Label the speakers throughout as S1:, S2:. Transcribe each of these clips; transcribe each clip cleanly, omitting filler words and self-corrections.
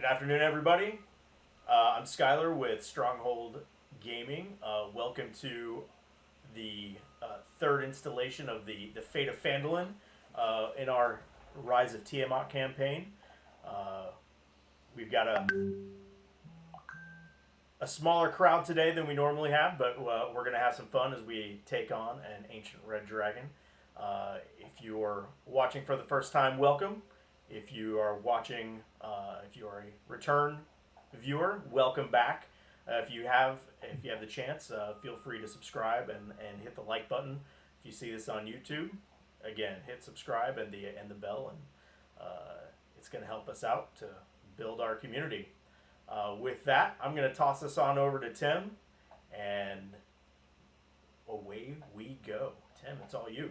S1: Afternoon, everybody. I'm Skylar with Stronghold Gaming. Welcome to the third installation of the Fate of Phandalin in our Rise of Tiamat campaign. Uh, we've got a smaller crowd today than we normally have, but we're going to have some fun as we take on an ancient red dragon. If you're watching for the first time, welcome. If you are watching, if you are a return viewer, welcome back. If you have the chance, feel free to subscribe and hit the like button. If you see this on YouTube, again, hit subscribe and the bell, and it's going to help us out to build our community. With that, I'm going to toss this on over to Tim, and away we go. Tim, it's all you.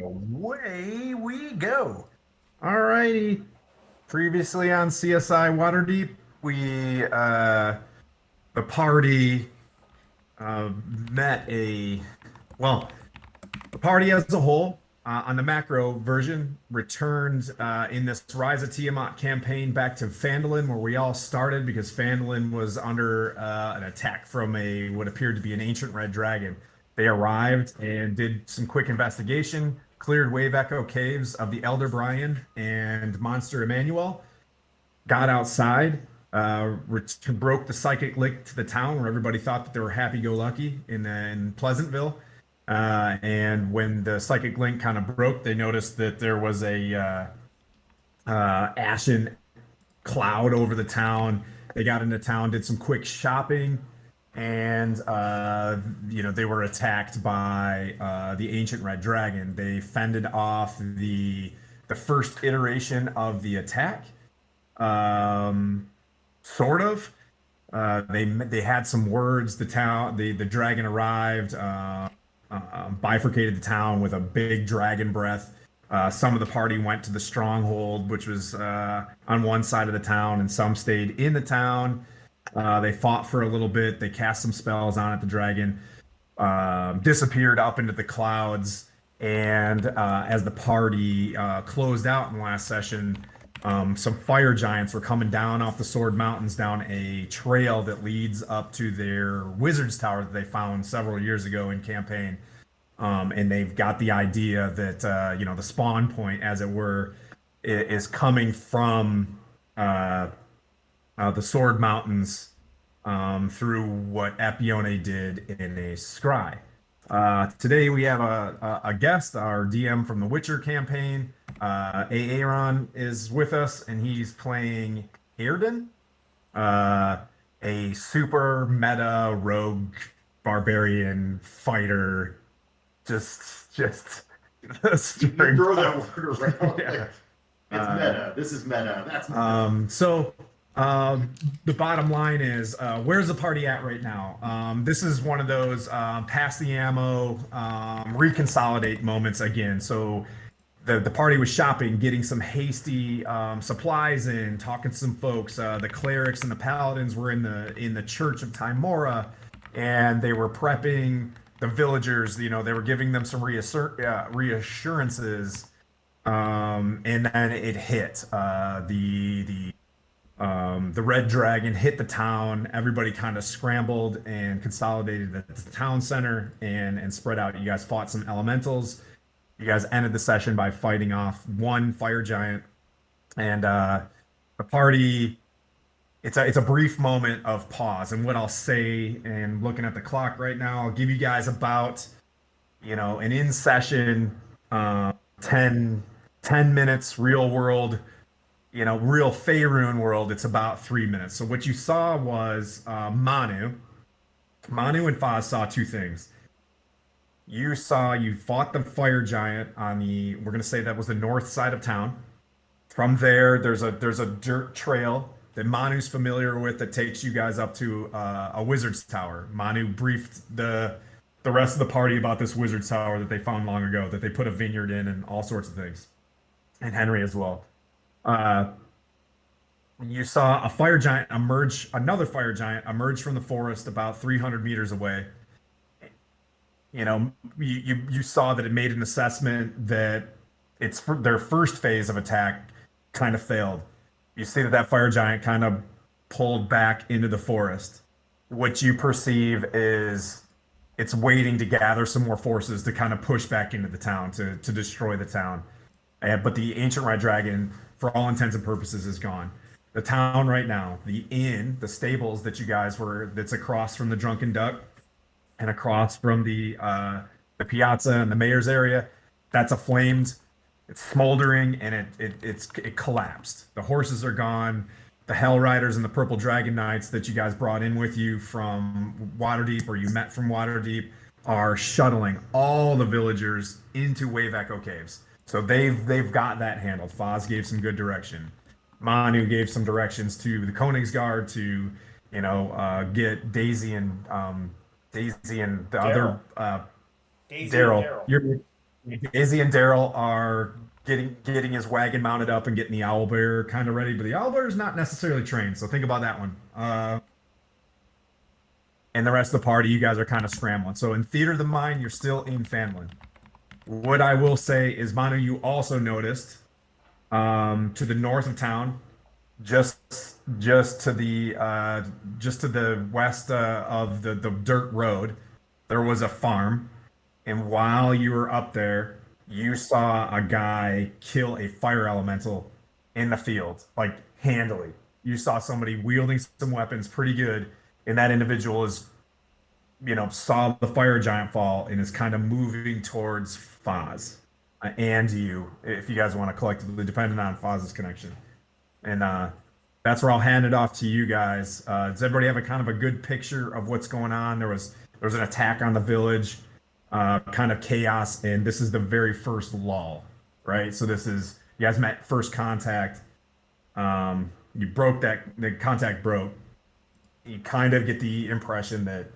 S2: Away we go. All righty. Previously on CSI Waterdeep, the party uh, met a well, the party as a whole on the macro version returned in this Rise of Tiamat campaign back to Phandalin, where we all started because Phandalin was under an attack from what appeared to be an ancient red dragon. They arrived and did some quick investigation, cleared Wave Echo Caves of the Elder Brian and Monster Emmanuel, got outside, broke the psychic link to the town where everybody thought that they were happy-go-lucky in Pleasantville. And when the psychic link kind of broke, they noticed that there was a ashen cloud over the town. They got into town, did some quick shopping, and they were attacked by the ancient red dragon. They fended off the first iteration of the attack, sort of. They had some words. The dragon arrived, bifurcated the town with a big dragon breath. Some of the party went to the Stronghold, which was on one side of the town, and some stayed in the town. They fought for a little bit. They cast some spells on it. The dragon disappeared up into the clouds. And as the party closed out in the last session, some fire giants were coming down off the Sword Mountains down a trail that leads up to their wizard's tower that they found several years ago in campaign. And they've got the idea that the spawn point, as it were, is coming from the Sword Mountains through what Epione did in a scry. Today we have a guest, our DM from the Witcher campaign. Aaron is with us, and he's playing Airden, a super meta rogue barbarian fighter. Just
S3: You throw that word around.
S2: yeah.
S3: It's meta. This is meta. That's meta.
S2: So the bottom line is, where's the party at right now? This is one of those pass the ammo, reconsolidate moments again. So the party was shopping, getting some hasty supplies in, talking to some folks. The clerics and the paladins were in the Church of Timora, and they were prepping the villagers. They were giving them some reassurances. And then it hit. The red dragon hit the town. Everybody kind of scrambled and consolidated at the town center and spread out. You guys fought some elementals. You guys ended the session by fighting off one fire giant, and the party. It's a brief moment of pause. And what I'll say, and looking at the clock right now, I'll give you guys about an in session 10 minutes. Real world, real Faerun world, it's about 3 minutes. So what you saw was Manu and Foz saw two things. You fought the fire giant on we're gonna say that was the north side of town. From there, there's a dirt trail that Manu's familiar with that takes you guys up to a wizard's tower. Manu briefed the rest of the party about this wizard's tower that they found long ago, that they put a vineyard in and all sorts of things, and Henry as well. Uh, you saw another fire giant emerge from the forest about 300 meters away. You saw that it made an assessment that their first phase of attack kind of failed. You see that fire giant kind of pulled back into the forest. What you perceive is it's waiting to gather some more forces to kind of push back into the town to destroy the town. But the ancient red dragon, for all intents and purposes, is gone. The town right now, the inn, the stables that you guys were, that's across from the Drunken Duck and across from the piazza and the mayor's area, that's aflamed. It's smoldering and it collapsed. The horses are gone. The Hell Riders and the Purple Dragon Knights that you guys brought in with you from Waterdeep, or you met from Waterdeep, are shuttling all the villagers into Wave Echo Caves. So they've got that handled. Foz gave some good direction. Manu gave some directions to the Koenigsguard to, get Daisy and the
S1: Daryl.
S2: other
S1: Daisy and
S2: Daryl.
S1: Daryl.
S2: Daisy and Daryl are getting his wagon mounted up and getting the owlbear kind of ready, but the owlbear is not necessarily trained, so think about that one. And the rest of the party, you guys are kind of scrambling. So in Theater of the Mind, you're still in Phandalin. What I will say is, Manu, you also noticed to the north of town, just just to the west of the dirt road, there was a farm, and while you were up there, you saw a guy kill a fire elemental in the field, like handily. You saw somebody wielding some weapons pretty good, and that individual is, saw the fire giant fall and is kind of moving towards Foz and you, if you guys want to collectively, depending on Foz's connection. And that's where I'll hand it off to you guys. Does everybody have a kind of a good picture of what's going on? There was an attack on the village, kind of chaos, and this is the very first lull, right? So this is, you guys met first contact. You broke the contact broke. You kind of get the impression that,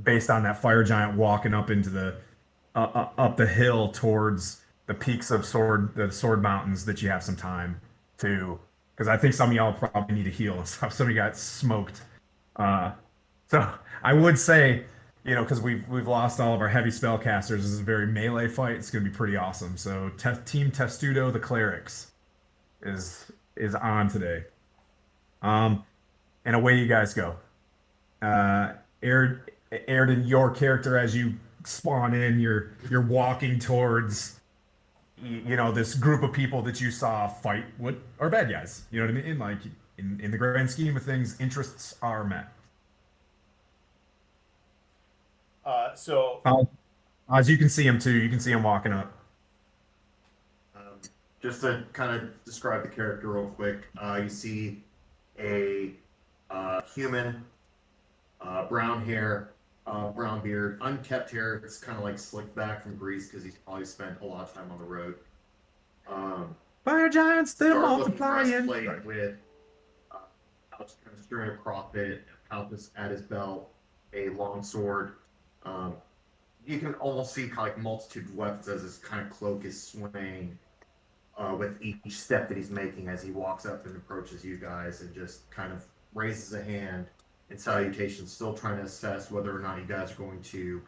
S2: based on that fire giant walking up into the up the hill towards the peaks of the Sword Mountains, that you have some time to, because I think some of y'all probably need to heal and stuff. Some of you got smoked. So I would say, because we've lost all of our heavy spellcasters. This is a very melee fight. It's going to be pretty awesome. So Team Testudo, the clerics, is on today. And away you guys go. Airden, your character, as you spawn in, you're walking towards, this group of people that you saw fight what are bad guys. You know what I mean? Like, in the grand scheme of things, interests are met.
S1: So
S2: As you can see him too, you can see him walking up.
S3: Just to kind of describe the character real quick, you see a human, brown hair, brown beard, unkept hair. It's kind of like slicked back from grease because he's probably spent a lot of time on the road.
S2: Fire giants, they're
S3: Dark-looking
S2: multiplying.
S3: breastplate with pouch kind of strewn across it, a pouch at his belt, a long sword. You can almost see kind of like multitude of weapons as his kind of cloak is swaying with each step that he's making as he walks up and approaches you guys, and just kind of raises a hand in salutation, still trying to assess whether or not you guys are going to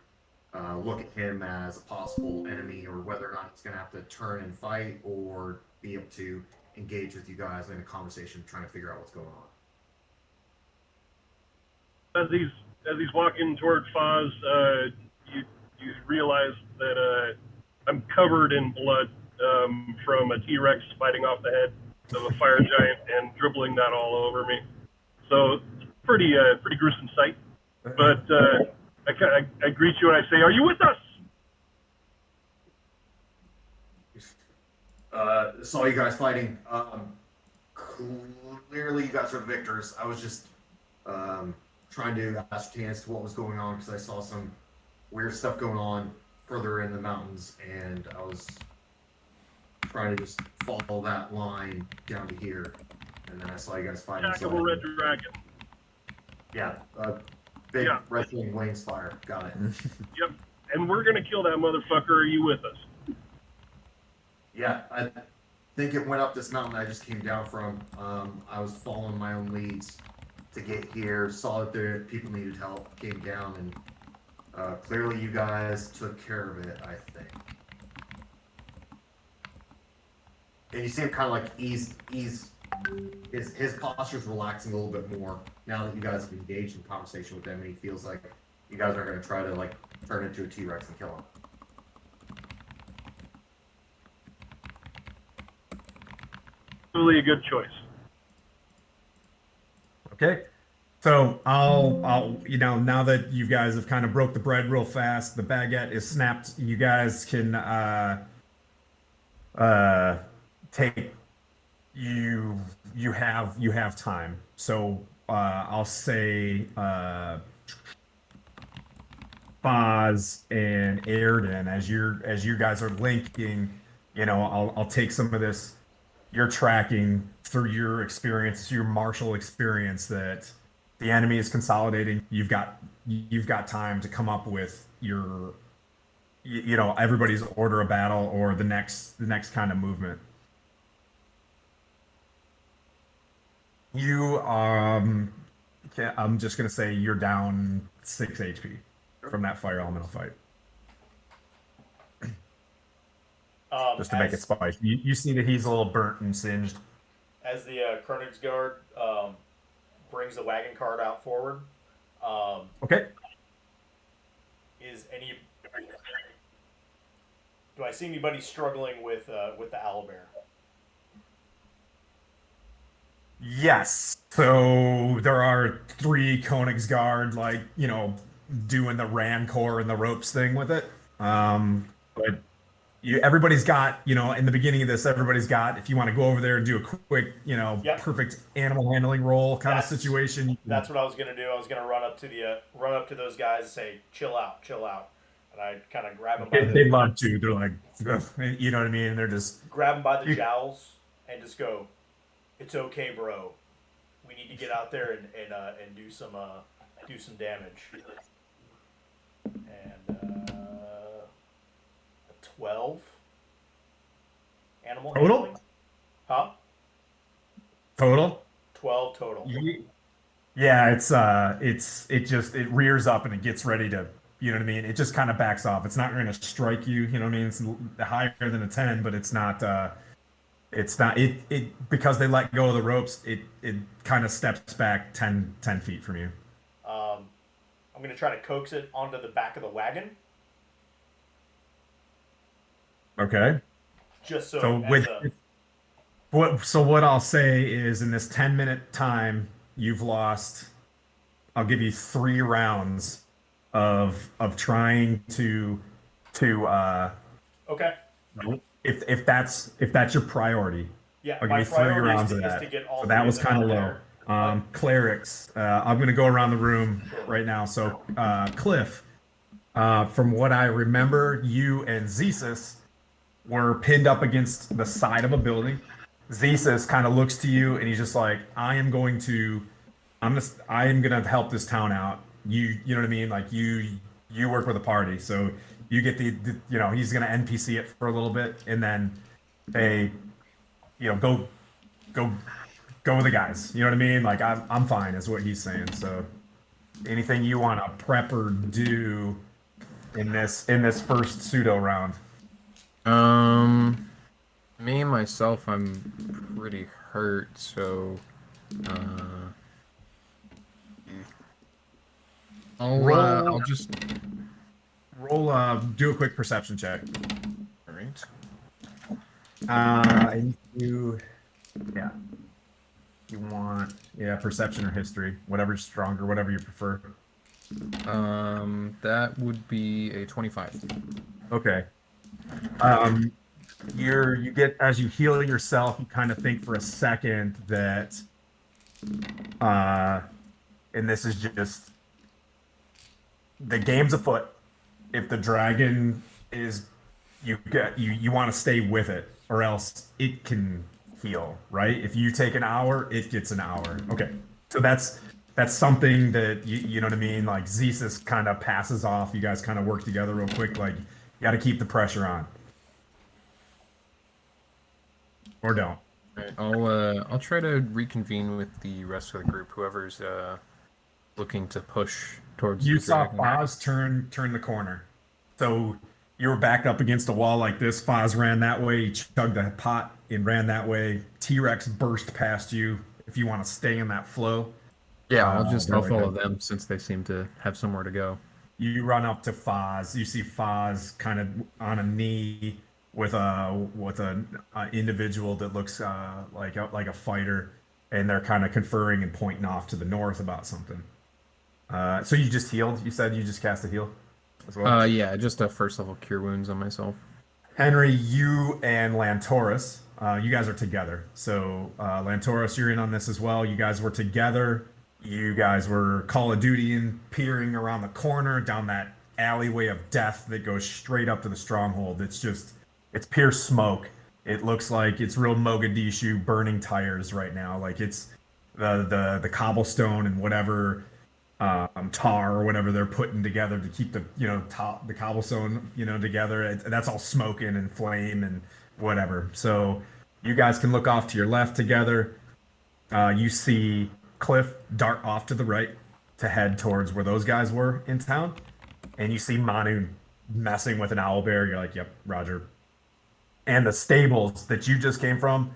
S3: look at him as a possible enemy, or whether or not he's going to have to turn and fight, or be able to engage with you guys in a conversation trying to figure out what's going on.
S4: As he's walking toward Foz, you realize that I'm covered in blood from a T-Rex biting off the head of a fire giant and dribbling that all over me. So it's pretty gruesome sight. But I greet you and I say, "Are you with us?"
S3: Saw you guys fighting. Clearly, you guys are victors. I was just trying to ascertain as to what was going on, because I saw some weird stuff going on further in the mountains, and I was trying to just follow that line down to here, and then I saw you guys fighting.
S4: Attack of a red dragon.
S3: Yeah, big wrestling wings fire. Got it.
S4: Yep. And we're gonna kill that motherfucker. Are you with us?
S3: Yeah, I think it went up this mountain I just came down from. I was following my own leads to get here, saw that the people needed help, came down, and clearly you guys took care of it, I think. And you see him kind of like ease his posture's relaxing a little bit more now that you guys have engaged in conversation with him, and he feels like you guys are going to try to like turn into a T-Rex and kill him.
S4: Really a good choice.
S2: Okay. So I'll now that you guys have kind of broke the bread real fast, the baguette is snapped. You guys can uh take you have time. So I'll say Boz and Airden, as you guys are linking, I'll take some of this. You're tracking through your experience, your martial experience, that the enemy is consolidating. You've got time to come up with your everybody's order of battle or the next kind of movement. You I'm just gonna say you're down 6 HP from that fire elemental fight. Just to make it spicy. You see that he's a little burnt and singed.
S1: As the Königsguard brings the wagon cart out forward,
S2: Okay.
S1: do I see anybody struggling with the owlbear?
S2: Yes. So there are 3 Königsguard, like, doing the Rancor and the ropes thing with it. But everybody's got, in the beginning of this, everybody's got, if you want to go over there and do a quick,
S1: Yep.
S2: perfect animal handling roll kind of
S1: That's-
S2: situation.
S1: That's what I was gonna do. I was gonna run up to those guys and say, "Chill out, chill out," and I kind of grab them by
S2: They love to. They're like, ugh, you know what I mean? They're just,
S1: grab them by the jowls and just go, "It's okay, bro. We need to get out there and do some damage." And a 12 animal
S2: Total?
S1: handling? Huh?
S2: total.
S1: 12 total.
S2: Yeah, it rears up and it gets ready to, you know what I mean? It just kind of backs off. It's not going to strike you, you know what I mean? It's higher than a 10, but it's not because they let go of the ropes, it kind of steps back 10 feet from you.
S1: I'm gonna try to coax it onto the back of the wagon,
S2: Okay.
S1: just so
S2: So
S1: as a
S2: what I'll say is, in this 10-minute time, you've lost, I'll give you 3 rounds of trying to
S1: okay.
S2: if that's your priority.
S1: Yeah,
S2: I'll
S1: my
S2: give you 3
S1: priority
S2: rounds of
S1: is
S2: that.
S1: to get all
S2: So
S1: three
S2: that
S1: of
S2: was
S1: them
S2: kind of
S1: out
S2: low.
S1: there.
S2: Clerics, I'm gonna go around the room right now. So Cliff, from what I remember, you and Zesus were pinned up against the side of a building. Zesus kind of looks to you and he's just like, I am gonna help this town out. You know what I mean? Like you work with a party, so you get he's gonna NPC it for a little bit and then hey, go go with the guys. You know what I mean? Like I'm fine is what he's saying. So anything you want to prep or do in this first pseudo round?
S5: Me myself, I'm pretty hurt, so uh, I'll just
S2: Roll do a quick perception check.
S5: all right.
S2: And yeah. You want perception or history, whatever's stronger, whatever you prefer.
S5: That would be a 25.
S2: Okay. You get, as you heal yourself, you kind of think for a second that and this is just the game's afoot. If the dragon is you want to stay with it, or else it can heal, right? If you take an hour, it gets an hour. Okay. So that's something that you know what I mean? Like Zesus kind of passes off. You guys kind of work together real quick. Like you got to keep the pressure on. Or don't.
S5: I'll try to reconvene with the rest of the group, whoever's looking to push towards
S2: You
S5: the
S2: saw
S5: dragon.
S2: Foz turn the corner. So you were backed up against a wall like this. Foz ran that way. He chugged the pot and ran that way. T-Rex burst past you. If you want to stay in that flow,
S5: Yeah,
S2: they're
S5: I'll
S2: like
S5: follow them since they seem to have somewhere to go.
S2: you run up to Foz. You see Foz kind of on a knee with a individual that looks like a fighter, and they're kind of conferring and pointing off to the north about something. So you just healed. You said you just cast a heal as well.
S5: Yeah, just a first level cure wounds on myself.
S2: Henry, you and Lantoris, you guys are together. So Lantoris, you're in on this as well. You guys were together. You guys were Call of Duty and peering around the corner down that alleyway of death that goes straight up to the Stronghold. It's pure smoke. It looks like it's real Mogadishu burning tires right now. Like it's the cobblestone and whatever tar or whatever they're putting together to keep the cobblestone together. That's all smoking and flame and whatever. So you guys can look off to your left together. You see Cliff dart off to the right to head towards where those guys were in town, and you see Manu messing with an owl bear. You're like, "Yep, Roger." And the stables that you just came from,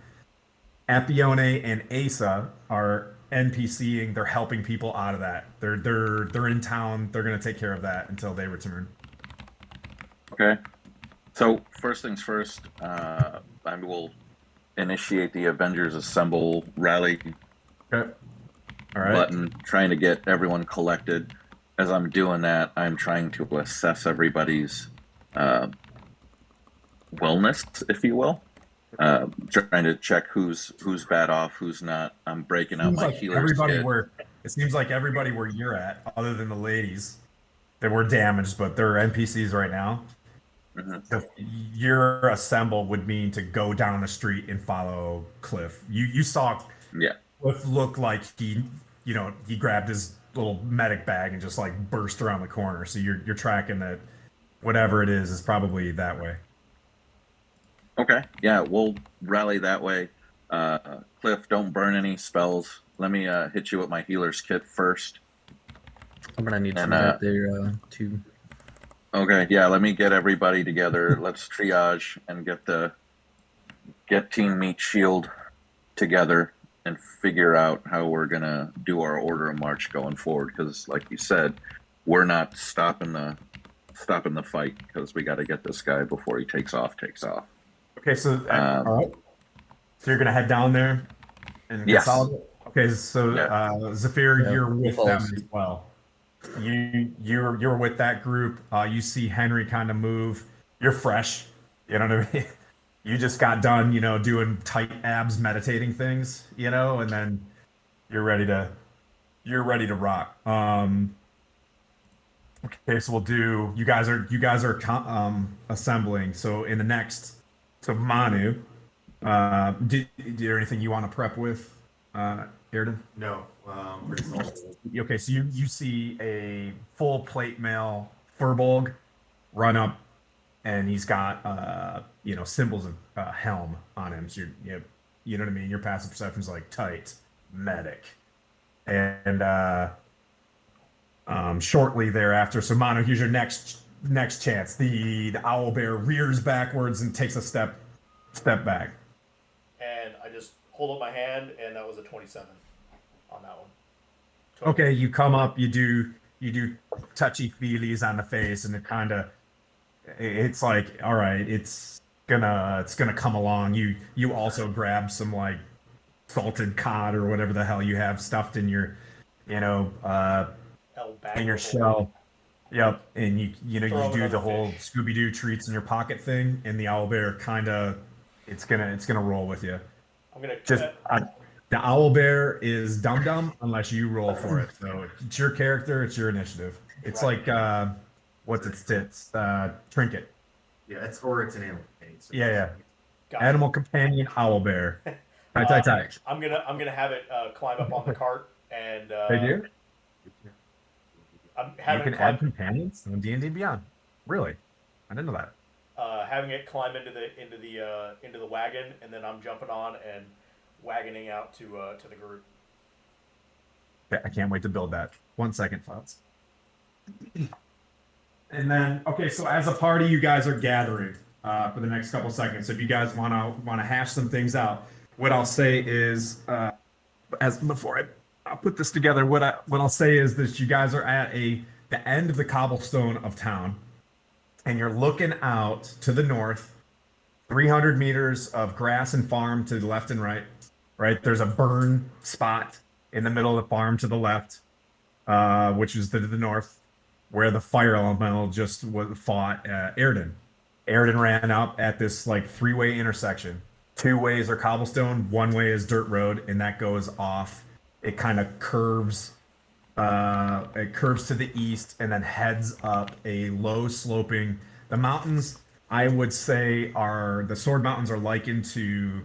S2: Apione and Asa are NPCing. They're helping people out of that. They're in town. They're gonna take care of that until they return.
S6: Okay. So first things first, I will initiate the Avengers Assemble rally
S2: Okay. All right.
S6: button, trying to get everyone collected. As I'm doing that, I'm trying to assess everybody's wellness, if you will. Trying to check who's bad off, who's not. I'm breaking out
S2: Seems
S6: my
S2: like
S6: healer's
S2: everybody
S6: kit.
S2: it seems like everybody where you're at, other than the ladies that were damaged, but they're NPCs right now.
S6: Mhm.
S2: So your assemble would mean to go down the street and follow Cliff. You saw
S6: Yeah.
S2: Cliff look like he grabbed his little medic bag and just like burst around the corner. So you're tracking that whatever it is probably that way.
S6: Okay. Yeah, we'll rally that way. Cliff, don't burn any spells. Let me hit you with my healer's kit first.
S5: I'm gonna need some
S6: And,
S5: of that there too.
S6: Okay, yeah, let me get everybody together. Let's triage and get Team Meat Shield together and figure out how we're gonna do our order of march going forward. Because, like you said, we're not stopping the fight because we got to get this guy before he takes off.
S2: Okay, so all right. So you're gonna head down there and
S6: Yes.
S2: consolidate. Okay, so
S6: Yeah.
S2: Zephyr,
S5: Yeah,
S2: you're with them
S5: follows.
S2: as well. You're with that group. You see Henry kind of move. You're fresh. You know what I mean? You just got done, doing tight abs meditating things, and then you're ready to rock. Okay, so we'll do. You guys are assembling. So in the next, so Manu, did there anything you want to prep with, Airden?
S3: No, pretty solid.
S2: Okay, so you see a full plate mail Furbolg run up, and he's got symbols of helm on him. So you know what I mean. Your passive perception is like tight medic, and shortly thereafter, so Manu, here's your next chance. The owl bear rears backwards and takes a step back.
S1: And I just hold up my hand, and that was a 27 on that one.
S2: Okay, you come up, you do touchy feelies on the face, and it's like, all right, it's gonna come along. You also grab some like salted cod or whatever the hell you have stuffed in your in your shell. Yep, and you do the whole Scooby Doo treats in your pocket thing, and the owl bear it's gonna roll with you.
S1: I'm gonna
S2: Just the owl bear is dum unless you roll for it. So it's your character, it's your initiative. It's
S1: Right.
S2: like what's its tits? Trinket.
S3: Yeah, it's an animal companion. So
S2: Yeah.
S1: got it.
S2: Animal companion owl bear. Tight.
S1: I'm gonna have it climb up on the cart, and
S2: They do.
S1: I'm
S2: You
S1: having
S2: can
S1: it climb,
S2: add companions on D&D Beyond. Really? I didn't know that.
S1: having it climb into the wagon, and then I'm jumping on and wagoning out to the group.
S2: Okay, I can't wait to build that. 1 second, folks. And then, okay, so as a party, you guys are gathering. for the next couple seconds. So if you guys wanna hash some things out, what I'll say is, as before I'll put this together, what I'll say is that you guys are at the end of the cobblestone of town, and you're looking out to the north, 300 meters of grass and farm to the left and right. Right, there's a burn spot in the middle of the farm to the left, which is to the north, where the fire elemental just was fought Airden. Airden ran up at this like three-way intersection. Two ways are cobblestone, one way is dirt road, and that goes off. It kind of curves. It curves to the east and then heads up a low sloping. The mountains, I would say, are the Sword Mountains are likened to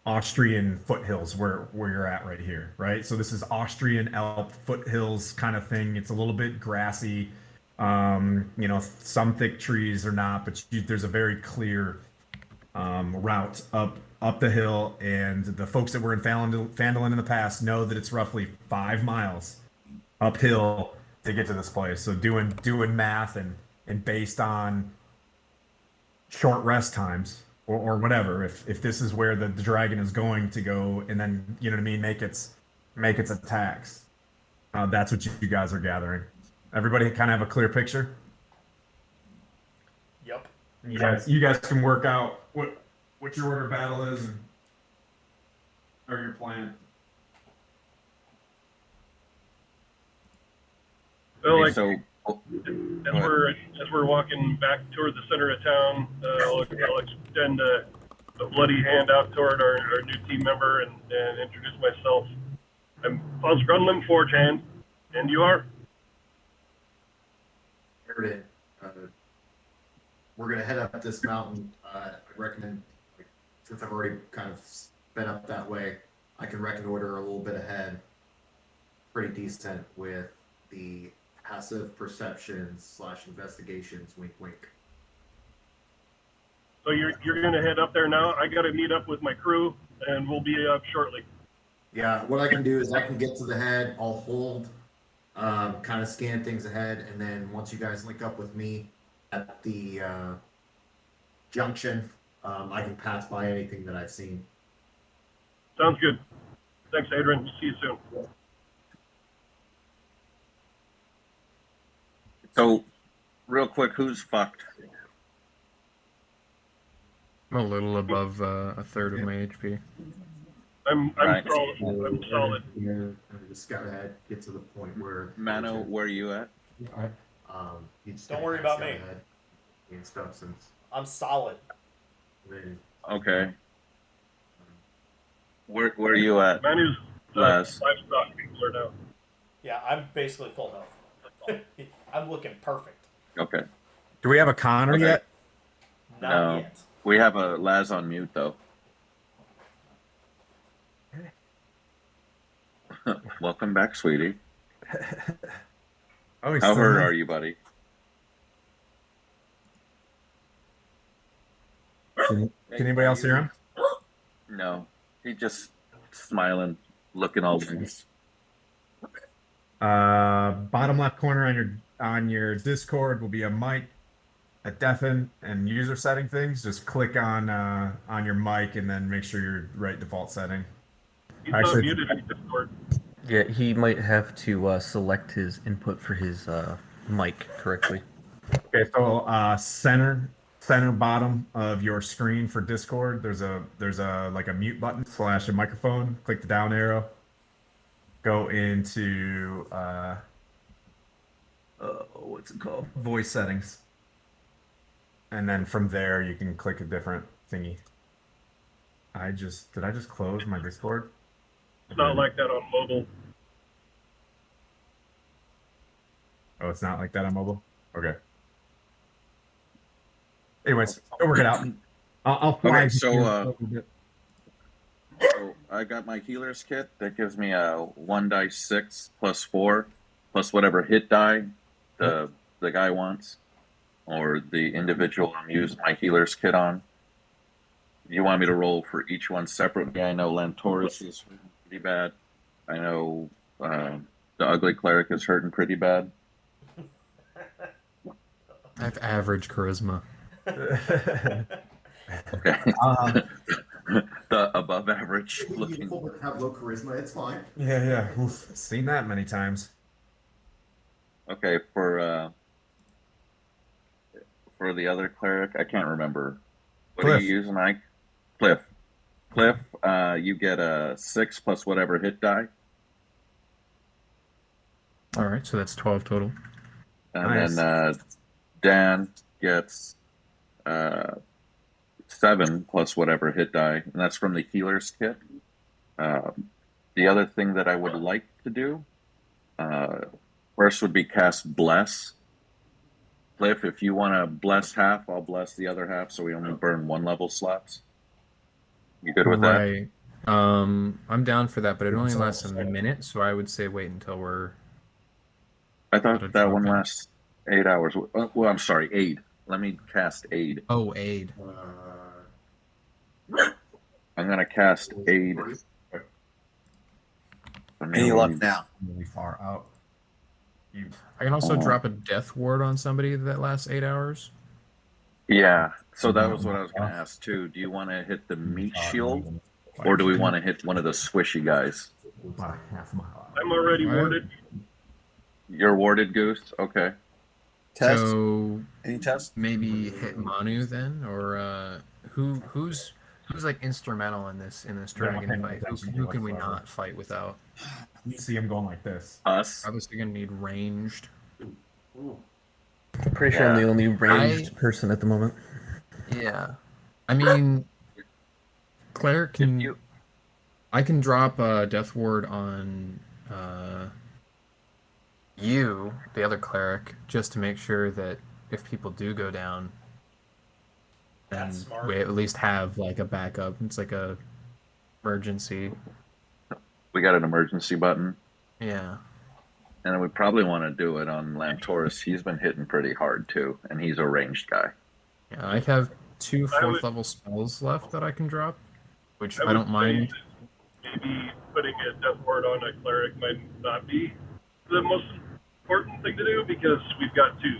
S2: Austrian foothills where you're at right here, right? So this is Austrian Alp foothills kind of thing. It's a little bit grassy. Some thick trees or not, but there's a very clear route up the hill. And the folks that were in Phandalin in the past know that it's roughly 5 miles uphill to get to this place. So doing math and based on short rest times or whatever, if this is where the dragon is going to go, and then you know what I mean, make its attacks. That's what you guys are gathering. Everybody kind of have a clear picture.
S1: Yep.
S2: You guys can work out what your order of battle is or your plan.
S4: Well, like,
S6: So
S4: as we're walking back toward the center of town, I'll extend a bloody hand out toward our new team member and introduce myself. I'm Fuzz Grunlin Forgehand, and you are?
S3: Airden. We're gonna head up this mountain. I recommend, since I've already kind of been up that way, I can reconnoiter a little bit ahead. Pretty decent with the passive perceptions / investigations. Wink, wink.
S4: So you're gonna head up there now? I gotta meet up with my crew, and we'll be up shortly.
S3: Yeah, what I can do is I can get to the head. I'll hold, kind of scan things ahead, and then once you guys link up with me at the junction, I can pass by anything that I've seen.
S4: Sounds good. Thanks, Adrian. See you soon.
S6: so real quick, who's fucked?
S5: I'm a little above a third of my HP.
S4: I'm
S6: Right.
S4: solid. I'm solid.
S3: And just scout ahead, get to the point where
S6: Mano, where are you at?
S3: you just
S1: Don't
S3: gotta
S1: worry
S3: kinda
S1: about
S3: scout
S1: me.
S3: ahead and stuff since
S1: I'm solid.
S3: then
S6: Okay. Where are you at?
S4: Manu's
S6: Les.
S4: livestock are now.
S1: Yeah, I'm basically full health. I'm looking perfect.
S6: Okay.
S2: Do we have a Connor
S6: Okay.
S2: yet?
S1: Not
S6: No.
S1: yet.
S6: We have a Laz on mute though. Welcome back, sweetie.
S2: Oh, he's
S6: How
S2: still
S6: hurt
S2: here.
S6: are you, buddy?
S2: Can anybody else hear him?
S6: No. He just smiling, looking all nice.
S2: Bottom left corner on your Discord will be a mic, a deafen, and user setting things. Just click on your mic and then make sure your right default setting.
S4: He's
S2: Actually-
S4: not muted in Discord.
S7: Yeah, he might have to select his input for his mic correctly.
S2: Okay, so center bottom of your screen for Discord, there's a like a mute button / a microphone. Click the down arrow. Go into what's it called? Voice settings. And then from there you can click a different thingy. Did I just close my Discord?
S4: It's not like that on mobile.
S2: Oh, it's not like that on mobile? Okay. Anyways, go work it out. I'll flag
S6: Okay, so,
S2: you a little bit.
S6: So I got my healer's kit that gives me a 1d6 +4 plus whatever hit die the guy wants, or the individual I'm using my healer's kit on. You want me to roll for each one separately? I know Lantoris is pretty bad. I know the ugly cleric is hurting pretty bad.
S5: I have average charisma.
S6: Okay.
S2: Um,
S6: The above average
S3: Beautiful
S6: looking.
S3: but have low charisma. It's fine.
S2: yeah. Oof, seen that many times.
S6: Okay, for the other cleric, I can't remember. What are you
S2: Cliff.
S6: using, Mike? Cliff. Cliff, you get a 6 plus whatever hit die,
S5: All right, so that's 12 total.
S6: and
S2: Nice.
S6: then Dan gets uh, 7 plus whatever hit die, and that's from the healer's kit. The other thing that I would like to do uh, first would be cast Bless. Cliff, if you want to bless half, I'll bless the other half, so we only burn 1 level slots. You good with that?
S5: Right. I'm down for that, but it only lasts a minute, so I would say wait until we're
S6: I
S5: about
S6: thought
S5: to
S6: that
S5: drop
S6: one
S5: in.
S6: lasts 8 hours. Well, I'm sorry, aid. Let me cast aid.
S5: Oh, aid.
S6: I'm gonna cast aid.
S8: Any luck now?
S2: Really far out. You
S5: I can also
S6: Oh.
S5: drop a death ward on somebody that lasts 8 hours.
S6: Yeah, so that was what I was gonna ask too. Do you want to hit the meat shield, or do we want to hit one of the squishy guys?
S2: about a half mile out.
S4: I'm already
S5: What?
S4: warded.
S6: You're warded, Goose. Okay.
S8: Test?
S5: So
S8: Any test?
S5: maybe hit Manu then, or who's like instrumental in this dragon
S2: Yeah,
S5: fight? Who can we not fight without?
S2: You see him going like this.
S6: Us.
S5: Obviously gonna need ranged.
S7: I'm pretty sure I'm the
S6: Yeah.
S7: only ranged person at the moment.
S5: Yeah, I mean, Claire
S6: If
S5: can.
S6: you,
S5: I can drop a death ward on you, the other cleric, just to make sure that if people do go down, then
S1: That's smart.
S5: we at least have like a backup. It's like a emergency.
S6: we got an emergency button,
S5: Yeah.
S6: and we probably want to do it on Lantoris. He's been hitting pretty hard too, and he's a ranged guy.
S5: Yeah, I have two
S4: I would-
S5: 4th level spells left that I can drop, which
S4: I
S5: I
S4: would
S5: don't mind.
S4: say maybe putting a death ward on a cleric might not be the most important thing to do because we've got 2.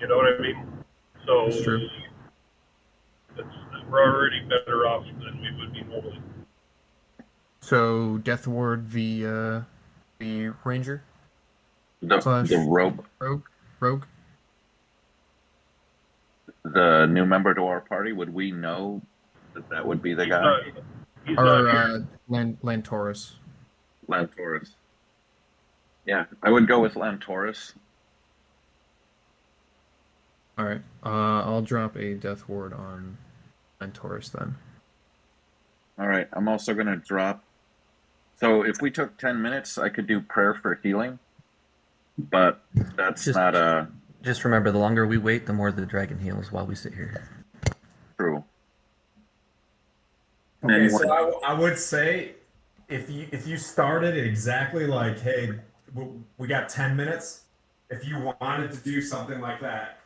S4: You know what I mean? So
S5: That's true.
S4: we're already better off than we would be normally.
S5: So death ward the ranger slash
S6: The rope,
S5: rogue.
S6: the new member to our party. Would we know that that would be the
S4: He's
S6: guy?
S4: not, he's
S5: Or
S4: not here.
S5: Lantoris.
S6: Lantoris. Yeah, I would go with Lantoris.
S5: All right. I'll drop a death ward on Lantoris then.
S6: All right, I'm also gonna drop. So if we took 10 minutes, I could do prayer for healing, but that's
S7: Just-
S6: not
S7: Just remember, the longer we wait, the more the dragon heals while we sit here.
S6: true.
S2: Okay,
S6: Anyone-
S2: so I would say if you started it exactly like, hey, we got 10 minutes. If you wanted to do something like that,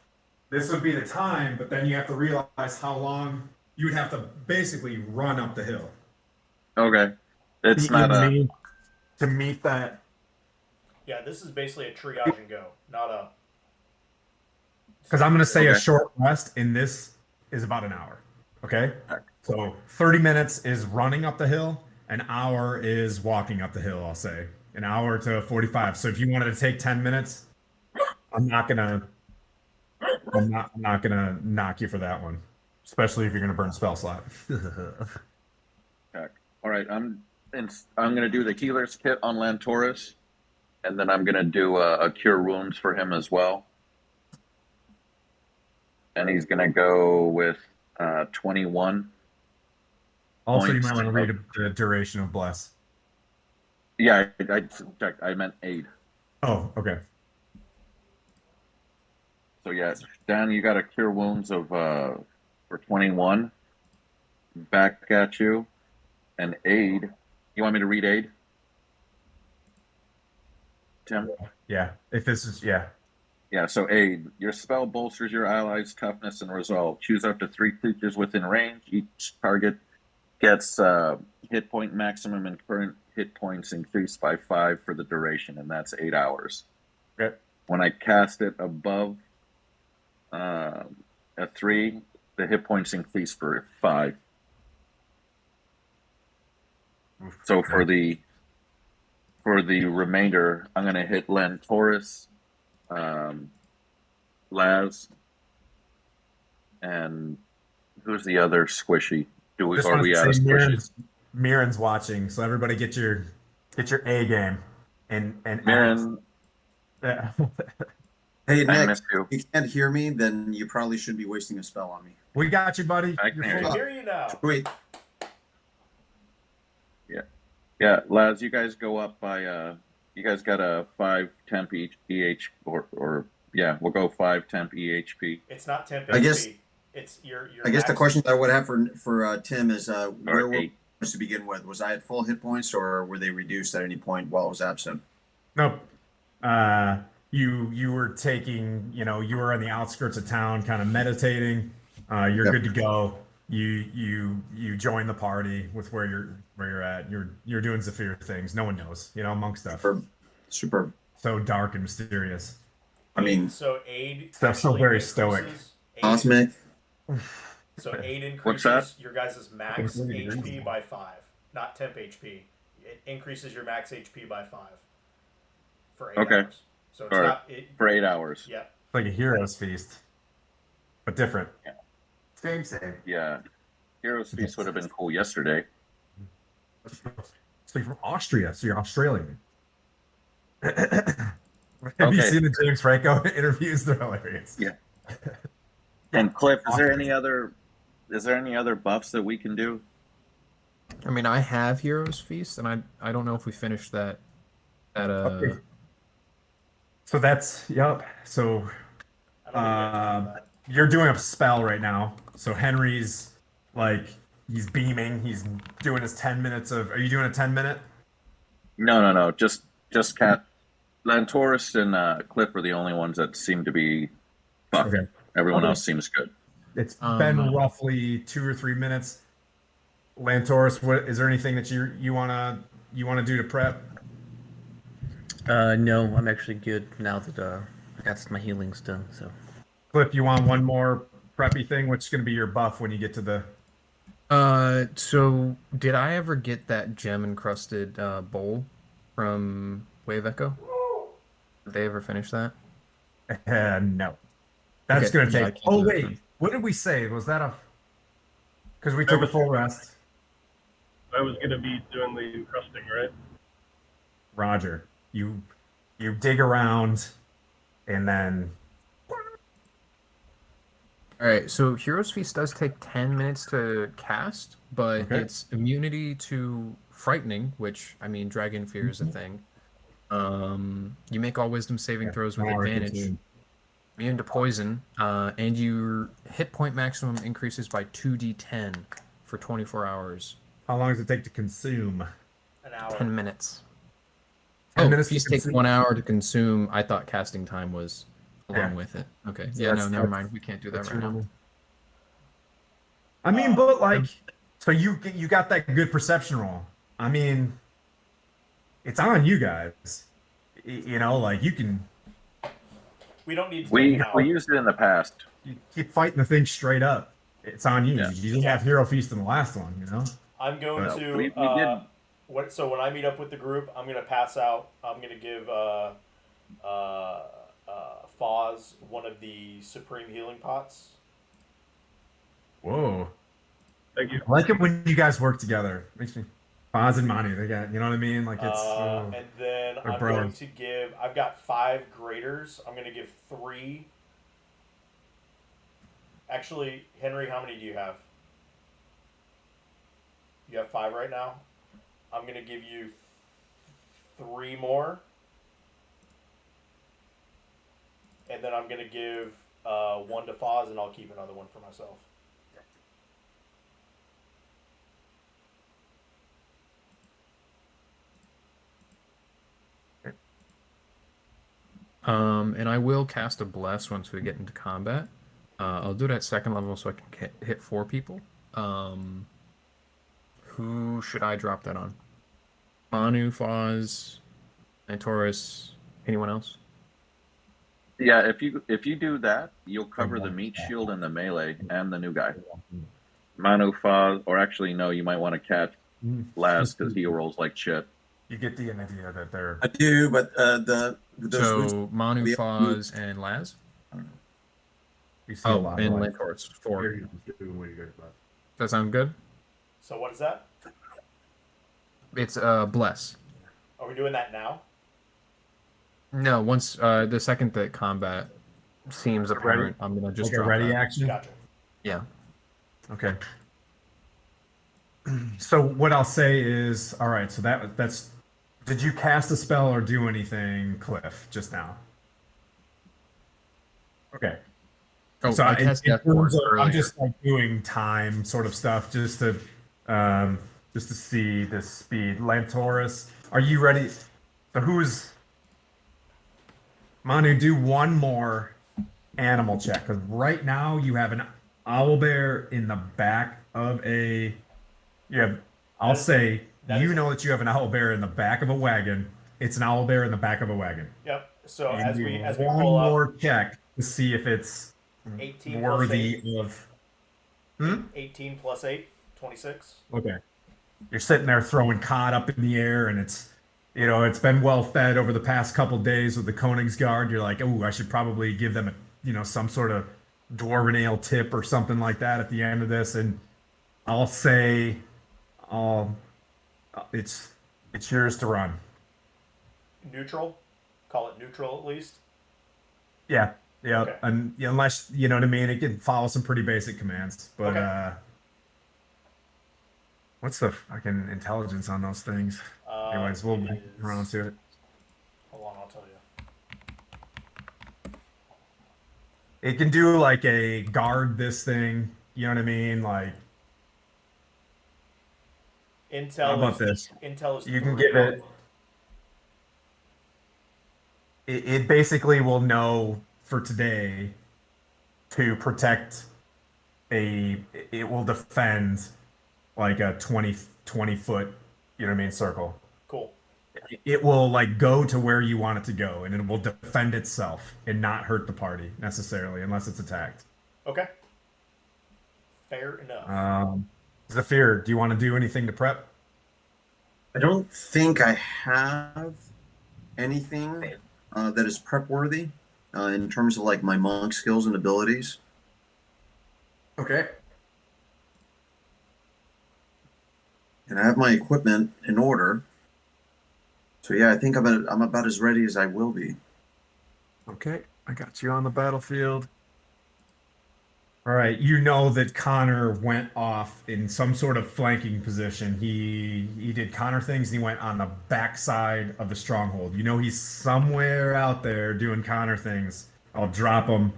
S2: this would be the time. But then you have to realize how long you would have to basically run up the hill.
S6: Okay, it's
S2: You know
S6: not
S2: what I
S6: a.
S2: mean? To meet that.
S1: Yeah, this is basically a triage and go, not a.
S2: Because I'm going to say a
S6: Okay.
S2: short rest in this is about an hour. Okay. So 30 minutes is running up the hill. An hour is walking up the hill, I'll say. An hour to 45. So if you wanted to take 10 minutes, I'm not gonna knock you for that one. Especially if you're gonna burn a spell slot.
S6: All right, I'm gonna do the healer's kit on Lantoris, and then I'm gonna do a cure wounds for him as well. And he's gonna go with 21.
S2: Also, you
S6: Points
S2: might want to
S6: of-
S2: read the duration of bless.
S6: Yeah, I checked. I meant aid.
S2: Oh, okay.
S6: So yeah, Dan, you got a cure wounds of for 21. Back at you, and aid. You want me to read aid, Tim?
S2: Yeah. If this is
S6: Yeah, so aid. Your spell bolsters your allies' toughness and resolve. Choose up to 3 creatures within range. Each target gets hit point maximum and current hit points increased by 5 for the duration, and that's 8 hours.
S2: Okay.
S6: When I cast it above At 3, the hit points increase for 5. So for the remainder, I'm gonna hit Len Taurus, Laz, and who's the other squishy?
S2: Just
S6: Are
S2: wanted
S6: we
S2: to
S6: out
S2: say
S6: of squishies?
S2: Miran's watching, so everybody get your A game and act.
S6: Miran,
S8: Hey,
S6: I
S8: Nick,
S6: miss you.
S8: if you can't hear me, then you probably shouldn't be wasting a spell on me.
S2: We got you, buddy.
S6: I
S2: You're
S6: can hear
S1: I
S2: full.
S1: hear you now.
S8: Wait,
S6: Yeah, Laz, you guys go up by you guys got a 5 temp each EH or yeah, we'll go 5 temp EHP.
S1: It's not temp
S8: I guess-
S1: HP. It's your
S8: I guess the
S1: max-
S8: question that I would have for Tim is where
S6: Or
S8: were
S6: 8.
S8: we to begin with? Was I at full hit points or were they reduced at any point while I was absent?
S2: Nope. You were taking, you were on the outskirts of town, kind of meditating. You're
S8: Yep.
S2: good to go. You join the party with where you're at. You're doing Zephyr things. No one knows, monk stuff.
S8: Superb.
S2: So dark and mysterious.
S8: I mean,
S1: so aid
S2: Stuff's so
S1: actually
S2: very stoic.
S1: increases- aid-
S8: cosmic.
S1: So aid
S6: What's that?
S1: increases your guys' max HP by 5, not temp HP. It increases your max HP by 5 for 8
S6: Okay.
S1: hours. So it's
S6: Or
S1: not
S6: for 8 hours.
S1: Yeah.
S2: It's like a hero's feast, but different.
S8: Same.
S6: Yeah. Heroes Feast would have been cool yesterday.
S2: So you're from Austria, so you're Australian. Have you
S6: Okay.
S2: seen the James Franco interviews? They're hilarious.
S6: Yeah. And Cliff, is there any other buffs that we can do?
S5: I mean, I have Heroes Feast, and I don't know if we finished that.
S2: Okay. So that's yep. So
S1: I don't even get to do
S2: you're doing a spell right now. So Henry's like he's beaming. He's doing his 10 minutes of. Are you doing a 10-minute?
S6: No. Just Cat, Lantaurus and Cliff are the only ones that seem to be fucked.
S2: Okay.
S6: Everyone
S2: Okay.
S6: else seems good.
S2: It's been roughly 2 or 3 minutes. Lantaurus, what is there anything that you wanna do to prep?
S7: No, I'm actually good now that I got my healings done. So
S2: Cliff, you want one more preppy thing? Which is gonna be your buff when you get to the.
S5: So did I ever get that gem encrusted bowl from Wave Echo? Did they ever finish that?
S2: No. That's
S5: Okay,
S2: gonna
S5: yeah, I
S2: take.
S5: can't
S2: Oh
S5: do that
S2: wait,
S5: then.
S2: what did we say? Was that a? Because we took a full rest.
S4: I was going to be doing the encrusting, right?
S2: Roger, you dig around, and then
S5: All right, so Heroes Feast does take 10 minutes to cast, but
S2: Okay.
S5: it's immunity to frightening, which I mean, Dragon Fear is a thing. You make all Wisdom saving throws with advantage. Immune to poison, and your hit point maximum increases by 2d10 for 24 hours.
S2: How long does it take to consume?
S1: an hour.
S5: 10 minutes.
S2: 10
S5: Oh,
S2: minutes to
S5: Feast takes
S2: consume?
S5: 1 hour to consume. I thought casting time was along
S2: Yeah.
S5: with it. Okay,
S2: So
S5: yeah, no,
S2: that's-
S5: never mind. We can't do that
S2: That's
S5: right
S2: your
S5: now.
S2: normal. I mean, but like, so you got that good perception roll. I mean, it's on you guys. Like you can
S1: We don't need to take
S6: We
S1: an hour.
S6: used it in the past.
S2: you keep fighting the thing straight up. It's on you.
S6: Yeah.
S2: You didn't have Hero Feast in the last one,
S1: I'm going
S2: Well,
S1: to
S6: we did.
S1: So when I meet up with the group, I'm gonna pass out. I'm gonna give Foz one of the Supreme Healing Pots.
S2: Whoa.
S4: Thank you.
S2: I like it when you guys work together. Makes me Foz and Monty. They got, you know what I mean? Like it's
S1: And then
S2: they're
S1: I'm going
S2: bros.
S1: to give. I've got 5 graders. I'm gonna give 3. Actually, Henry, how many do you have? You have 5 right now. I'm gonna give you 3 more, and then I'm gonna give 1 to Foz, and I'll keep another one for myself.
S5: And I will cast a bless once we get into combat. I'll do it at 2nd level so I can hit 4 people. Who should I drop that on? Manu, Foz, and Taurus. Anyone else?
S6: Yeah, if you do that, you'll cover the meat shield and the melee and the new guy. Manu Fa, or actually no, you might want to catch Laz because he rolls like shit.
S2: You get the idea that they're
S8: I do, but those loose
S5: So Manu,
S8: we-
S5: Faz, and Laz.
S2: you see a
S5: Oh,
S2: lot
S5: and
S2: of like
S5: Lantor's 4.
S2: doing what you good.
S5: Does that sound good?
S1: So what is that?
S5: It's bless.
S1: Are we doing that now?
S5: No, once the second that combat seems apparent, I'm gonna just
S2: Like a
S5: drop
S2: ready
S5: that.
S2: action.
S1: Gotcha.
S5: Yeah.
S2: Okay. So what I'll say is, all right. So that's. Did you cast a spell or do anything, Cliff, just now? Okay.
S5: Oh,
S2: So
S5: I
S2: in
S5: cast Death
S2: terms
S5: Ward
S2: of, I'm
S5: earlier.
S2: just like doing time sort of stuff just to see the speed. Lantoris, are you ready? So who's Manu? Do one more animal check because right now you have an owlbear in the back of a. You have. I'll
S1: That is-
S2: say
S1: that
S2: you
S1: is-
S2: know that you have an owlbear in the back of a wagon. It's an owlbear in the back of a wagon.
S1: Yep. So
S2: And
S1: as
S2: do
S1: we
S2: one
S1: pull up,
S2: more check to see if it's
S1: 18 plus
S2: worthy of.
S1: 18 plus 8, 26.
S2: Okay. You're sitting there throwing cod up in the air, and it's been well fed over the past couple days with the Koenigsguard. You're like, oh, I should probably give them some sort of dwarven ale tip or something like that at the end of this. And I'll say, I'll, it's yours to run.
S1: Neutral. Call it neutral at least.
S2: Yeah, yeah.
S1: Okay.
S2: And unless you know what I mean, it can follow some pretty basic commands. But
S1: Okay.
S2: what's the fucking intelligence on those things? Anyways, we'll
S1: It
S2: get around
S1: is-
S2: to it.
S1: Hold on, I'll tell you.
S2: It can do like a guard this thing. You know what I mean? Like,
S1: Intel
S2: how about
S1: is
S2: this?
S1: Intel is
S2: You can
S1: 3.
S2: give it. It basically will know for today to protect a. It will defend like a 20 foot. You know what I mean? Circle.
S1: Cool.
S2: It will like go to where you want it to go, and it will defend itself and not hurt the party necessarily unless it's attacked.
S1: Okay. Fair enough.
S2: Zafir, do you want to do anything to prep?
S8: I don't think I have anything that is prep worthy in terms of like my monk skills and abilities.
S2: Okay.
S8: And I have my equipment in order. So yeah, I think I'm about as ready as I will be.
S2: Okay, I got you on the battlefield. All right, you know that Connor went off in some sort of flanking position. He did Connor things and he went on the backside of the stronghold. You know he's somewhere out there doing Connor things. I'll drop him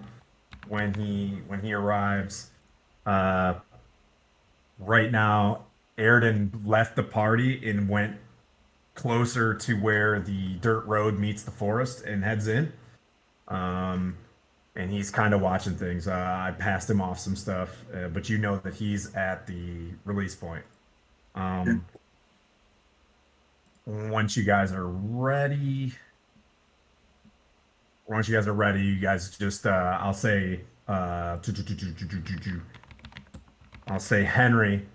S2: when he arrives. Right now, Airden left the party and went closer to where the dirt road meets the forest and heads in. And he's kind of watching things. I passed him off some stuff, but you know that he's at the release point. Once you guys are ready, you guys just I'll say Henry.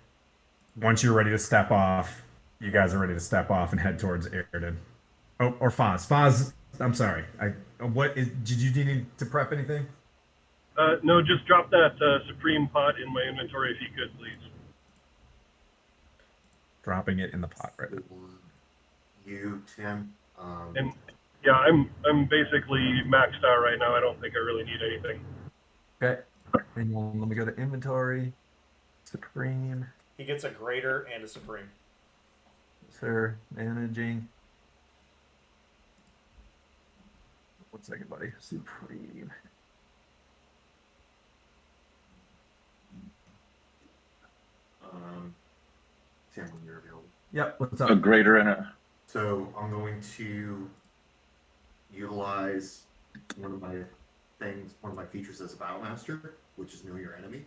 S2: Once you're ready to step off, you guys are ready to step off and head towards Airden. Oh, or Foz. Foz, I'm sorry. Did you need to prep anything?
S4: No, just drop that Supreme pot in my inventory if you could, please.
S2: Dropping it in the pot right now.
S3: You, Tim.
S4: And yeah, I'm basically maxed out right now. I don't think I really need anything.
S2: Okay. Hang on, let me go to inventory. Supreme.
S1: He gets a greater and a supreme.
S2: Sir, managing. 1 second, buddy. Supreme.
S3: Tim, when you're available.
S2: Yep. What's
S6: A
S2: up?
S6: greater and a.
S3: So I'm going to utilize one of my features as a battle master, which is know your enemy.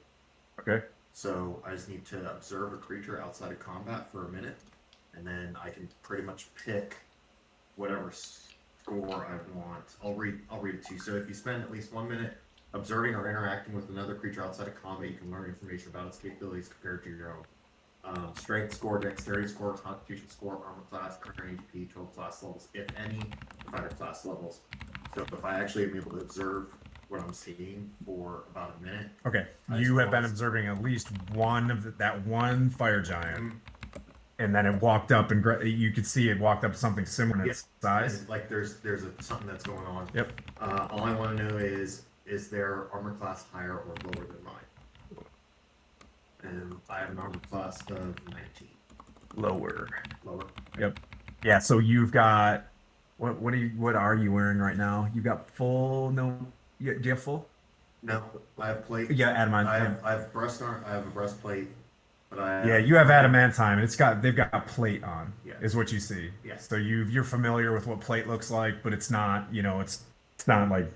S2: Okay.
S3: So I just need to observe a creature outside of combat for a minute, and then I can pretty much pick whatever score I want. I'll read it to you. So if you spend at least 1 minute observing or interacting with another creature outside of combat, you can learn information about its capabilities compared to your own. Strength score, dexterity score, constitution score, armor class, current HP, total class levels, if any, fighter class levels. So if I actually am able to observe what I'm seeing for about a minute.
S2: Okay,
S3: I
S2: you have been
S3: suppose-
S2: observing at least one of that one fire giant,
S3: Mhm.
S2: and then it walked up and you could see it walked up to something similar in its size.
S3: And, like there's something that's going on.
S2: Yep.
S3: All I want to know is their armor class higher or lower than mine? And I have an armor class of 19.
S2: Lower.
S3: Lower.
S2: Yep. Yeah. So you've got what are you wearing right now? You got full? No. Do you have full?
S3: No, I have plate.
S2: Yeah, adamant.
S3: I have breast arm. I have a breastplate, but I
S2: Yeah, you have adamantine. They've got plate on.
S3: Yeah.
S2: Is what you see.
S3: Yeah.
S2: So you're familiar with what plate looks like, but it's not. It's not like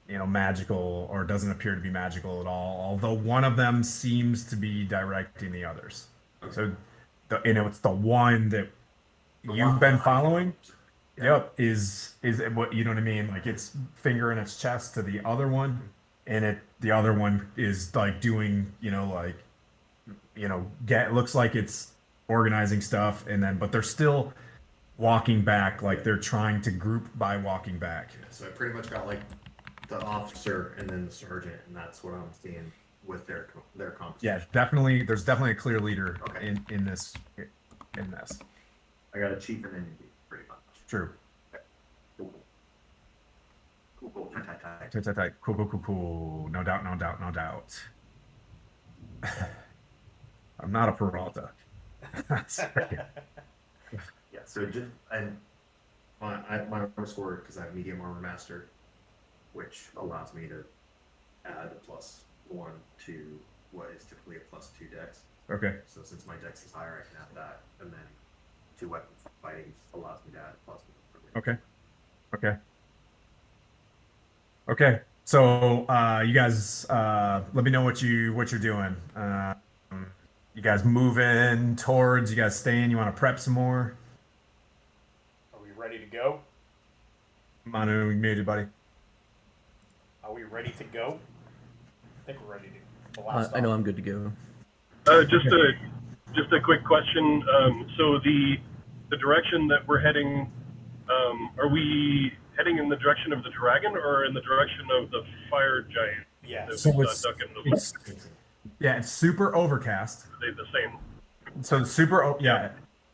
S2: magical, or doesn't appear to be magical at all. Although one of them seems to be directing the others.
S3: Okay.
S2: So it's the one that
S3: The
S2: you've
S3: one
S2: been
S3: that I
S2: following.
S3: Yeah.
S2: Yep, is it what you know what I mean? Like its finger in its chest to the other one, and the other one is like doing looks like it's organizing stuff, and then but they're still walking back, like they're trying to group by walking back.
S3: Yeah, so I pretty much got like the officer and then the sergeant, and that's what I'm seeing with their composition.
S2: Yeah, definitely. There's definitely a clear leader
S3: Okay.
S2: in this.
S3: I got a chief and Indian, pretty much.
S2: True.
S3: Cool. Cool. Tight.
S2: Tight, tight, tight. Cool, cool, cool, cool. No doubt, no doubt, no doubt. I'm not a Peralta.
S3: Yeah, so just and my armor score, because I have medium armor master, which allows me to add a +1 to what is typically a +2 dex.
S2: Okay.
S3: So since my dex is higher, I can add that, and then 2 weapon fighting allows me to add a +1.
S2: Okay. Okay. Okay. So you guys let me know what you're doing. You guys moving towards, you guys staying, you want to prep some more?
S1: Are we ready to go?
S2: Manu, you muted, buddy.
S1: Are we ready to go? I think we're ready to blast
S7: I know
S1: off.
S7: I'm good to go.
S4: Just a quick question. So the direction that we're heading, are we heading in the direction of the dragon or in the direction of the fire giant?
S1: Yeah.
S4: That
S2: So
S4: was, ducking the
S2: it's super overcast.
S4: they the same.
S2: So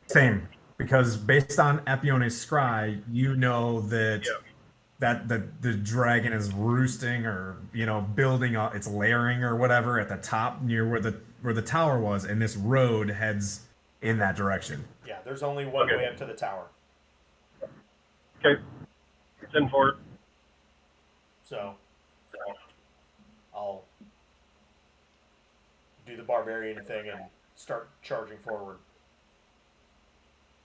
S2: same. Because based on Epione's scry, you know that
S4: Yeah.
S2: that the dragon is roosting, or building up, it's layering or whatever at the top near where the tower was, and this road heads in that direction.
S1: Yeah, there's only one
S4: Okay.
S1: way up to the tower.
S4: Okay. 10-4.
S1: So I'll do the barbarian thing and start charging forward.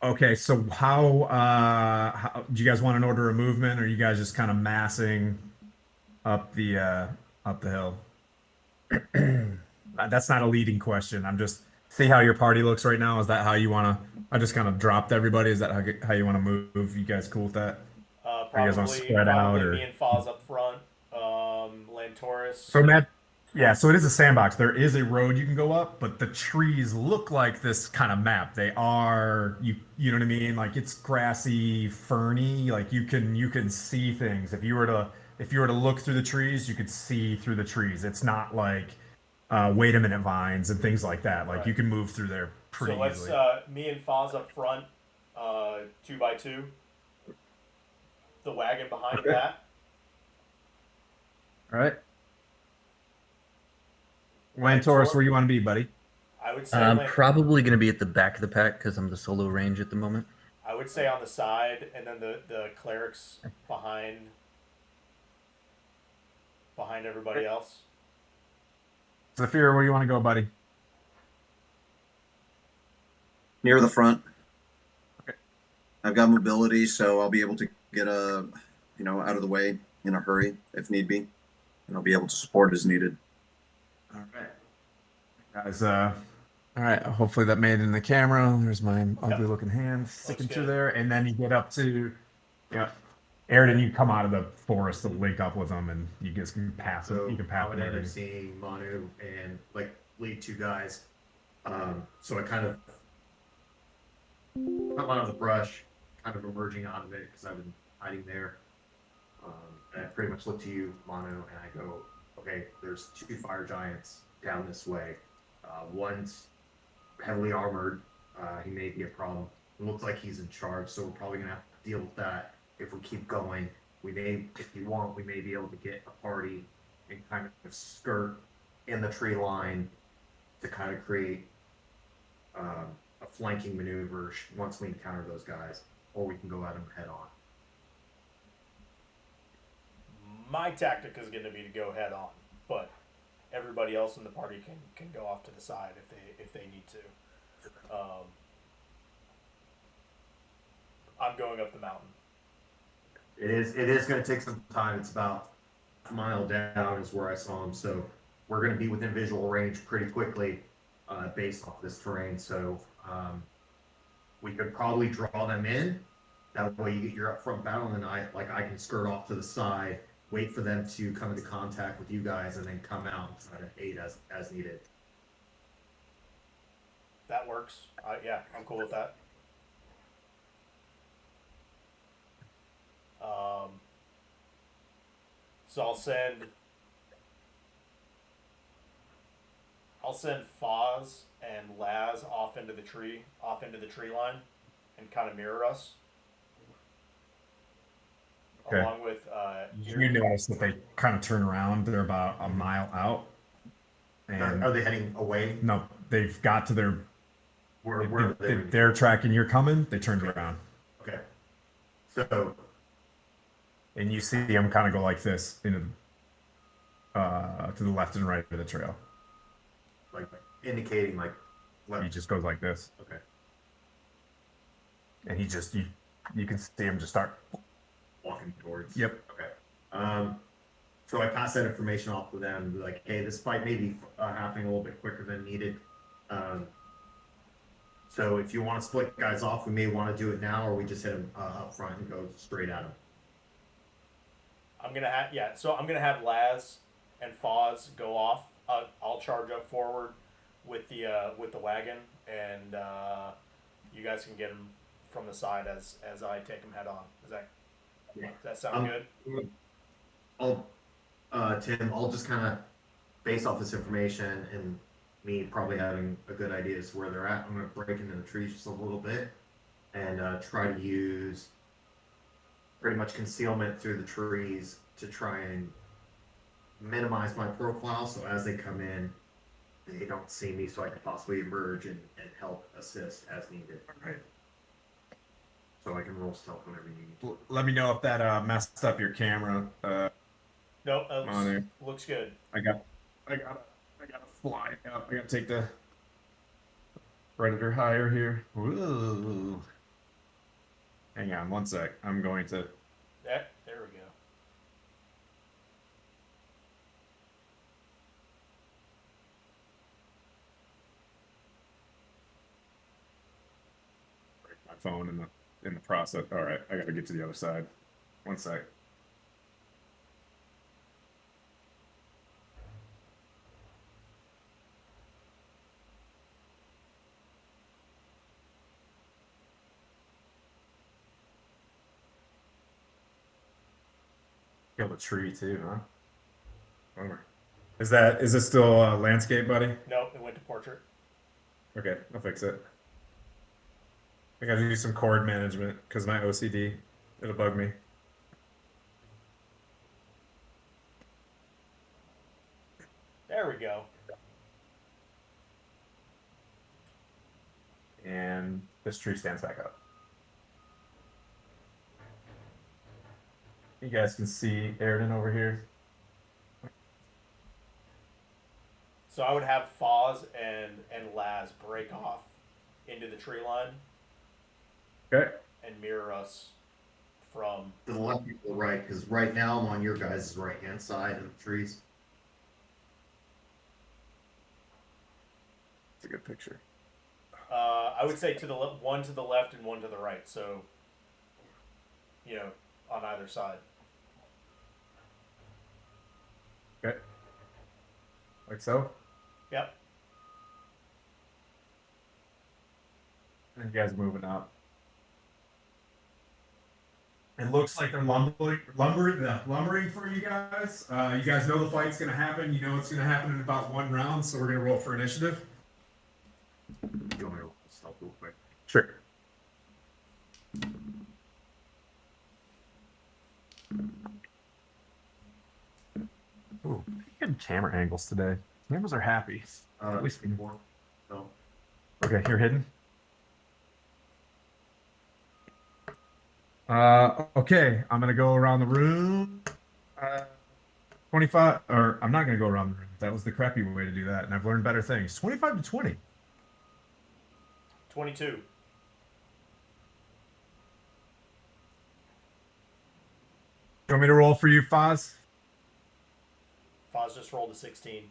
S2: Okay, so how do you guys want an order of movement, or are you guys just kind of massing up the hill? That's not a leading question. I'm just see how your party looks right now. Is that how you want to? I just kind of dropped everybody. Is that how you want to move? You guys cool with that? Or you guys wanna
S1: Probably,
S2: spread out,
S1: probably
S2: or-
S1: me and Foz up front. Lantoris.
S2: So Matt, yeah, so it is a sandbox. There is a road you can go up, but the trees look like this kind of map. They are you know what I mean? Like it's grassy, ferny. Like you can see things. If you were to look through the trees, you could see through the trees. It's not like wait a minute vines and things like that. Like
S1: Right.
S2: you can move through there pretty
S1: So let's
S2: easily.
S1: me and Foz up front, 2x2. The wagon behind that.
S2: All right. Lantoris, where you want to be, buddy?
S1: I would say
S7: I'm
S1: Lan-
S7: probably going to be at the back of the pack because I'm the solo range at the moment.
S1: I would say on the side, and then the clerics behind everybody else.
S2: Zafir, where you want to go, buddy?
S8: Near the front.
S2: Okay.
S8: I've got mobility, so I'll be able to get out of the way in a hurry if need be, and I'll be able to support as needed.
S2: All right. Guys, all right. Hopefully that made it in the camera. There's my ugly looking hand sticking through
S1: good.
S2: there. And then you get up to, Aridin, you come out of the forest to link up with them, and you just can pass them.
S3: So
S2: You can
S3: I
S2: pass
S3: would
S2: them.
S3: end up
S2: Everything.
S3: seeing Manu and like lead two guys. So I kind of come out of the brush, kind of emerging out of it because I've been hiding there. And I pretty much look to you, Manu, and I go, okay, there's two fire giants down this way. One's heavily armored. He may be a problem. It looks like he's in charge, so we're probably gonna have to deal with that if we keep going. We may, if you want, we may be able to get a party and kind of skirt in the tree line to kind of create a flanking maneuver once we encounter those guys, or we can go at them head on.
S1: My tactic is going to be to go head on, but everybody else in the party can go off to the side if they need to. I'm going up the mountain.
S3: It is going to take some time. It's about a mile down is where I saw him, so we're going to be within visual range pretty quickly based off this terrain. So we could probably draw them in. That way you get your upfront battle, and then I can skirt off to the side, wait for them to come into contact with you guys, and then come out and try to aid as needed.
S1: That works. Yeah, I'm cool with that. So I'll send Foz and Laz off into the tree line, and kind of mirror us.
S2: Okay.
S1: Along with
S2: You notice that they kind of turn around. They're about a mile out. And
S3: Are they heading away?
S2: no, they've got to their.
S3: Where are they?
S2: They're tracking. You're coming. They turned around,
S3: Okay. So
S2: and you see them kind of go like this into to the left and right of the trail.
S3: like indicating like
S2: He
S3: left.
S2: just goes like this,
S3: Okay.
S2: and he just you can see him just start.
S3: Walking towards.
S2: Yep.
S3: Okay. So I pass that information off to them, like, hey, this fight may be happening a little bit quicker than needed. So if you want to split guys off, we may want to do it now, or we just hit them up front and go straight at them.
S1: So I'm gonna have Laz and Foz go off. I'll charge up forward with the wagon, and you guys can get them from the side as I take them head on. Does that sound good?
S3: Tim, I'll just kind of base off this information and me probably having a good idea as to where they're at. I'm going to break into the trees just a little bit and try to use pretty much concealment through the trees to try and minimize my profile. So as they come in, they don't see me, so I can possibly emerge and help assist as needed.
S2: Right.
S3: So I can roll stealth whenever you need.
S2: Let me know if that messed up your camera.
S1: Nope,
S2: Manu.
S1: looks good.
S2: I gotta fly up. I gotta take the predator higher here. Whoa. Hang on one sec. I'm going to.
S1: There we go.
S2: Break my phone in the process. All right, I gotta get to the other side. One sec. Kill a tree too, huh? Bummer. Is this still landscape, buddy?
S1: Nope, it went to portrait.
S2: Okay, I'll fix it. I gotta do some cord management because my OCD, it'll bug me.
S1: There we go.
S2: And this tree stands back up. You guys can see Aridin over here.
S1: So I would have Foz and Laz break off into the tree line
S2: Okay.
S1: and mirror us from.
S3: To the left or the right, because right now I'm on your guys' right hand side of the trees.
S2: It's a good picture.
S1: I would say one to the left and one to the right. So, on either side.
S2: Okay. Like so.
S1: Yep.
S2: And you guys moving up. It looks like they're lumbering for you guys. You guys know the fight's gonna happen. You know it's gonna happen in about 1 round, so we're gonna roll for initiative.
S3: You want me to stop real quick?
S2: Sure. Ooh, good camera angles today. Cameras are happy. At least
S3: more. No.
S2: Okay, you're hidden. Okay, I'm gonna go around the room. 25, or I'm not gonna go around the room. That was the crappy way to do that, and I've learned better things. 25 to 20.
S1: 22.
S2: Do you want me to roll for you, Foz?
S1: Foz just rolled a 16.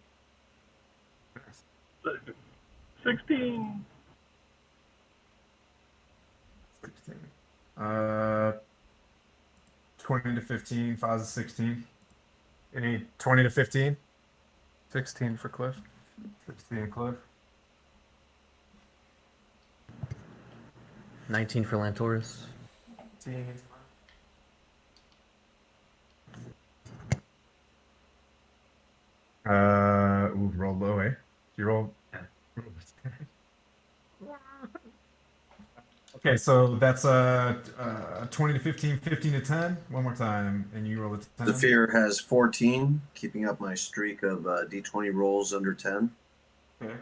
S4: 16.
S2: 16. 20 to 15. Foz is 16. Any 20 to 15?
S5: 16 for Cliff.
S2: 16, Cliff.
S7: 19 for Lantoris.
S2: 15. Ooh, roll low, eh? You roll. Okay, so that's 20 to 15, 15 to 10. One more time, and you roll a 10.
S8: The fear has 14, keeping up my streak of d20 rolls under 10.
S2: Okay.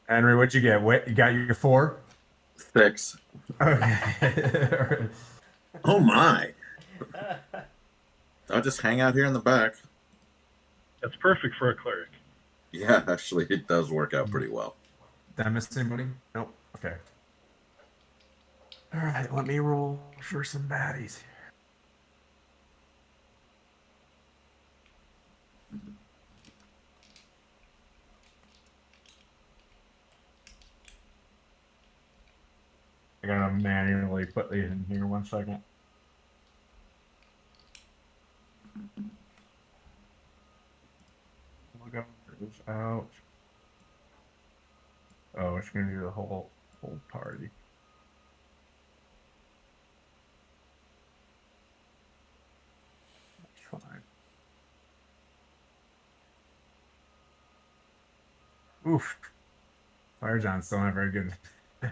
S2: Henry, what'd you get? What you got? Your 4.
S6: 6.
S2: Okay.
S8: Oh my!
S6: I'll just hang out here in the back.
S4: That's perfect for a cleric.
S6: Yeah, actually, it does work out pretty well.
S2: Did I miss anybody? Nope. Okay. All right, let me roll for some baddies. I gotta manually put these in here. 1 second. Look out. Oh, it's gonna do the whole party. That's fine. Oof. Fire John's still not very good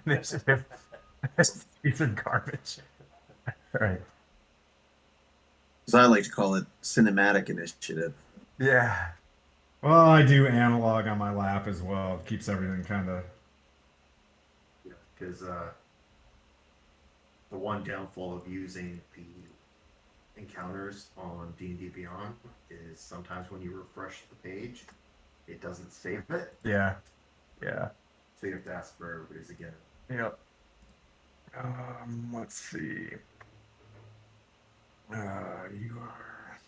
S2: initiative. These are garbage. All right.
S8: As I like to call it, cinematic initiative.
S2: Yeah. Well, I do analog on my lap as well. It keeps everything kind of.
S3: Yeah, because the one downfall of using the encounters on D&D Beyond is sometimes when you refresh the page, it doesn't save it.
S2: Yeah. Yeah.
S3: So you have to ask for everybody's again.
S2: Yep. Let's see. You are.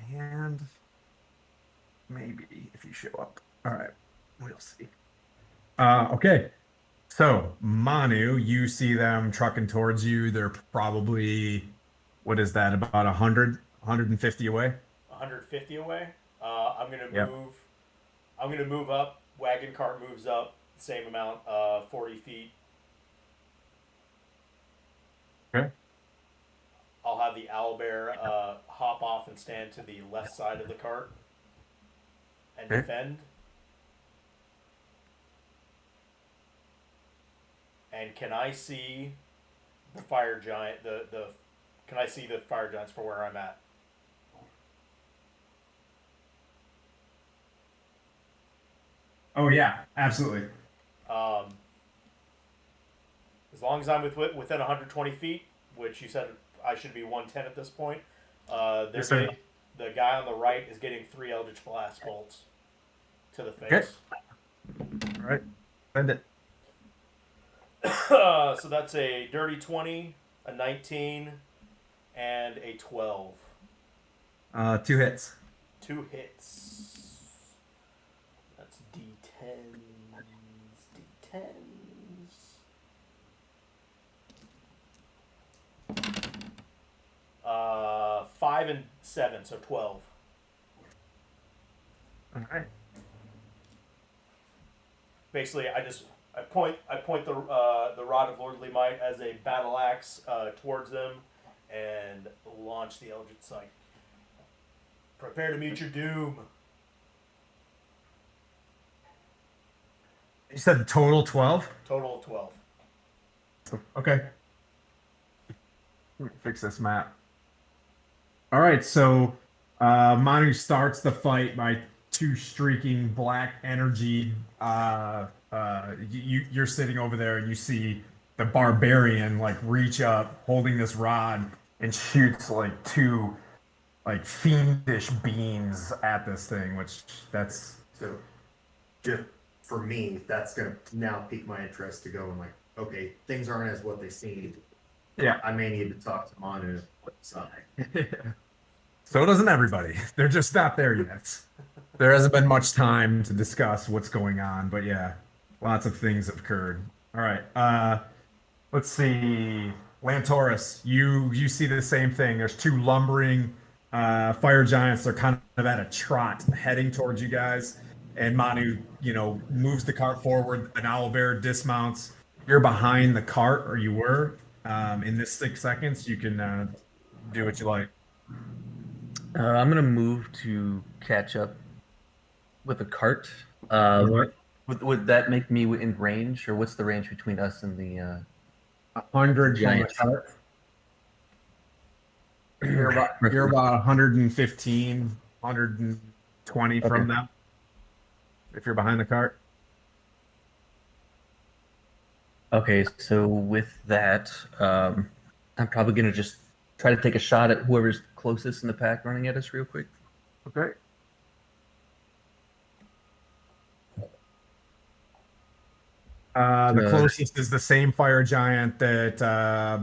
S2: And maybe if you show up. All right. We'll see. Okay. So, Manu, you see them trucking towards you. They're probably, what is that, about 100, 150 away?
S1: 150 away. I'm gonna
S2: Yep.
S1: move. I'm gonna move up. Wagon cart moves up the same amount, 40 feet.
S2: Okay.
S1: I'll have the owlbear hop off and stand to the left side of the cart and
S2: Okay.
S1: defend. And can I see the fire giant? Can I see the fire giants for where I'm at?
S2: Oh, yeah, absolutely.
S1: As long as I'm within 120 feet, which you said I should be 110 at this point.
S2: Yes, sir.
S1: The guy on the right is getting 3 Eldritch Blast bolts to the face.
S2: Okay. All right. Send it.
S1: So that's a dirty 20, a 19, and a 12.
S2: 2 hits.
S1: 2 hits. That's D10s. D10s. 5 and 7, so 12.
S2: All right.
S1: Basically, I point the rod of lordly might as a battle axe towards them, and launch the Eldritch Sight. Prepare to meet your doom.
S2: You said the total 12?
S1: Total of 12.
S2: Okay. Let me fix this map. All right, so Manu starts the fight by two streaking black energy. You're sitting over there and you see the barbarian like reach up, holding this rod, and shoots like two like fiendish beams at this thing, which that's
S3: So, just for me, that's gonna now pique my interest to go and like, okay, things aren't as what they seem.
S2: yeah.
S3: I may need to talk to Manu what side.
S2: So doesn't everybody. They're just not there yet. There hasn't been much time to discuss what's going on, but yeah, lots of things have occurred. All right. Let's see. Lantoris, you see the same thing. There's two lumbering fire giants. They're kind of at a trot heading towards you guys. And Manu, moves the cart forward. An owlbear dismounts. You're behind the cart, or you were. In this 6 seconds, you can do what you like.
S7: I'm gonna move to catch up with a cart.
S2: Alright.
S7: Would that make me in range, or what's the range between us and the
S2: 100 from the
S7: Giants.
S2: cart. You're about 115, 120 from
S7: Okay.
S2: them. If you're behind the cart.
S7: Okay, so with that, I'm probably gonna just try to take a shot at whoever's closest in the pack running at us real quick.
S2: Okay. The closest is the same fire giant that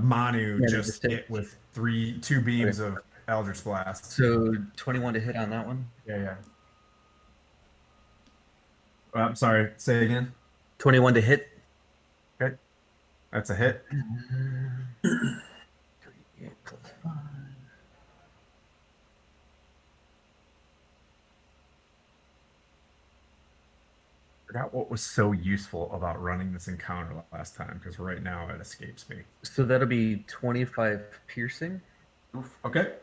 S2: Manu
S7: Yeah,
S2: just hit with two beams of Eldritch Blast.
S7: So 21 to hit on that one.
S2: Yeah. I'm sorry. Say again.
S7: 21 to hit.
S2: Okay. That's a hit.
S7: 3 plus 5.
S2: Forgot what was so useful about running this encounter last time, because right now it escapes me.
S7: So that'll be 25 piercing.
S2: Oof. Okay.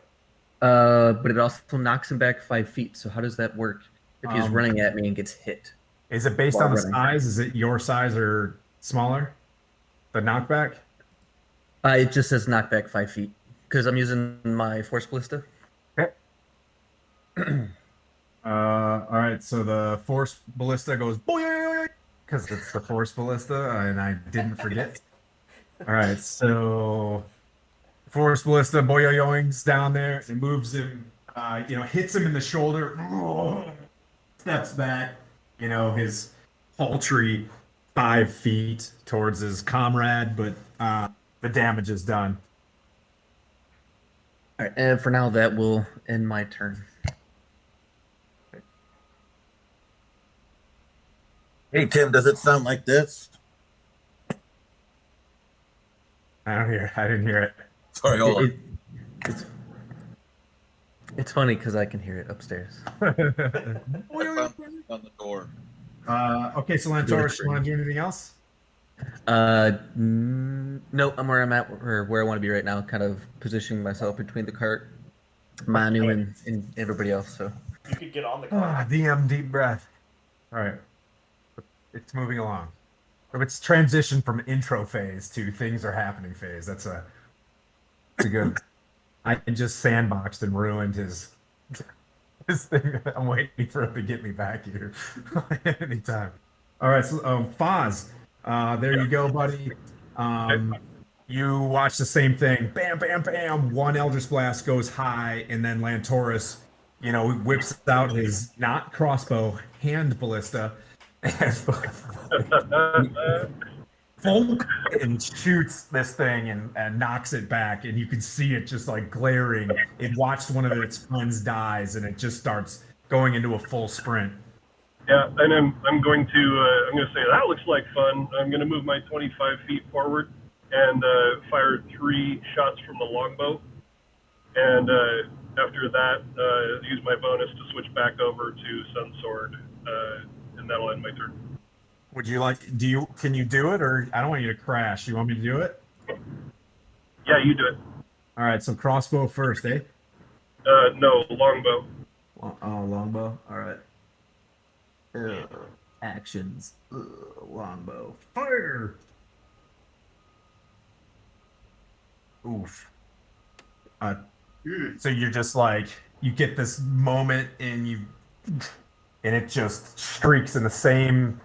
S7: But it also knocks him back 5 feet. So how does that work if he's running at me and gets hit?
S2: Is it based
S7: While
S2: on the
S7: running.
S2: size? Is it your size or smaller? The knockback?
S7: It just says knockback 5 feet because I'm using my Force Ballista.
S2: Okay. All right. So the Force Ballista goes boing because it's the Force Ballista, and I didn't forget. All right. So Force Ballista boing down there and moves him. Hits him in the shoulder. Steps back. His paltry 5 feet towards his comrade, but the damage is done.
S7: All right, and for now, that will end my turn.
S9: Hey Tim, does it sound like this?
S2: I didn't hear it.
S9: Sorry, hold on.
S7: It's funny because I can hear it upstairs.
S6: I found on the door.
S2: Okay, so Lantoris, you want to do anything else?
S7: No, I'm where I'm at, or where I want to be right now, kind of positioning myself between the cart, Manu, and everybody else. So
S1: You could get on the car.
S2: DM deep breath. All right. It's moving along. It's transitioned from intro phase to things are happening phase. That's a good. I just sandboxed and ruined his thing. I'm waiting for him to get me back here anytime. All right, so Foz, there you go, buddy. You watch the same thing. Bam, bam, bam. One Eldritch Blast goes high, and then Lantoris, whips out his not crossbow, hand ballista, and and shoots this thing and knocks it back, and you can see it just like glaring. It watched one of its friends dies, and it just starts going into a full sprint.
S4: Yeah, and I'm going to say that looks like fun. I'm going to move my 25 feet forward and fire 3 shots from the longbow. And after that, use my bonus to switch back over to Sun Sword, and that'll end my turn.
S2: Would you like? Can you do it, or I don't want you to crash? You want me to do it?
S4: Yeah, you do it.
S2: All right. So crossbow first, eh?
S4: No, longbow.
S2: Oh, longbow. All right. Actions. Longbow. Fire. Oof. So you're just like you get this moment and it just streaks in the same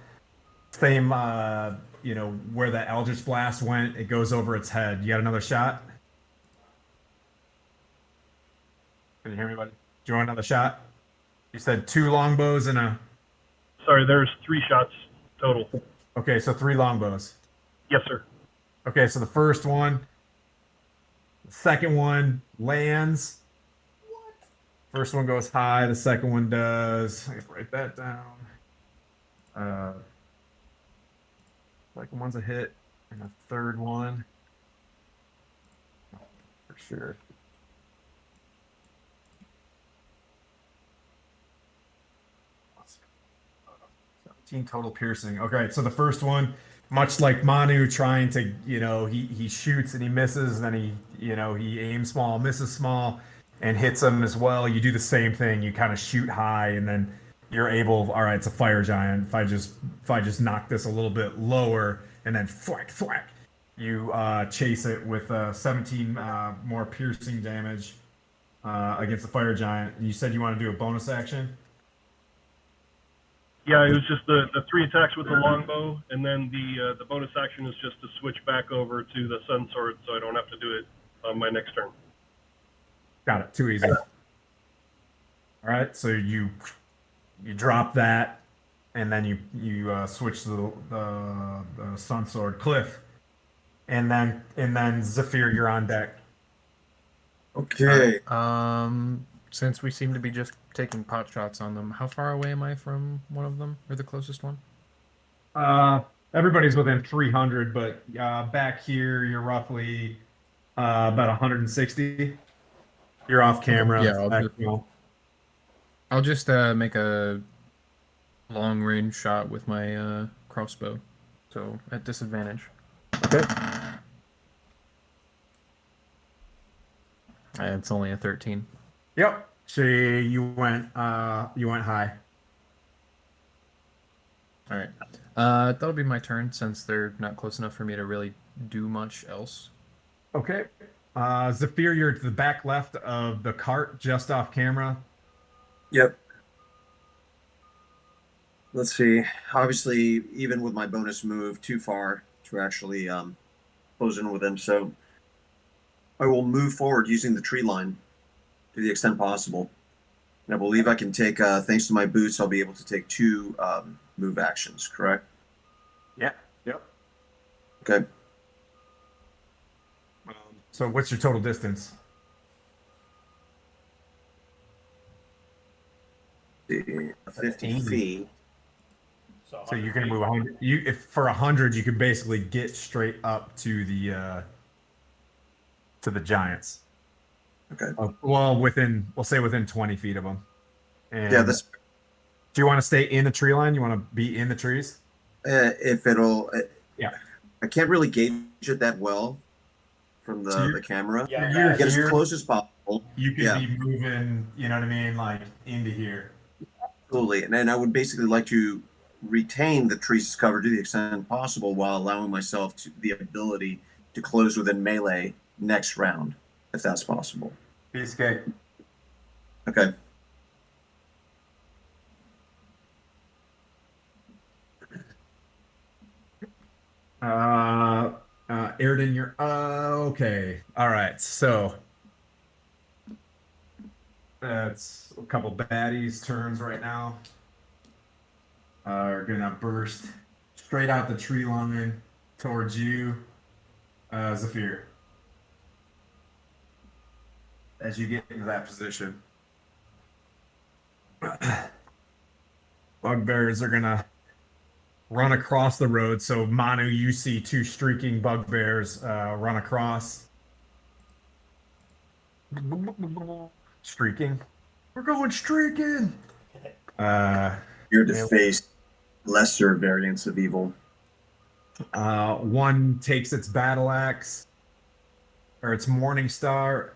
S2: where that Eldritch Blast went, it goes over its head. You got another shot? Can you hear me, buddy? Do you want another shot? You said 2 longbows and a...
S4: Sorry, there's 3 shots total.
S2: Okay, so 3 longbows.
S4: Yes, sir.
S2: Okay, so the first one, the second one lands. First one goes high, the second one does. I can write that down. Second one's a hit, and the third one, for sure. Total piercing. Okay, so the first one, much like Manu trying to, he shoots and he misses, and then he aims small, misses small, and hits him as well. You do the same thing. You kind of shoot high, and then you're able. All right, it's a fire giant. If I just knock this a little bit lower, and then thwack thwack, you chase it with 17 more piercing damage against the fire giant. You said you want to do a bonus action.
S4: Yeah, it was just the 3 attacks with the longbow, and then the bonus action is just to switch back over to the Sun Sword, so I don't have to do it on my next turn.
S2: Got it. Too easy. All right, so you drop that, and then you switch to the Sun Sword. Cliff, and then Zephyr, you're on deck.
S8: Okay.
S5: Since we seem to be just taking pot shots on them, how far away am I from one of them, or the closest one?
S2: Everybody's within 300, but back here you're roughly about 160. You're off camera.
S5: Yeah, I'll just make a long range shot with my crossbow, so at disadvantage.
S2: Okay.
S5: It's only a 13.
S2: Yep. So you went high.
S5: All right. That'll be my turn since they're not close enough for me to really do much else.
S2: Okay. Zephyr, you're to the back left of the cart, just off camera.
S8: Yep. Let's see. Obviously, even with my bonus move, too far to actually close in with him. So I will move forward using the tree line to the extent possible. And I believe I can take, thanks to my boots, I'll be able to take 2 move actions, correct?
S2: Yeah. Yep.
S8: Okay.
S2: So what's your total distance?
S8: 50 feet.
S2: So you can move 100. If for 100, you could basically get straight up to the giants.
S8: Okay.
S2: Well, we'll say within 20 feet of them. And
S8: Yeah,
S2: do you want to stay in the tree line? You want to be in the trees?
S8: if it'll.
S2: Yeah.
S8: I can't really gauge it that well from the camera.
S1: Yeah,
S8: Get as close as possible.
S2: You could be moving, you know what I mean, like into here.
S8: Absolutely. And I would basically like to retain the trees cover to the extent possible while allowing myself the ability to close within melee next round, if that's possible.
S2: Piece of cake.
S8: Okay.
S2: Airden, you're okay. All right, so that's a couple baddies' turns right now. Are gonna burst straight out the tree line towards you, Zephyr. As you get into that position, bugbears are gonna run across the road. So Manu, you see 2 streaking bugbears run across. streaking. We're going streaking.
S8: You're to face lesser variants of evil.
S2: One takes its battle axe or its morning star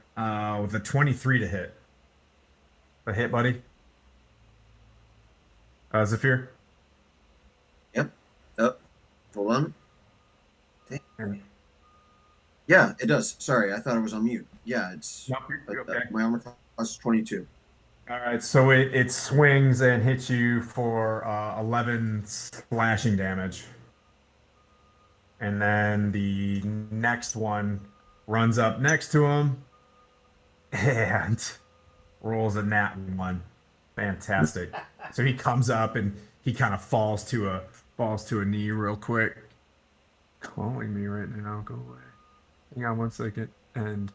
S2: with a 23 to hit. A hit, buddy. Zephyr.
S8: Yep. Hold on. Yeah, it does. Sorry, I thought it was on mute. Yeah, it's
S2: Nope, you're okay.
S8: my armor class is 22.
S2: All right, so it swings and hits you for 11 slashing damage. And then the next one runs up next to him and rolls a nat 1. Fantastic. So he comes up and he kind of falls to a knee real quick. Calling me right now. Go away. Hang on 1 second and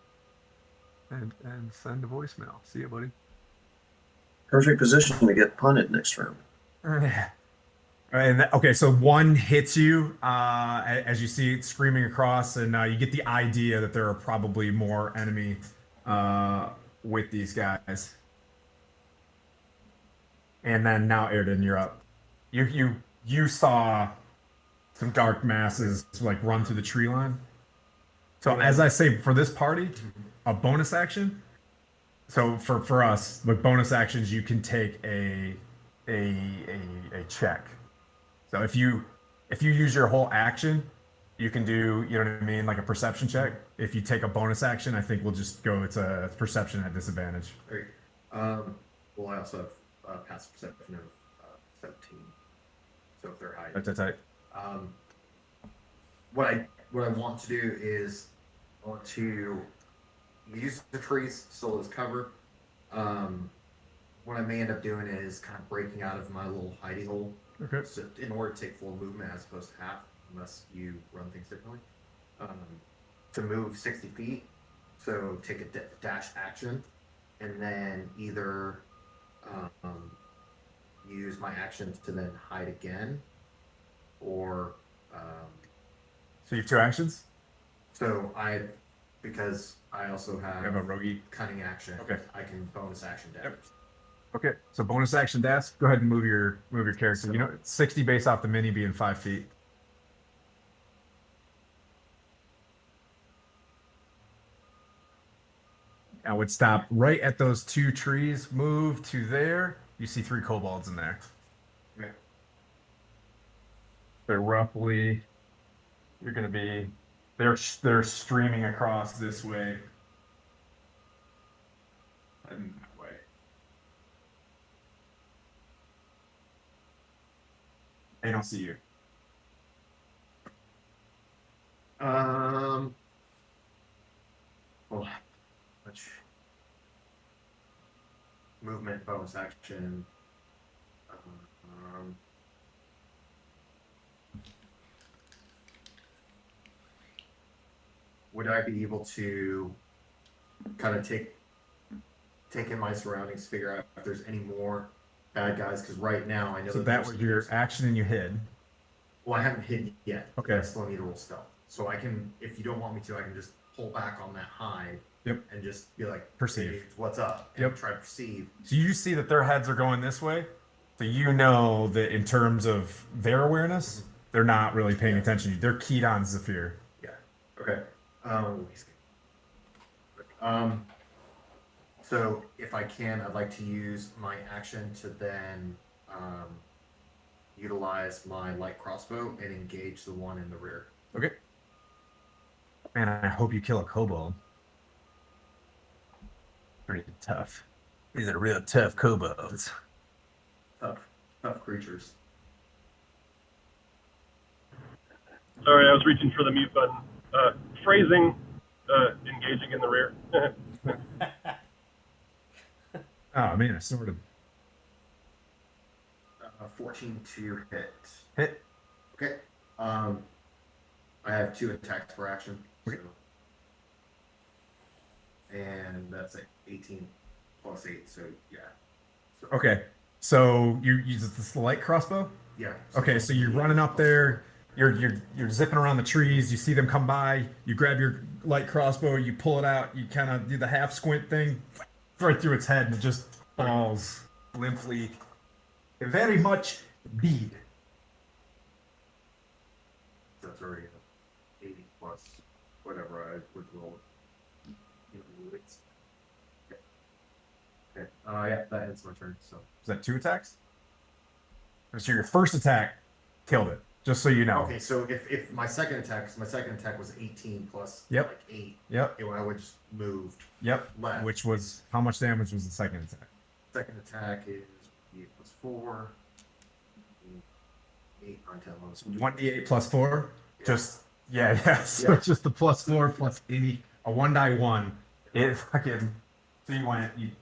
S2: send a voicemail. See you, buddy.
S8: Perfect position to get punted next round.
S2: And okay, so one hits you as you see it screaming across, and you get the idea that there are probably more enemy with these guys. And then now, Airden, you're up. You saw some dark masses like run through the tree line. So as I say, for this party, a bonus action. So for us, with bonus actions, you can take a check. So if you use your whole action, you can do, you know what I mean, like a perception check. If you take a bonus action, I think we'll just go. It's a perception at disadvantage.
S3: Great. Well, I also have passive perception of 17. So if they're high.
S2: That's tight.
S3: What I want to do is I want to use the trees still as cover. What I may end up doing is kind of breaking out of my little hidey hole.
S2: Okay.
S3: So in order to take full movement as opposed to half, unless you run things differently, to move 60 feet. So take a dash action, and then either use my action to then hide again, or
S2: So you have 2 actions?
S3: because I also
S2: You have a rogue.
S3: cunning action.
S2: Okay.
S3: I can bonus action dash.
S2: Yep. Okay, so bonus action dash. Go ahead and move your character.
S3: So-
S2: You know, 60 based off the mini being 5 feet. I would stop right at those 2 trees. Move to there. You see 3 kobolds in there.
S3: Okay.
S2: They're roughly. You're gonna be. They're streaming across this way. And that way. They don't see you.
S3: Well, much movement, bonus action. Would I be able to kind of take in my surroundings, figure out if there's any more bad guys? Because right now I know
S2: So that was your action and you hid.
S3: Well, I haven't hid yet.
S2: Okay.
S3: I still need to roll stealth. So I can, if you don't want me to, I can just pull back on that hide.
S2: Yep.
S3: And just be like,
S2: Perceive.
S3: "Hey, what's up?" And
S2: Yep.
S3: try to perceive.
S2: So you see that their heads are going this way. So you know that in terms of their awareness, they're not really paying attention to you. They're keyed on Zephyr.
S3: Yeah. Okay. So if I can, I'd like to use my action to then utilize my light crossbow and engage the one in the rear.
S2: Okay. Man, I hope you kill a kobold. Pretty tough. These are real tough kobolds.
S3: Tough creatures.
S4: Sorry, I was reaching for the mute button. Phrasing, engaging in the rear.
S2: Oh man, I sort of
S3: 14 to hit.
S2: hit.
S3: Okay. I have 2 attacks per action. So.
S2: Okay.
S3: And that's like 18 plus 8, so yeah. So,
S2: Okay. So you use the light crossbow?
S3: Yeah.
S2: Okay, so you're running up there, you're zipping around the trees, you see them come by, you grab your light crossbow, you pull it out, you kind of do the half squint thing, right through its head, and it just falls limply. Very much deed.
S3: That's already 80 plus whatever I would roll. It's... Okay. Yeah, that ends my turn. So.
S2: Is that 2 attacks? So your first attack killed it. Just so you know.
S3: Okay, so if my second attack was 18 plus
S2: Yep.
S3: like 8.
S2: Yep.
S3: I would just moved.
S2: Yep.
S3: Left.
S2: Which was how much damage was the second attack?
S3: Second attack is 8 plus 4. 8, 9, 10, 11.
S2: 1d8 plus 4.
S3: Yeah.
S2: Just yeah. So
S3: Yeah.
S2: just the plus 4 plus 80. A 1 die 1. It fucking. So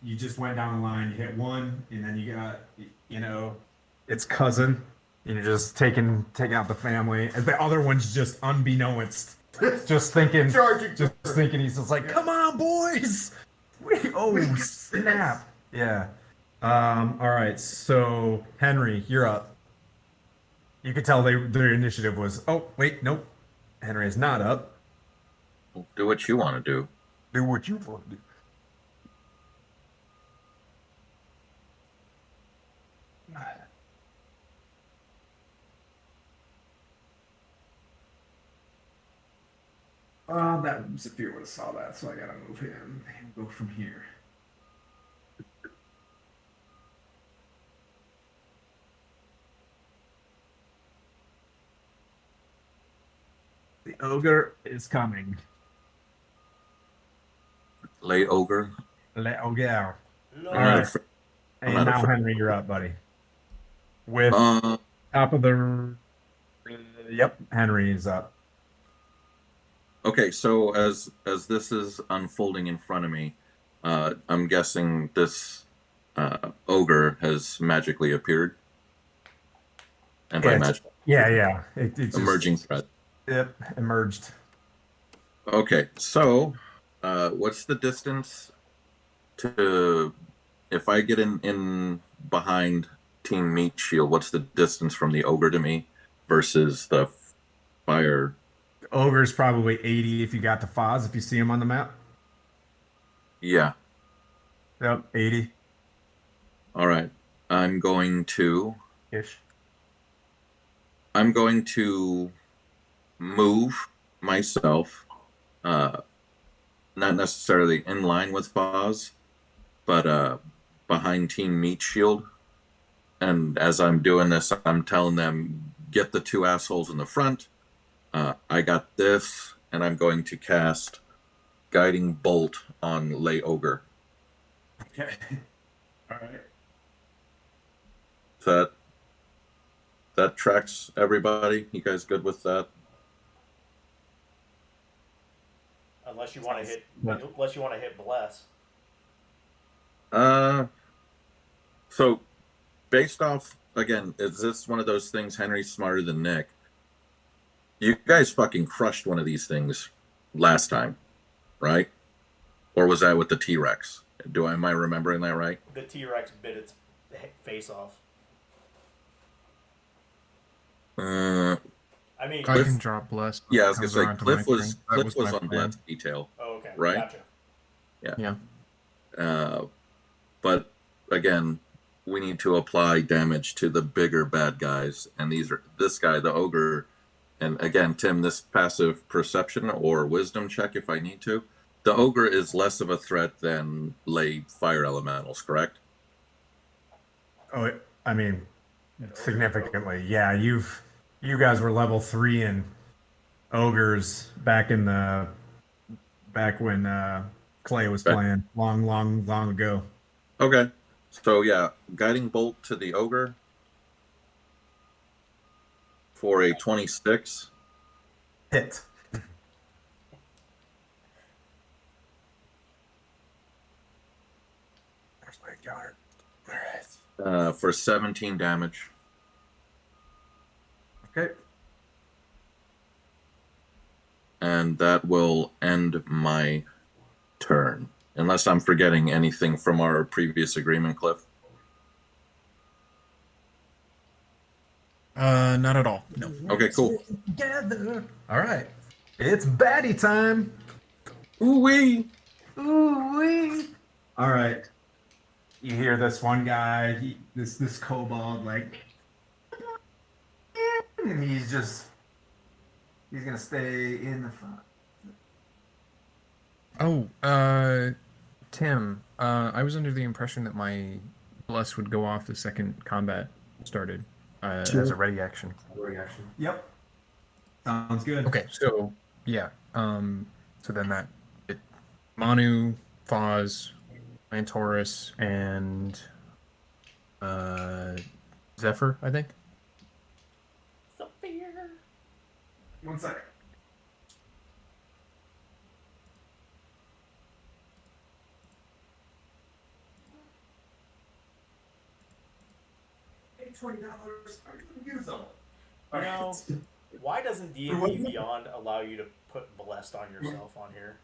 S2: you just went down the line. You hit 1, and then you got its cousin. And you're just taking out the family. And the other one's just unbeknownst. Just thinking he's just like, come on, boys! Oh, snap. Yeah. All right, so Henry, you're up. You could tell their initiative was, oh, wait, nope. Henry is not up.
S6: Do what you want to do.
S2: Do what you want to do. That Zephyr would have saw that, so I gotta move him and go from here. The ogre is coming.
S6: Lay ogre.
S2: Le ogre.
S1: No.
S2: All right.
S6: afraid.
S2: And
S6: not
S2: now,
S6: afraid.
S2: Henry, you're up, buddy. With
S6: Uh,
S2: top of the. Yep, Henry is up.
S6: okay, so as this is unfolding in front of me, I'm guessing this ogre has magically appeared. And by magic,
S2: Yeah. It's just-
S6: emerging threat.
S2: Yep, emerged.
S6: Okay, so what's the distance to if I get in behind Team Meat Shield? What's the distance from the ogre to me versus the fire?
S2: Ogre's probably 80 if you got the Foz, if you see him on the map.
S6: Yeah.
S2: Yep, 80
S6: All right. I'm going to
S2: ish.
S6: move myself, not necessarily in line with Foz, but behind Team Meat Shield. And as I'm doing this, I'm telling them, get the 2 assholes in the front. I got this, and I'm going to cast Guiding Bolt on Lay Ogre.
S2: Okay. All right.
S6: That tracks everybody. You guys good with that?
S1: Unless you want to hit bless.
S6: So based off, again, is this one of those things, Henry's smarter than Nick? You guys fucking crushed one of these things last time, right? Or was that with the T-Rex? Am I remembering that right?
S1: The T-Rex bit its face off.
S6: Uh,
S1: I mean,
S5: I can drop bless.
S6: yeah, I was gonna
S5: Comes
S6: say
S5: around to
S6: Cliff
S5: my
S6: was
S5: turn. That
S6: on
S5: my plan.
S6: Bless detail,
S1: oh, okay,
S6: right?
S1: Gotcha.
S5: Yeah.
S6: But again, we need to apply damage to the bigger bad guys, and this guy, the ogre, and again, Tim, this passive perception or wisdom check if I need to. The ogre is less of a threat than lay fire elementals, correct?
S2: Oh, I mean, significantly. Yeah, you guys were level 3 in ogres back when Clay was playing long ago.
S6: Okay, so yeah, guiding bolt to the ogre for a 26.
S2: Hit. There's my guard. All right.
S6: For 17 damage.
S2: Okay.
S6: And that will end my turn. Unless I'm forgetting anything from our previous agreement, Cliff.
S5: Not at all. No.
S6: Okay, cool.
S2: Together. All right. It's baddie time.
S6: Ooh-wee.
S2: Ooh-wee. All right. You hear this one guy, this kobold, like, and he's gonna stay in the front.
S5: Oh, Tim, I was under the impression that my bless would go off the second combat started as a ready action.
S3: Reaction.
S2: Yep. Sounds good.
S5: Okay, so yeah, so then Manu, Foz, Lantaurus, and Zephyr, I think.
S1: Sophia.
S2: 1 second. $20. I'm gonna use them.
S1: You know, why doesn't D&D Beyond allow you to put blessed on yourself on here?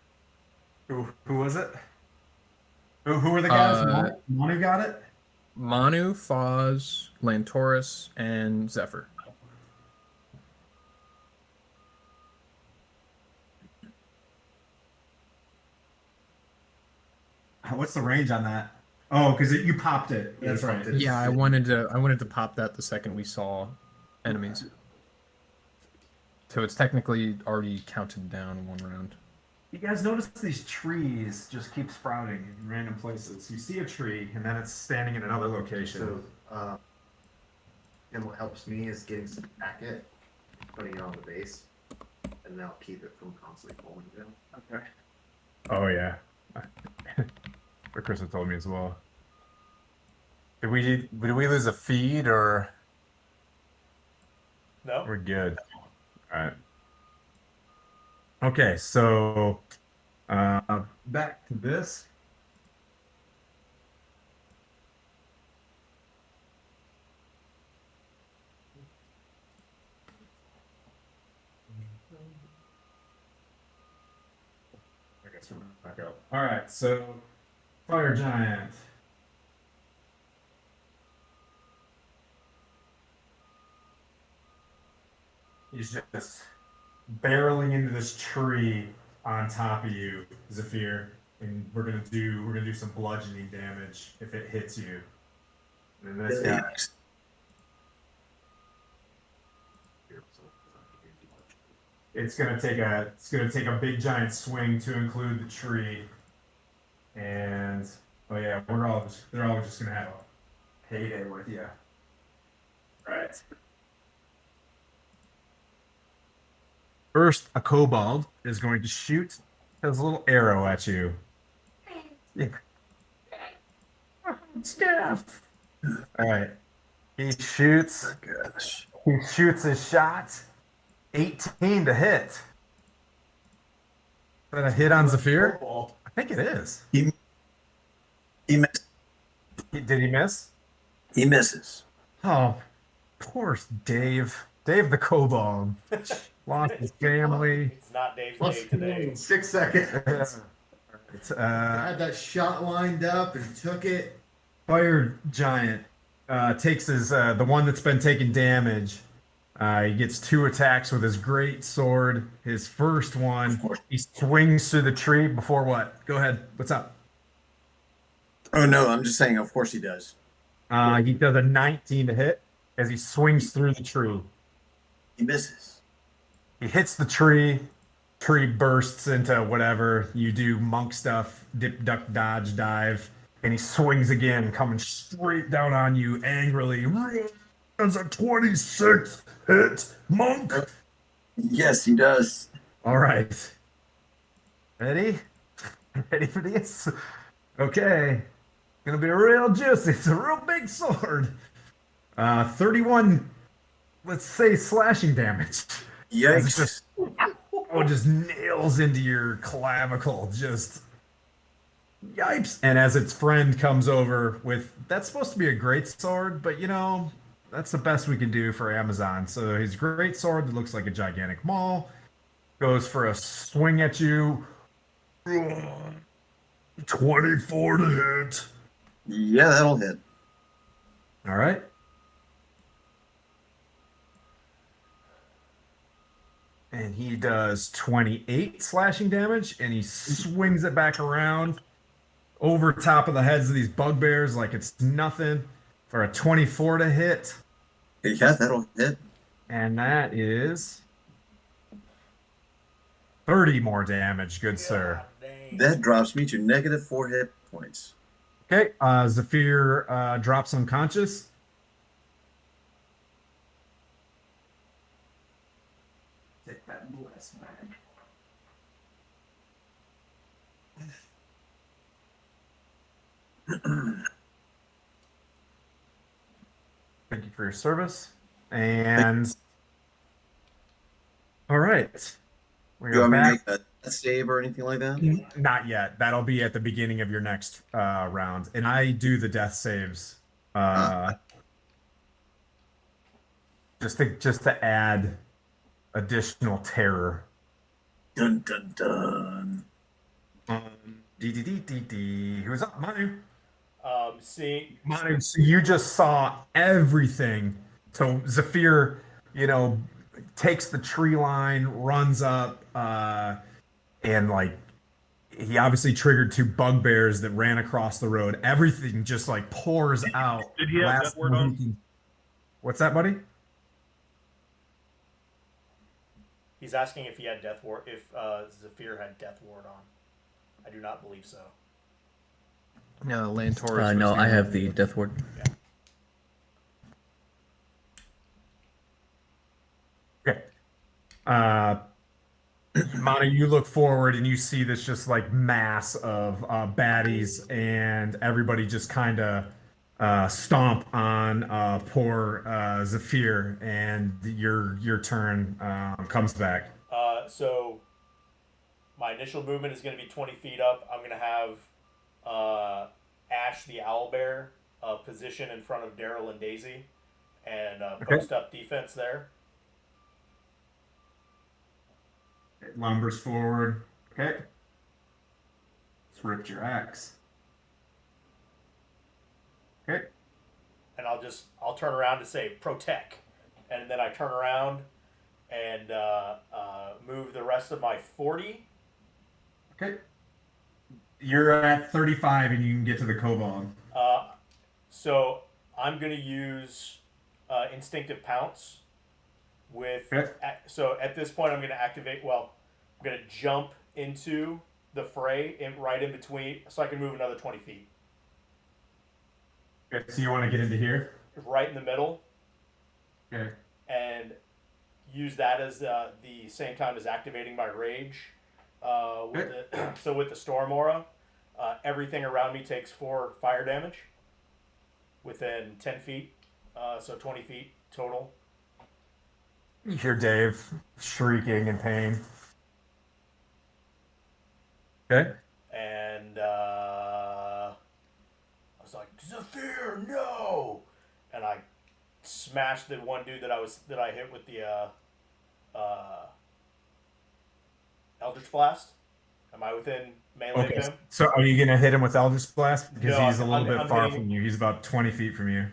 S2: Who was it? Who were the guys?
S5: Uh,
S2: Manu got it?
S5: Manu, Foz, Lantaurus, and Zephyr.
S2: What's the range on that? Oh, because you popped it. That's right.
S5: Yeah, I wanted to pop that the second we saw enemies. So it's technically already counted down 1 round.
S2: You guys notice these trees just keep sprouting in random places. You see a tree, and then it's standing in another location.
S3: So, and what helps me is getting some packet, putting it on the base, and then I'll keep it from constantly falling down.
S2: Okay. Oh yeah. But Chris had told me as well. Did we lose a feed or
S1: No.
S2: we're good? All right. Okay, so back to this. I guess we're back up. All right, so fire giant. He's just barreling into this tree on top of you, Zephyr, and we're gonna do some bludgeoning damage if it hits you. And then this guy. It's gonna take a big giant swing to include the tree, and oh yeah, they're all just gonna have a payday with you. All right. First, a kobold is going to shoot his little arrow at you. Yeah. Staff. All right. He shoots.
S8: Gosh.
S2: He shoots his shot. 18 to hit. Is that a hit on Zephyr? I think it is.
S8: He missed.
S2: Did he miss?
S8: He misses.
S2: Oh, poor Dave. Dave the kobold. Lost his family.
S1: It's not Dave's day today.
S3: 6 seconds.
S2: I
S3: had that shot lined up and took it.
S2: Fire giant takes his the one that's been taking damage. He gets 2 attacks with his great sword. His first one, he swings through the tree before what? Go ahead. What's up?
S8: Oh no, I'm just saying. Of course he does.
S2: He does a 19 to hit as he swings through the tree.
S8: He misses.
S2: He hits the tree. Tree bursts into whatever. You do monk stuff, dip, duck, dodge, dive, and he swings again, coming straight down on you angrily. That's a 26 hit, monk.
S8: Yes, he does.
S2: All right. Ready? Ready for this? Okay. Gonna be real juicy. It's a real big sword. 31, let's say, slashing damage.
S8: Yikes.
S2: Just nails into your clavicle. Just yipes. And as its friend comes over with, that's supposed to be a great sword, but you know, that's the best we can do for Amazon. So his great sword that looks like a gigantic maul goes for a swing at you. 24 to hit.
S8: Yeah, that'll hit.
S2: All right. And he does 28 slashing damage, and he swings it back around. over top of the heads of these bugbears like it's nothing for a 24 to hit.
S8: Yeah, that'll hit.
S2: And that is 30 more damage, good sir.
S1: God dang.
S8: That drops me to -4 hit points.
S2: Okay, Zephyr drops unconscious. Take that bless back. Thank you for your service. And all right, we
S8: You
S2: are
S8: want me to
S2: back.
S8: make a death save or anything like that?
S2: Not yet. That'll be at the beginning of your next round, and I do the death saves just to add additional terror.
S8: Dun dun dun.
S2: Who's up, Manu?
S1: See,
S2: Manu, so you just saw everything. So Zephyr, takes the tree line, runs up, and like he obviously triggered two bugbears that ran across the road. Everything just like pours out.
S4: Did he have that word on?
S2: What's that, buddy?
S1: he's asking if he had death ward, if Zephyr had death ward on. I do not believe so.
S5: No, Lantaurus.
S7: No, I have the Death Ward.
S2: Okay. Mana, you look forward and you see this just like mass of baddies, and everybody just kind of stomp on poor Zephyr, and your turn comes back.
S1: So my initial movement is going to be 20 feet up. I'm going to have Ash the Owlbear position in front of Daryl and Daisy and post up defense there.
S2: It lumbers forward. Okay. Let's rip your axe. Okay.
S1: And I'll turn around to say protect, and then I turn around and move the rest of my 40.
S2: Okay. You're at 35 and you can get to the kobold.
S1: So I'm gonna use instinctive pounce with.
S2: Okay.
S1: So at this point, I'm gonna activate. Well, I'm gonna jump into the fray right in between, so I can move another 20 feet.
S2: Okay, so you want to get into here?
S1: Right in the middle.
S2: Okay.
S1: And use that as the same time as activating my rage. So with the storm aura, everything around me takes 4 fire damage within 10 feet, so 20 feet total.
S2: You hear Dave shrieking in pain. Okay.
S1: And I was like, Zephyr, no! And I smashed the one dude that I hit with the Eldritch Blast. Am I within melee of him?
S2: So are you gonna hit him with Eldritch Blast? Because
S1: No,
S2: he's a little bit
S1: I'm
S2: far
S1: hitting-
S2: from you. He's about 20 feet from you.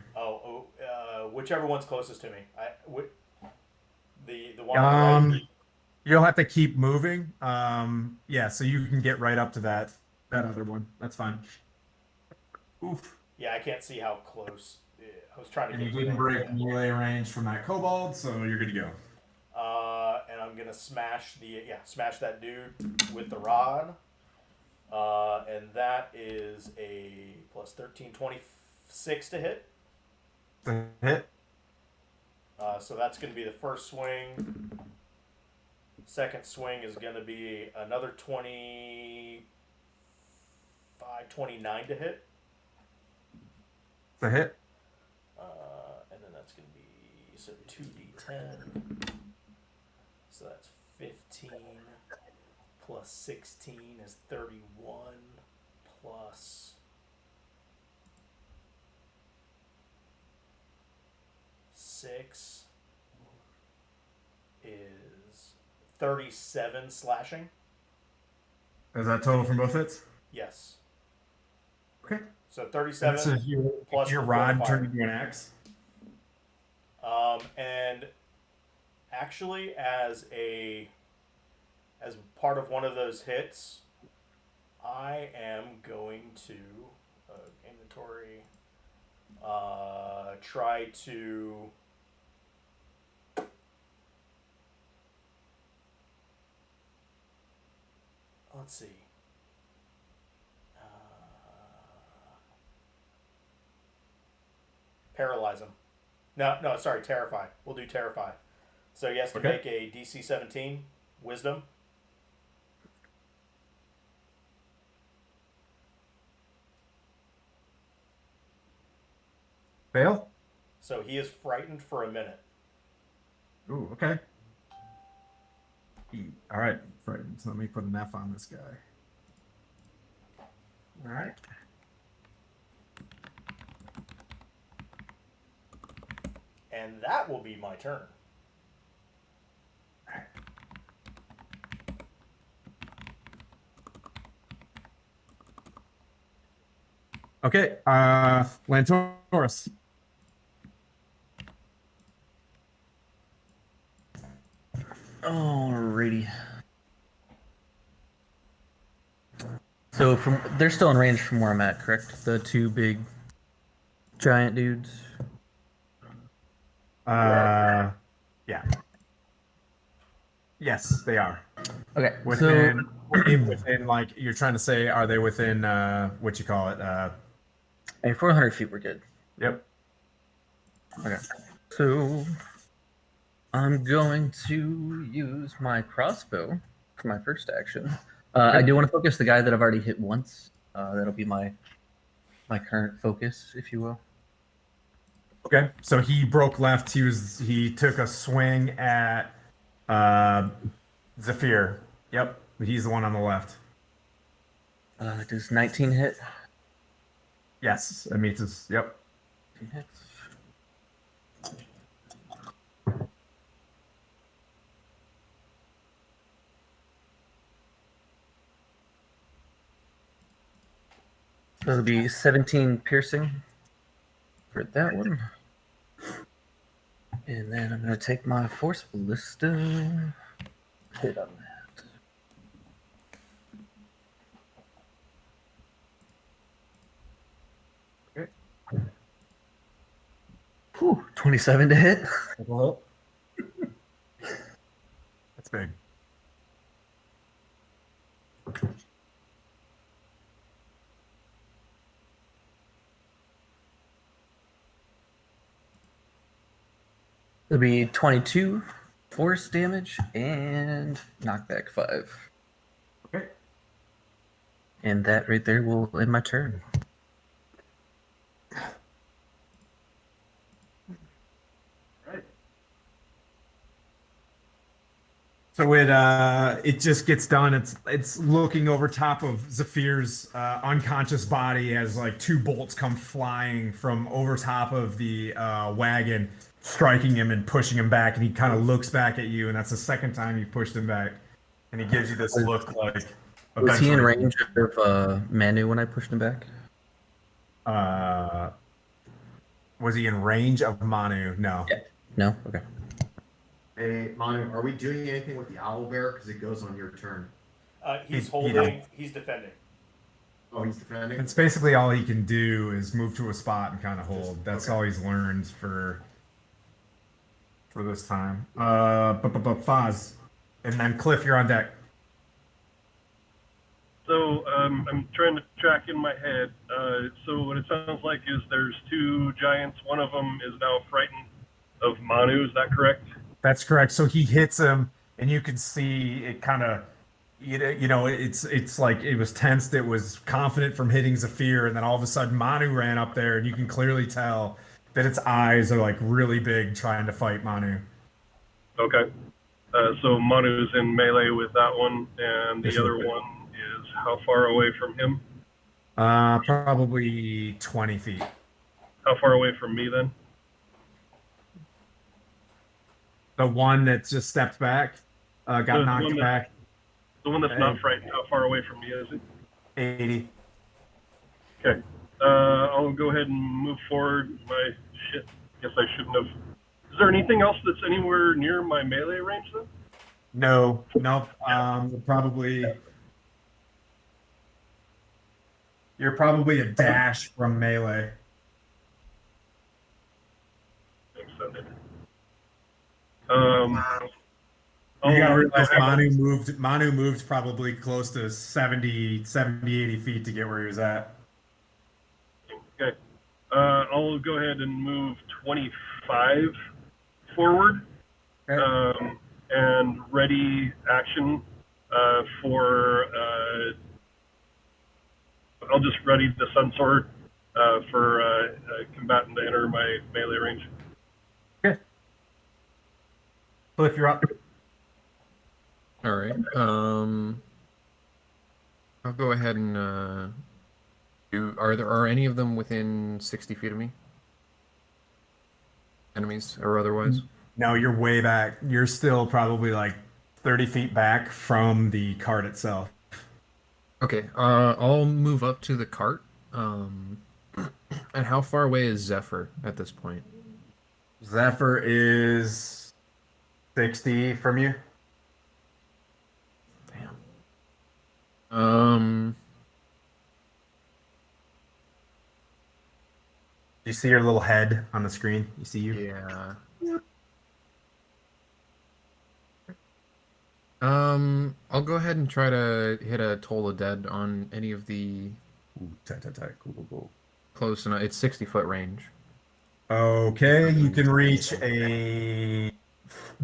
S1: Whichever one's closest to me. The one on the right.
S2: You'll have to keep moving. Yeah, so you can get right up to that other one. That's fine. Oof.
S1: Yeah, I can't see how close. I was trying to
S2: And you
S1: get
S2: didn't
S1: there.
S2: break melee range from that kobold, so you're good to go.
S1: And I'm gonna smash that dude with the rod. And that is a plus 13, 26 to hit.
S2: The hit.
S1: So that's gonna be the first swing. Second swing is gonna be another 25, 29 to hit.
S2: The hit.
S1: And then that's gonna be 2d10. So that's 15 plus 16 is 31 plus 6 is 37 slashing.
S2: Is that total from both hits?
S1: Yes.
S2: Okay.
S1: So 37
S2: This is
S1: plus
S2: your
S1: the
S2: rod
S1: fire.
S2: turned into an axe.
S1: And actually, as part of one of those hits, I am going to inventory. Try to. Let's see. Paralyze him. No, sorry, terrify. We'll do terrify. So he has to make a DC 17 Wisdom.
S2: Fail?
S1: So he is frightened for a minute.
S2: Ooh, okay. All right, frightened. So let me put an F on this guy. All right.
S1: And that will be my turn.
S2: Okay, Lantoris.
S7: Alrighty. So they're still in range from where I'm at, correct? The two big giant dudes.
S2: Yeah. Yes, they are.
S7: Okay,
S2: Within, within, like, you're trying to say, are they within, what you call it?
S7: Hey, 400 feet, we're good.
S2: Yep.
S7: Okay. So I'm going to use my crossbow for my first action. I do want to focus the guy that I've already hit once. That'll be my current focus, if you will.
S2: Okay, so he broke left. He took a swing at Zephyr. Yep, he's the one on the left.
S7: Does 19 hit?
S2: Yes, it meets his. Yep.
S7: 19 hits. So it'll be 17 piercing for that one. And then I'm going to take my Force Ballista. Hit on that.
S2: Okay.
S7: Whew, 27 to hit.
S2: Well, that's big.
S7: It'll be 22 force damage and knockback 5.
S2: Okay.
S7: And that right there will end my turn.
S2: Right. So it just gets done. It's looking over top of Zephyr's unconscious body as like two bolts come flying from over top of the wagon, striking him and pushing him back. And he kind of looks back at you, and that's the second time you pushed him back. And he gives you this look like.
S7: Was he in
S2: eventually-
S7: range of Manu when I pushed him back?
S2: Was he in range of Manu? No.
S7: Yeah. No? Okay.
S3: Hey, Manu, are we doing anything with the owl bear? Because it goes on your turn.
S1: He's holding. He's defending.
S3: Oh, he's defending?
S2: It's basically all he can do is move to a spot and kind of hold. That's
S3: okay.
S2: all he's learned for this time. Faz. And then Cliff, you're on deck.
S4: So I'm trying to track in my head. So what it sounds like is there's two giants. One of them is now frightened of Manu. Is that correct?
S2: That's correct. So he hits him, and you can see it kind of, it's like it was tensed. It was confident from hitting Zephyr, and then all of a sudden Manu ran up there, and you can clearly tell that its eyes are like really big, trying to fight Manu.
S4: Okay. So Manu's in melee with that one, and the
S2: Yes,
S4: other
S2: sir.
S4: one is how far away from him?
S2: Probably 20 feet.
S4: How far away from me then?
S2: The one that just stepped back, got
S4: The
S2: knocked
S4: one
S2: back.
S4: The one that's not frightened, how far away from me is it?
S2: 80.
S4: Okay. I'll go ahead and move forward. My shit. Guess I shouldn't have. Is there anything else that's anywhere near my melee range then?
S2: No, nope. Probably. You're probably a dash from melee.
S4: Extended.
S2: You gotta
S4: I'll
S2: realize
S4: go ahead.
S2: Manu moved probably close to 70, 80 feet to get where he was at.
S4: Okay. I'll go ahead and move 25 forward.
S2: Okay.
S4: And ready action for. I'll just ready the Sun Sword for a combatant to enter my melee range.
S2: Okay. Cliff, you're up.
S5: All right. I'll go ahead and are any of them within 60 feet of me? Enemies or otherwise?
S2: No, you're way back. You're still probably like 30 feet back from the cart itself.
S5: Okay. I'll move up to the cart. And how far away is Zephyr at this point?
S2: Zephyr is 60 from you.
S5: Damn. Um.
S2: You see your little head on the screen? You see you?
S5: Yeah. I'll go ahead and try to hit a Toll of Dead on any of the
S2: Ooh, tight, tight, tight. Cool, cool, cool.
S5: close enough. It's 60-foot range.
S2: Okay, you can reach a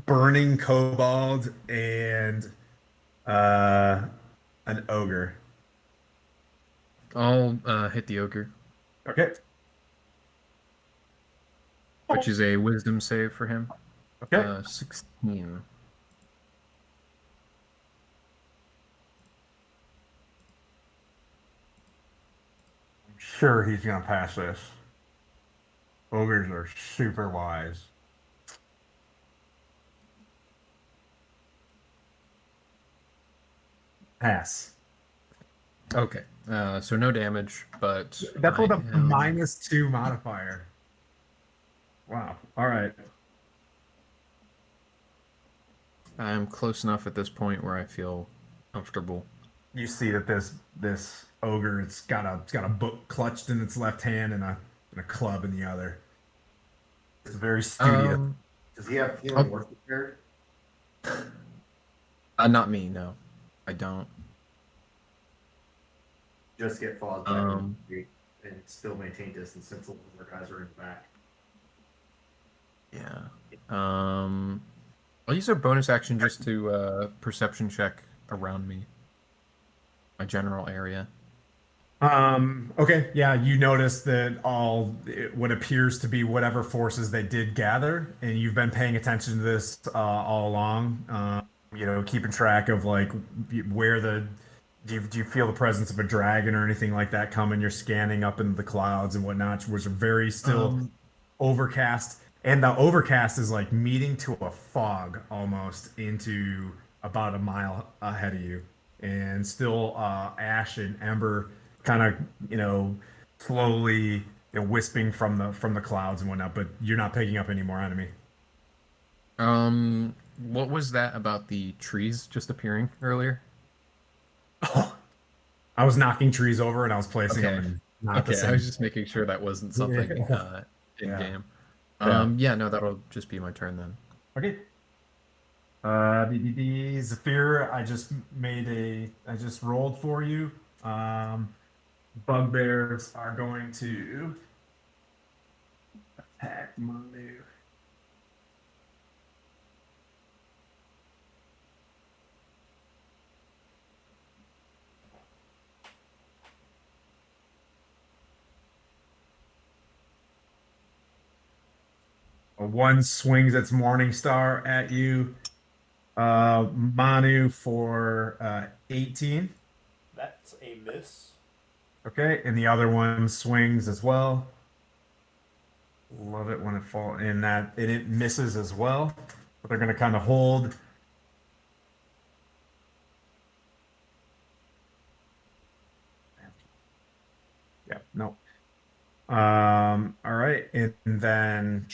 S2: burning kobold and an ogre.
S5: I'll hit the ogre,
S2: Okay.
S5: which is a wisdom save for him.
S2: Okay.
S5: 16.
S2: I'm sure he's gonna pass this. Ogres are super wise. Pass.
S5: Okay. So no damage, but
S2: That's with
S5: I
S2: a
S5: am,
S2: -2 modifier. Wow. All right.
S5: I'm close enough at this point where I feel comfortable.
S2: You see that this ogre, it's got a book clutched in its left hand and a club in the other. It's very studious.
S3: Does he have healing
S5: I'll-
S3: word prepared?
S5: Not me, no. I don't.
S3: Just get Foz back
S5: Um,
S3: and still maintain distance since the other guys are in the back.
S5: Yeah. I'll use a bonus action just to perception check around me. My general area.
S2: Okay, yeah, you notice that what appears to be whatever forces they did gather, and you've been paying attention to this all along. Keeping track of like where do you feel the presence of a dragon or anything like that coming? You're scanning up into the clouds and whatnot, which are very still overcast, and the overcast is like meeting to a fog almost into about a mile ahead of you, and still ash and ember kind of slowly wisping from the clouds and whatnot, but you're not picking up any more enemy.
S5: What was that about the trees just appearing earlier?
S2: I was knocking trees over and I was placing them
S5: Okay.
S2: in not the
S5: Okay, I
S2: same.
S5: was just making sure that wasn't something in
S2: Yeah.
S5: game.
S2: Yeah.
S5: Yeah, no, that'll just be my turn then.
S2: Okay. The Zephyr, I just rolled for you. Bugbears are going to attack Manu. One swings its Morning Star at you. Manu for 18.
S1: That's a miss.
S2: Okay, and the other one swings as well. Love it when it falls in that, and it misses as well. But they're gonna kind of hold. Yeah, no. All right, and then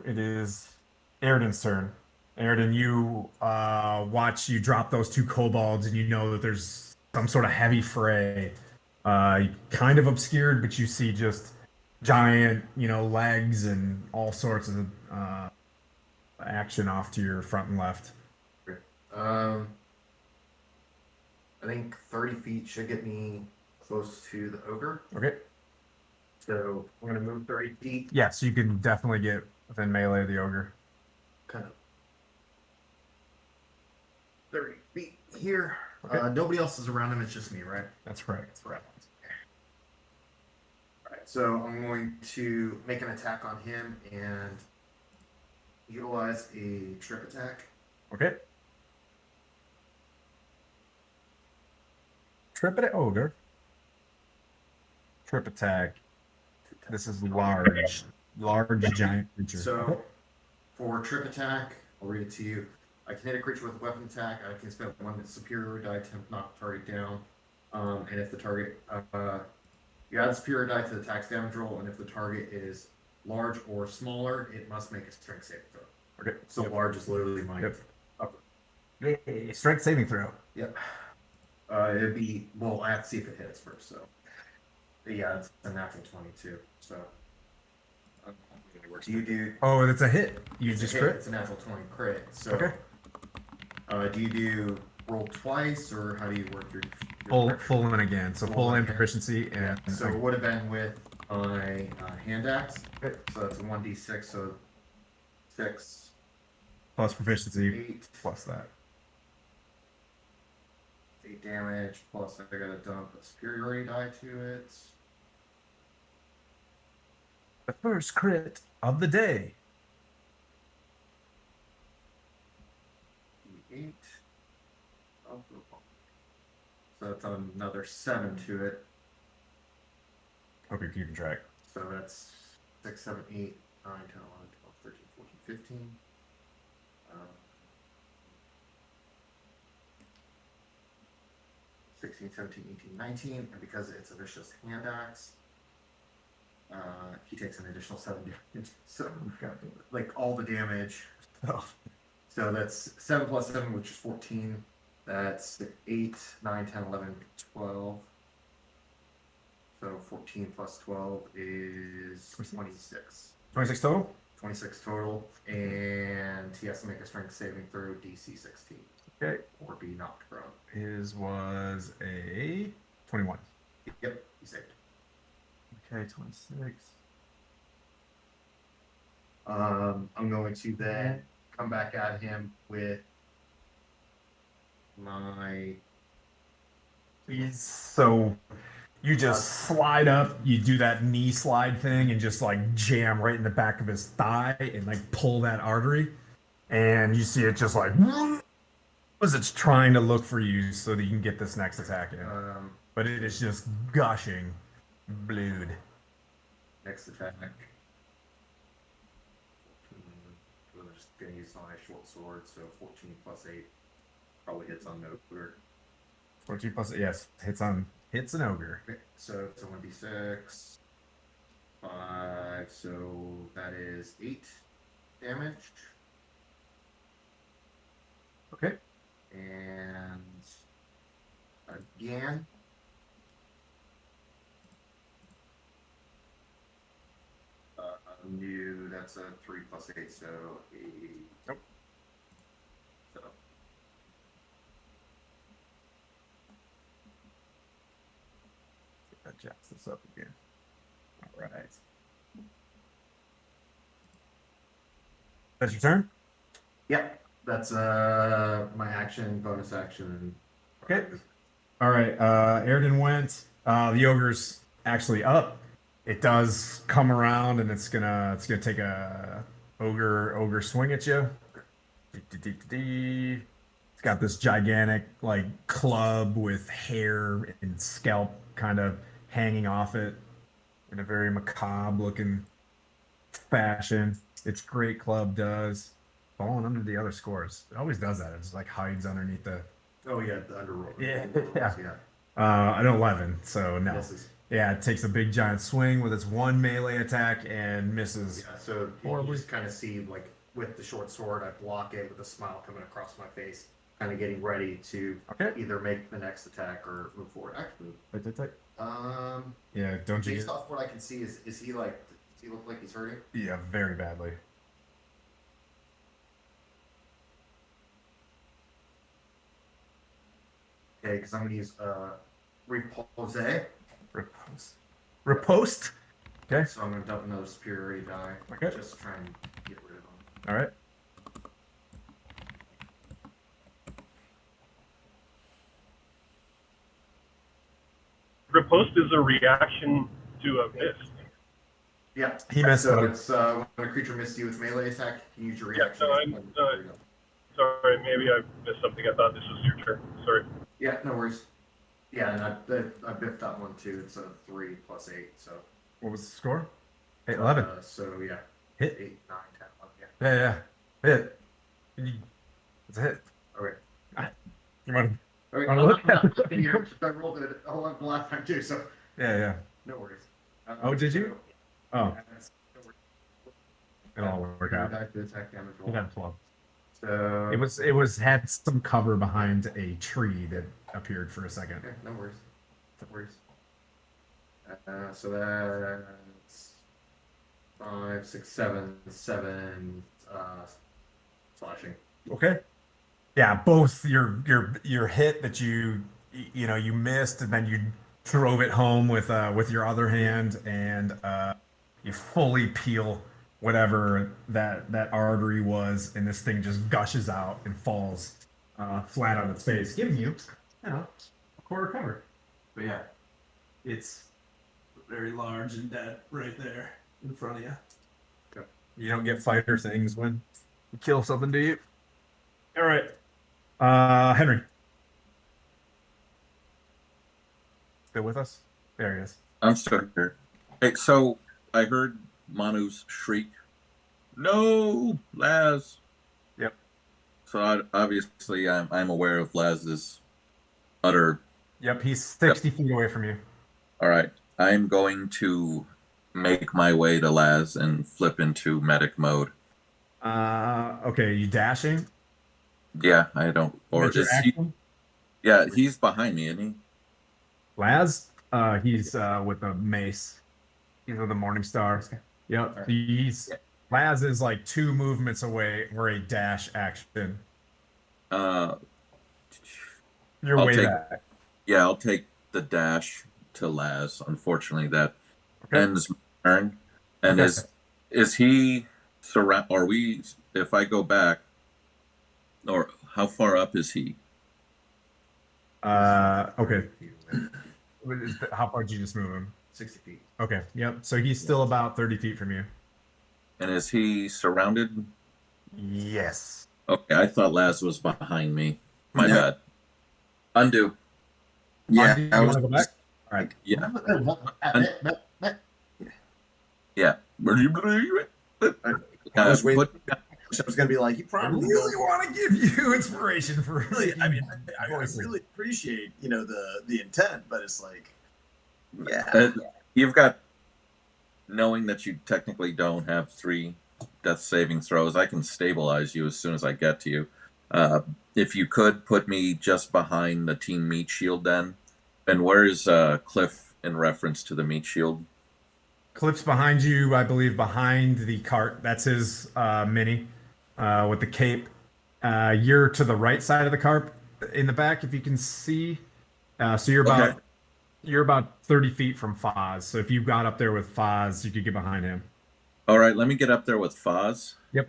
S2: it is Eridan's turn. Eridan, you watch you drop those two kobolds, and you know that there's some sort of heavy fray kind of obscured, but you see just giant, legs and all sorts of action off to your front and left.
S3: I think 30 feet should get me close to the ogre.
S2: Okay.
S3: So I'm gonna move 30 feet.
S2: Yeah, so you can definitely get within melee of the ogre.
S3: Kind of 30 feet here.
S2: Okay.
S3: Nobody else is around him. It's just me, right?
S2: That's correct.
S3: That's right. All right. So I'm going to make an attack on him and utilize a trip attack.
S2: Okay. Trip at ogre. Trip attack. This is large giant creature.
S3: So
S2: Okay.
S3: for trip attack, I'll read it to you. I can hit a creature with a weapon attack. I can spend one superior die to knock the target down. And if the target, you add a superior die to the attack's damage roll, and if the target is large or smaller, it must make a strength saving throw.
S2: Okay.
S3: So large is literally my upper.
S2: Yay. Strength saving throw.
S3: Yep. It'd be, well, I have to see if it hits first, so. Yeah, it's a natural 22, so. Do you do?
S2: Oh, that's a hit. You
S3: It's a
S2: just
S3: hit,
S2: crit?
S3: It's a natural 20 crit, so.
S2: Okay.
S3: Do you do roll twice, or how do you work your
S2: Full in again. So full in proficiency and
S3: So it would have been with my hand axe.
S2: Okay.
S3: So that's a 1d6, so 6,
S2: plus proficiency
S3: 8,
S2: plus that.
S3: 8 damage, plus I gotta dump a superiority die to it.
S2: The first crit of the day.
S3: D8. So that's another 7 to it.
S2: Hope you're keeping track.
S3: So that's 6, 7, 8, 9, 10, 11, 12, 13, 14, 15. 16, 17, 18, 19, and because it's a vicious hand axe, he takes an additional 7 damage. So, like, all the damage.
S2: Oh.
S3: So that's 7 plus 7, which is 14. That's 8, 9, 10, 11, 12. So 14 plus 12 is 26.
S2: 26 total?
S3: 26 total, and he has to make a strength saving throw DC 16.
S2: Okay.
S3: Or be knocked prone.
S2: His was a 21.
S3: Yep, he saved.
S2: Okay, 26.
S3: I'm going to then come back at him with my.
S2: So you just slide up, you do that knee slide thing and just like jam right in the back of his thigh and like pull that artery. And you see it just like as it's trying to look for you so that you can get this next attack in. But it is just gushing blood.
S3: Next attack. I'm just going to use my short sword, so 14 plus 8 probably hits on no ogre.
S2: 14 plus, yes, hits an ogre.
S3: Okay, so it's a 1d6. 5, so that is 8 damage.
S2: Okay.
S3: And again. New, that's a 3 plus 8, so 8.
S2: Nope.
S3: So.
S2: Adjust this up again. All right. That's your turn?
S3: Yep, that's my action, bonus action.
S2: Okay. All right. Airden went. The ogre's actually up. It does come around, and it's gonna take a ogre swing at you. It's got this gigantic like club with hair and scalp kind of hanging off it in a very macabre looking fashion. Its great club does. Falling under the other scores. It always does that. It just like hides underneath the.
S3: Oh yeah, the underroll.
S2: Yeah. An 11. So no.
S3: Misses.
S2: Yeah, it takes a big giant swing with its one melee attack and misses.
S3: Yeah, so you
S2: horribly.
S3: just kind of see like with the short sword, I block it with a smile coming across my face, kind of getting ready to
S2: Okay.
S3: either make the next attack or move forward. Actually,
S2: it take?
S3: Um,
S2: Yeah, don't you
S3: based
S2: get?
S3: off what I can see, is he like? Does he look like he's hurting?
S2: Yeah, very badly.
S3: Okay, because I'm gonna use repose.
S2: Riposte. Riposte. Okay.
S3: So I'm gonna dump another superiority die.
S2: Okay.
S3: Just to try and get rid of him.
S2: All right.
S4: Riposte is a reaction to a mist.
S3: Yeah.
S2: He missed.
S3: So
S2: Buddy.
S3: it's when a creature misses you with melee attack, you can use your
S4: Yeah,
S3: reaction.
S4: no, sorry, maybe I missed something. I thought this was your turn. Sorry.
S3: Yeah, no worries. Yeah, and I biffed that one too. It's a 3 + 8, so.
S2: What was the score? 11.
S3: So yeah.
S2: Hit.
S3: 8, 9, 10, 11.
S2: Yeah, yeah. Hit. It's a hit.
S3: Okay.
S2: You want?
S3: Okay.
S2: Wanna look at it?
S3: I rolled it a lot the last time too, so
S2: Yeah, yeah.
S3: no worries.
S2: Oh, did you? Oh,
S3: No worries.
S2: it'll all work out.
S3: Back to attack damage
S2: You
S3: roll.
S2: got 12.
S3: So
S2: It was had some cover behind a tree that appeared for a second.
S3: okay, no worries. No worries. So that's 5, 6, 7 slashing.
S2: Okay. Yeah, both your hit that you missed, and then you drove it home with your other hand, and you fully peel whatever that artery was, and this thing just gushes out and falls flat on its face, giving you a quarter cover. But yeah, it's very large and dead right there in front of you.
S3: Okay.
S2: You don't get fighter things when you kill something, do you? All right. Henry. Still with us? There he is.
S6: I'm still here. Hey, so I heard Manu's shriek. No, Laz.
S2: Yep.
S6: So obviously, I'm aware of Laz's utter.
S2: Yep, he's 60 feet away from you.
S6: All right, I'm going to make my way to Laz and flip into medic mode.
S2: Okay, you dashing?
S6: Yeah, I don't. Or
S2: That's your
S6: is he?
S2: action?
S6: Yeah, he's behind me, isn't he?
S2: Laz? He's with a mace. He's with a Morning Star. Yep.
S3: Alright.
S2: Laz is like 2 movements away for a dash action.
S6: I'll
S2: You're way
S6: take-
S2: back.
S6: Yeah, I'll take the dash to Laz. Unfortunately, that
S2: Okay.
S6: ends my turn. And
S2: Okay.
S6: is he surround? Are we? If I go back, or how far up is he?
S2: Okay. How far did you just move him?
S3: 60 feet.
S2: Okay. Yep. So he's still about 30 feet from you.
S6: And is he surrounded?
S2: Yes.
S6: Okay, I thought Laz was behind me. My
S9: Yeah.
S6: bad. Undo.
S9: Yeah,
S2: Monty,
S9: I
S2: you
S9: was
S2: want to go back? All right.
S6: Yeah.
S8: I was waiting.
S6: Put-
S8: I was going to be like, you
S2: I
S8: probably
S2: really want to give you inspiration for
S8: really. I mean, I
S2: voices.
S8: really appreciate the intent, but it's like, yeah,
S6: You've got, knowing that you technically don't have 3 death saving throws, I can stabilize you as soon as I get to you. If you could put me just behind the team meat shield, then. And where is Cliff in reference to the meat shield?
S2: Cliff's behind you, I believe, behind the cart. That's his mini with the cape. You're to the right side of the cart in the back, if you can see. So you're about 30 feet from Foz. So if you got up there with Foz, you could get behind him.
S6: All right, let me get up there with Foz.
S2: Yep.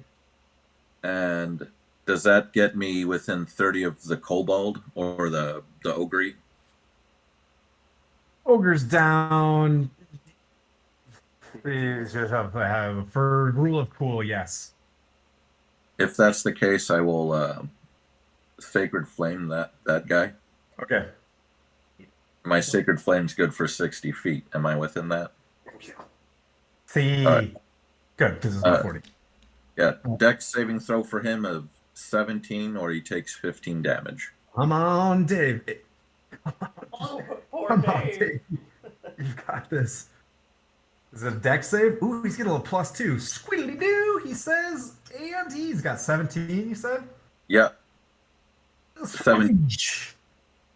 S6: And does that get me within 30 of the kobold or the ogre?
S2: Ogre's down. For rule of cool, yes.
S6: If that's the case, I will sacred flame that guy.
S2: Okay.
S6: My sacred flame's good for 60 feet. Am I within that?
S2: See.
S6: All right.
S2: Good, because it's not 40.
S6: Yeah. Dex saving throw for him of 17, or he takes 15 damage.
S2: Come on, Dave.
S1: Oh, poor
S2: Come on,
S1: Dave.
S2: Dave. You got this. Is it a deck save? Ooh, he's getting a +2. Squiddly doo, he says. And he's got 17, you said?
S6: Yeah.
S2: 7.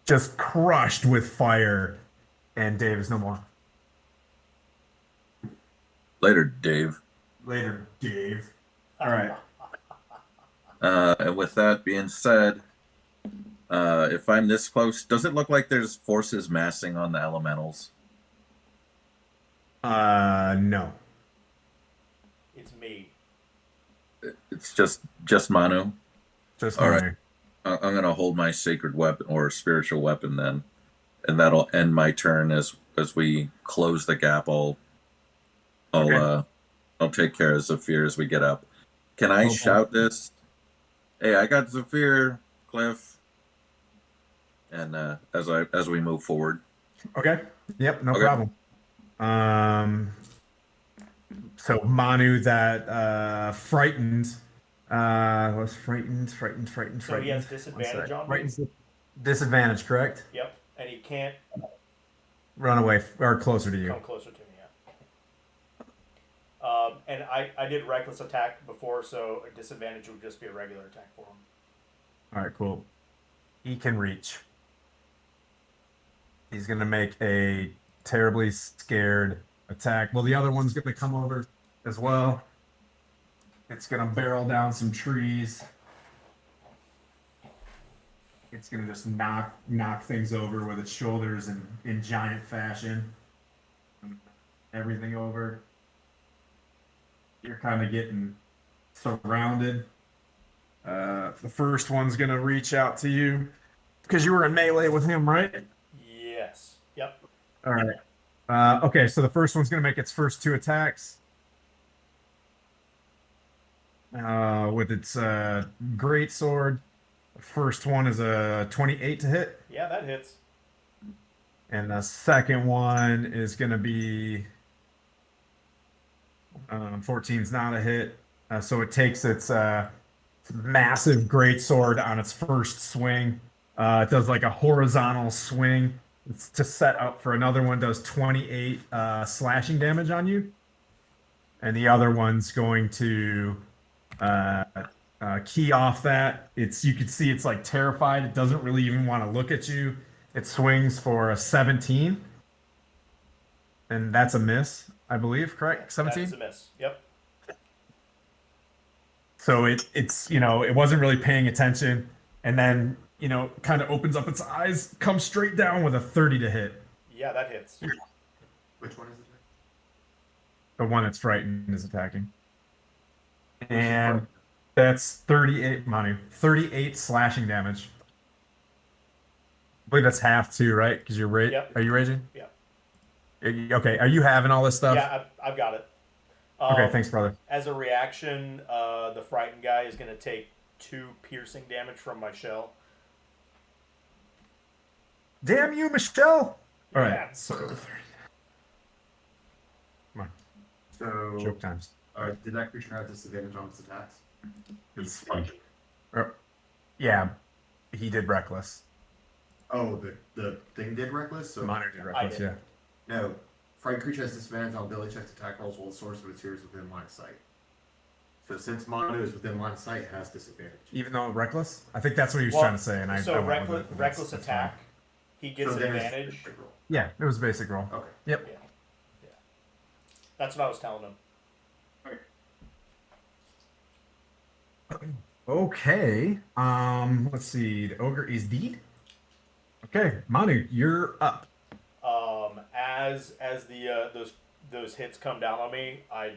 S2: Just crushed with fire. And Dave is no more.
S6: Later, Dave.
S2: Later, Dave. All right.
S6: And with that being said, if I'm this close, does it look like there's forces massing on the elementals?
S2: No.
S1: It's me.
S6: It's just Manu.
S2: Just
S6: All
S2: Manu.
S6: right. I'm gonna hold my sacred weapon or spiritual weapon then, and that'll end my turn as we close the gap. I'll take care of Zephyr as we get up. Can I shout this? Hey, I got Zephyr, Cliff. And as we move forward.
S2: Okay. Yep. No problem. So Manu that frightened was frightened.
S1: So he has disadvantage on me?
S2: Frightened disadvantage, correct?
S1: Yep. And he can't
S2: Run away or closer to you.
S1: come closer to me, yeah. And I did reckless attack before, so a disadvantage would just be a regular attack for him.
S2: All right, cool. He can reach. He's gonna make a terribly scared attack. Well, the other one's gonna come over as well. It's gonna barrel down some trees. It's gonna just knock things over with its shoulders in giant fashion. Everything over. You're kind of getting surrounded. The first one's gonna reach out to you because you were in melee with him, right?
S1: Yes. Yep.
S2: All right. Okay, so the first one's gonna make its first two attacks. With its great sword. The first one is a 28 to hit.
S1: Yeah, that hits.
S2: And the second one is going to be 14 is not a hit. So it takes its massive great sword on its first swing. It does like a horizontal swing. It's to set up for another one, does 28 slashing damage on you. And the other one's going to key off that. You can see it's like terrified. It doesn't really even want to look at you. It swings for a 17. And that's a miss, I believe, correct? 17?
S1: That's a miss. Yep.
S2: So it's it wasn't really paying attention, and then kind of opens up its eyes, comes straight down with a 30 to hit.
S1: Yeah, that hits.
S3: Which one is it?
S2: The one that's frightened is attacking. And that's 38 money. 38 slashing damage. I believe that's half too, right? Because you're
S1: Yep.
S2: Are you raging?
S1: Yeah.
S2: Okay. Are you having all this stuff?
S1: Yeah, I've got it.
S2: Okay, thanks, brother.
S1: As a reaction, the frightened guy is going to take 2 piercing damage from my shell.
S2: Damn you, Michelle! All right.
S1: Yeah.
S2: So, come on.
S3: So,
S2: Joke times.
S3: did that creature have disadvantage on its attacks?
S2: It's yeah, he did reckless.
S3: Oh, the thing did reckless? So
S2: Monitor did reckless,
S1: did.
S2: yeah.
S3: no. Frightened creature has disadvantage on ability checks, attack rolls while the source of its is within line of sight. So since Mono is within line of sight, it has disadvantage.
S2: Even though reckless? I think that's what he was
S1: Well,
S2: trying to say, and I
S1: so
S2: went with it.
S1: reckless
S2: That's
S1: attack,
S2: fine.
S1: he gets
S3: So there's
S1: advantage.
S3: a roll.
S2: Yeah, it was a basic roll.
S3: Okay.
S2: Yep.
S1: Yeah. That's what I was telling him.
S2: Okay. Let's see. The ogre is deed. Okay, Manu, you're up.
S1: As the those hits come down on me, I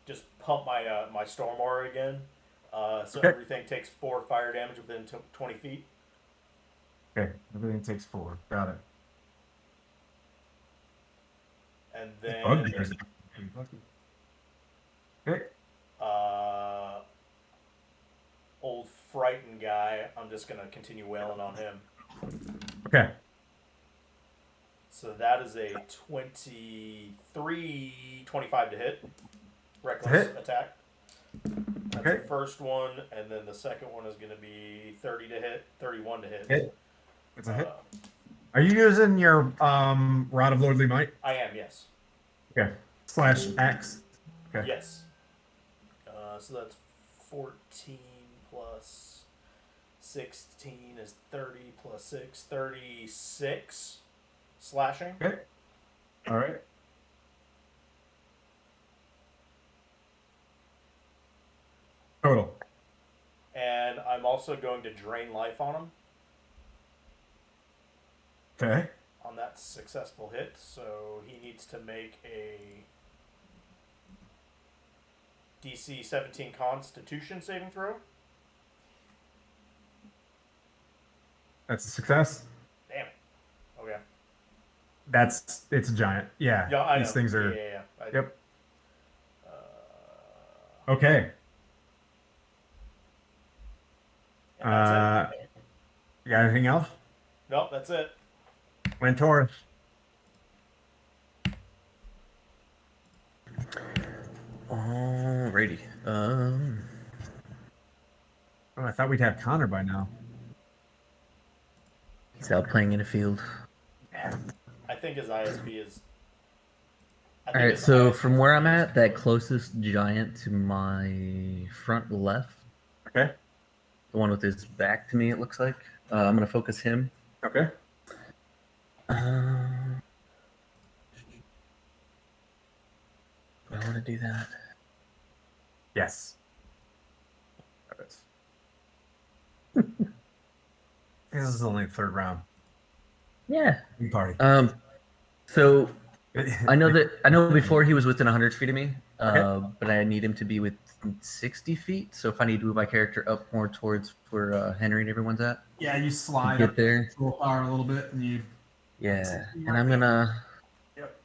S1: just pump my my storm aura again. So
S2: Okay.
S1: everything takes 4 fire damage within 20 feet.
S2: Okay, everything takes 4. Got it.
S1: And then
S2: Bugbears. Okay.
S1: old frightened guy, I'm just gonna continue wailing on him.
S2: Okay.
S1: So that is a 25 to hit. Reckless
S2: Hit.
S1: attack. That's
S2: Okay.
S1: the first one, and then the second one is going to be 30 to hit, 31 to hit.
S2: Hit. It's a hit.
S1: Uh,
S2: Are you using your Rod of Lordly Might?
S1: I am, yes.
S2: Okay. /X. Okay.
S1: Yes. So that's 14 plus 16 is 30 plus 6, 36. slashing.
S2: Okay. All right. Total.
S1: And I'm also going to drain life on him
S2: Okay.
S1: on that successful hit. So he needs to make a DC 17 Constitution saving throw.
S2: That's a success.
S1: Damn it. Okay.
S2: It's a giant. Yeah.
S1: Yeah, I
S2: These
S1: know.
S2: things are.
S1: Yeah.
S2: Yep.
S1: Uh,
S2: Okay.
S1: and that's it.
S2: You got anything else?
S1: Nope, that's it.
S2: Lantaurus.
S7: Alrighty.
S2: Oh, I thought we'd have Connor by now.
S7: He's out playing in a field.
S1: I think his ISB is.
S7: All right, so from where I'm at, that closest giant to my front left,
S2: Okay.
S7: the one with his back to me, it looks like. I'm gonna focus him.
S2: Okay.
S7: Do I want to do that?
S2: Yes. This is only the third round.
S7: Yeah.
S2: Big party.
S7: So I know before he was within 100 feet of me,
S2: Okay.
S7: but I need him to be within 60 feet. So if I need to move my character up more towards where Henry and everyone's at,
S2: Yeah, you slide
S7: get
S2: up
S7: there.
S2: full power a little bit, and you.
S7: Yeah, and I'm gonna
S2: Yep.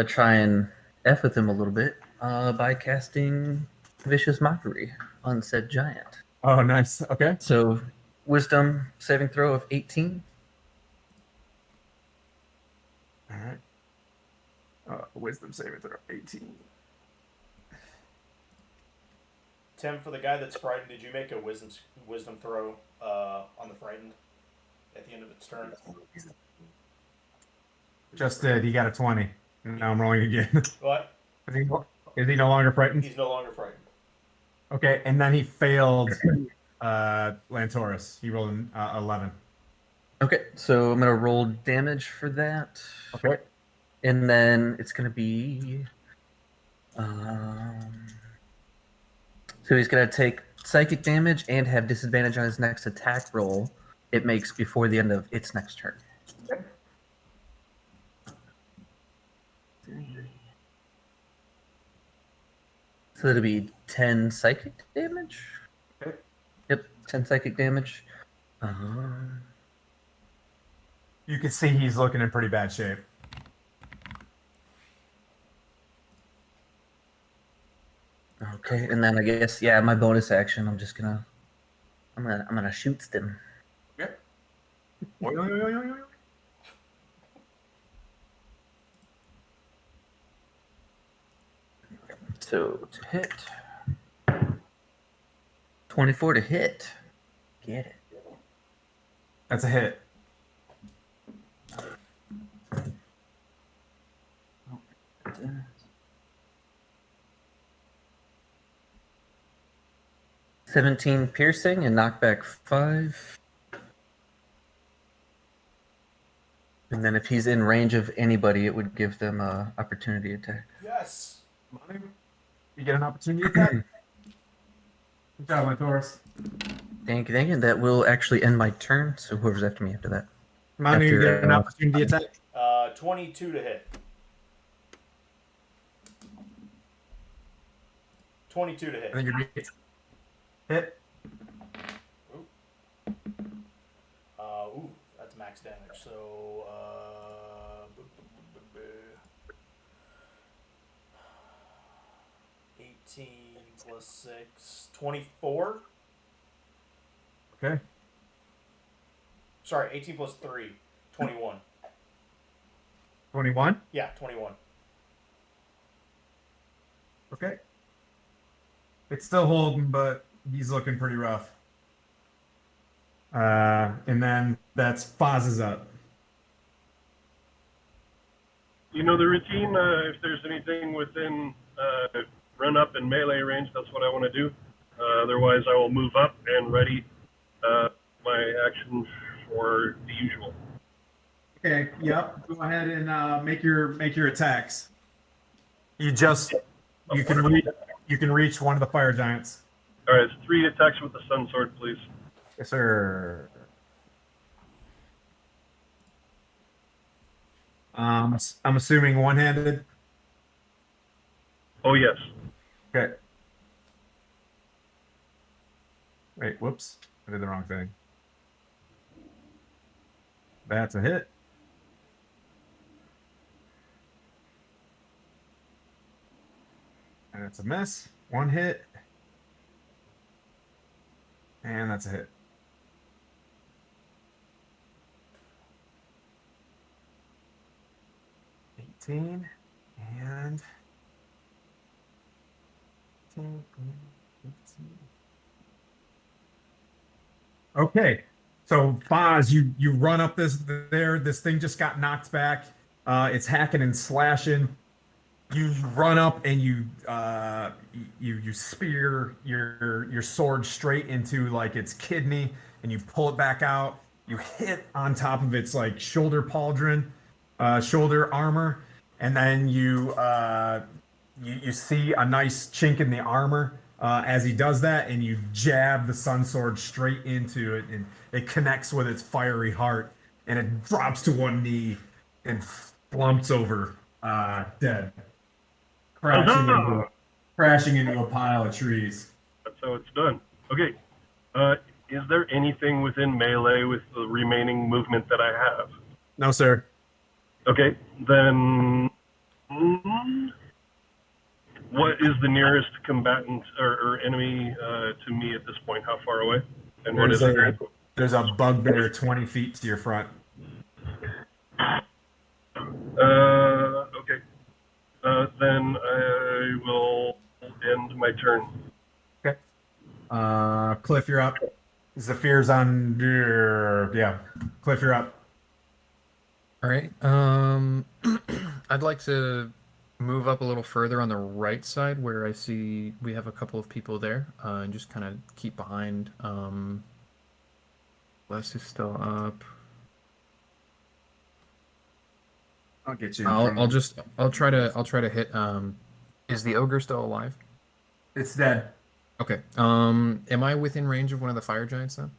S7: try and f with him a little bit by casting Vicious Mockery on said giant.
S2: Oh, nice. Okay.
S7: So Wisdom saving throw of 18.
S2: All right. Wisdom saving throw 18.
S1: Tim, for the guy that's frightened, did you make a wisdom throw on the frightened at the end of its turn?
S2: Just did. He got a 20. Now I'm rolling again.
S1: What?
S2: Is he no longer frightened?
S1: He's no longer frightened.
S2: Okay, and then he failed Lantaurus. He rolled an 11.
S7: Okay, so I'm gonna roll damage for that.
S2: Okay.
S7: And then it's gonna be so he's gonna take psychic damage and have disadvantage on his next attack roll it makes before the end of its next turn. So it'll be 10 psychic damage.
S2: Okay.
S7: Yep, 10 psychic damage.
S2: You can see he's looking in pretty bad shape.
S7: Okay, and then I guess my bonus action. I'm gonna shoot them.
S2: Okay.
S7: So to hit, 24 to hit. Get it.
S2: That's a hit.
S7: $17 piercing and knockback 5. And then if he's in range of anybody, it would give them a opportunity attack.
S1: Yes.
S2: You get an opportunity attack. Good job, my Taurus.
S7: Thank you. And that will actually end my turn. So whoever's after me after that.
S2: Manu, you get an opportunity attack.
S1: 22 to hit. 22 to hit.
S2: I think you're beat. Hit.
S1: Ooh, that's max damage. So, 18 plus 6, 24.
S2: Okay.
S1: Sorry, 18 plus 3, 21.
S2: 21.
S1: Yeah, 21.
S2: Okay. It's still holding, but he's looking pretty rough. And then that's Foz is up.
S4: You know the routine. If there's anything within run up and melee range, that's what I want to do. Otherwise, I will move up and ready my action for the usual.
S2: Okay. Yep. Go ahead and make your attacks. You just you can reach one of the fire giants.
S4: All right, it's 3 attacks with the sun sword, please.
S2: Yes, sir. I'm assuming one-handed.
S4: Oh yes.
S2: Okay. Wait, whoops. I did the wrong thing. That's a hit. And it's a miss. One hit. And that's a hit. $18 and 18. Okay, so Foz, you run up this thing just got knocked back. It's hacking and slashing. You run up and you spear your sword straight into like its kidney, and you pull it back out. You hit on top of its like shoulder pauldron, shoulder armor, and then you see a nice chink in the armor as he does that, and you jab the sun sword straight into it, and it connects with its fiery heart, and it drops to one knee and flumps over, dead, crashing into a pile of trees.
S4: That's how it's done. Okay. Is there anything within melee with the remaining movement that I have?
S2: No, sir.
S4: Okay, then what is the nearest combatant or enemy to me at this point? How far away? And what is it?
S2: There's a bugbear 20 feet to your front.
S4: Okay. Then I will end my turn.
S2: Okay. Cliff, you're up. Zephyr's on. Yeah. Cliff, you're up.
S5: All right. I'd like to move up a little further on the right side where I see we have a couple of people there, and just kind of keep behind. Les is still up.
S2: I'll get you.
S5: I'll try to hit. Is the ogre still alive?
S2: It's dead.
S5: Okay. Am I within range of one of the fire giants then?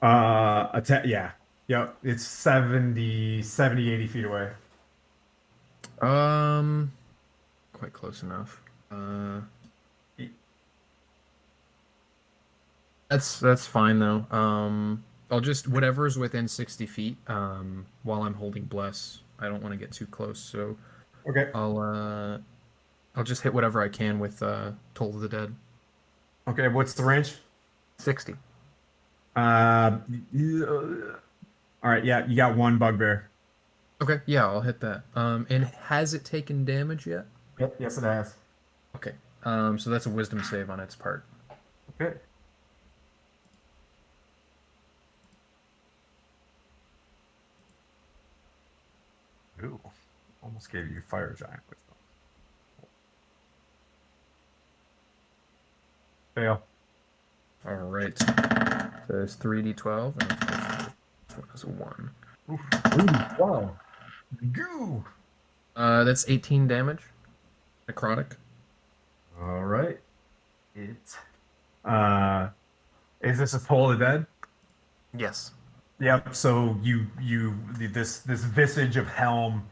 S2: Attack. Yeah. Yep. It's 70, 80 feet away.
S5: Quite close enough. That's fine though. I'll just whatever's within 60 feet. While I'm holding bless, I don't want to get too close, so
S2: Okay.
S5: I'll just hit whatever I can with Toll of the Dead.
S2: Okay. What's the range?
S5: 60.
S2: All right. Yeah. You got one bugbear.
S5: Okay. Yeah, I'll hit that. And has it taken damage yet?
S2: Yep. Yes, it has.
S5: Okay. So that's a wisdom save on its part.
S2: Okay. Ooh, almost gave you fire giant wisdom. Fail.
S5: All right. So it's 3d12, and of course this one is a 1.
S2: Ooh, wow. Goo.
S5: That's 18 damage. Necrotic.
S2: All right. Is this a Toll of the Dead?
S5: Yes.
S2: Yep. So this visage of Helm,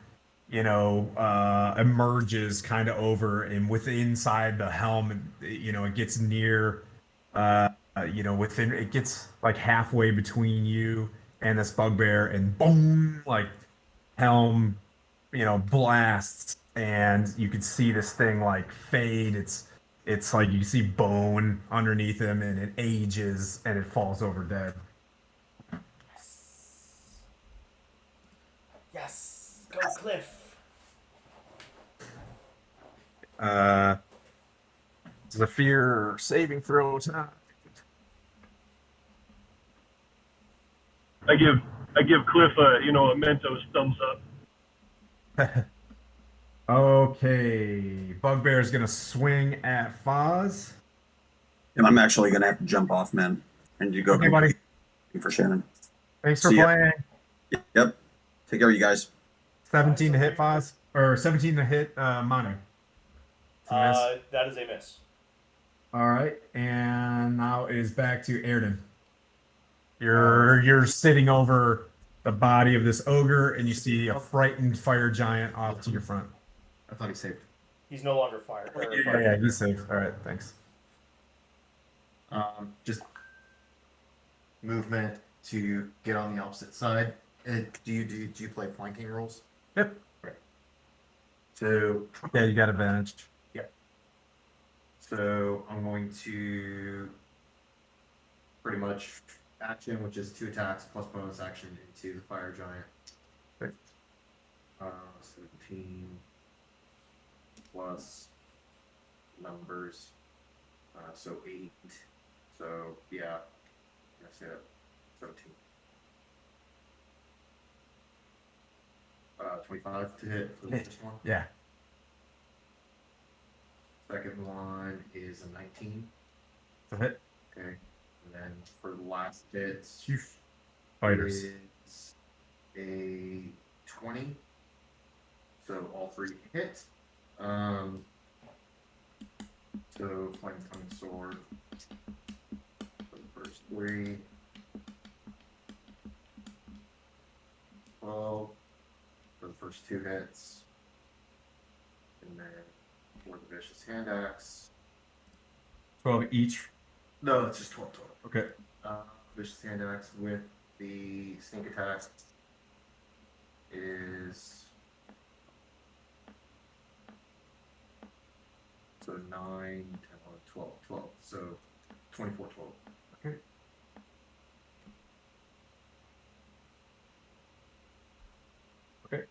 S2: emerges kind of over, and inside the helm, it gets near, within, it gets like halfway between you and this bugbear, and boom, like Helm, blasts, and you can see this thing like fade. It's like you see bone underneath him, and it ages, and it falls over dead.
S1: Yes, go Cliff.
S2: Zephyr saving throw time.
S4: I give Cliff a Mentos thumbs up.
S2: Okay, Bugbear's gonna swing at Foz.
S8: And I'm actually going to have to jump off, man. And you go
S2: Okay, buddy.
S8: for Shannon.
S2: Thanks for
S8: See ya.
S2: playing.
S8: Yep. Take care, you guys.
S2: 17 to hit Foz, or 17 to hit Manu. It's a miss.
S1: That is a miss.
S2: All right, and now it is back to Airden. You're sitting over the body of this ogre, and you see a frightened fire giant off to your front.
S3: I thought he saved.
S1: He's no longer fired.
S2: Yeah, he's safe. All right, thanks.
S3: Just movement to get on the opposite side. Do you play flanking rules?
S2: Yep.
S3: Right. So
S2: Yeah, you got advantage.
S3: So I'm going to pretty much action, which is 2 attacks plus bonus action into the fire giant.
S2: Okay.
S3: 17 plus numbers, so 8. So yeah, that's it. 17. 25 to hit for the first one.
S2: Yeah.
S3: Second one is a 19.
S2: So hit.
S3: Okay. And then for the last hit,
S2: Fighters.
S3: is a 20. So all 3 hit. So flame tongue sword for the first 3. 12 for the first 2 hits. And then for the vicious hand axe.
S2: 12 each.
S3: No, it's just 12 total.
S2: Okay.
S3: Vicious hand axe with the sneak attack is so 9, 10, 11, 12, 12. So 24 total.
S2: Okay. Okay.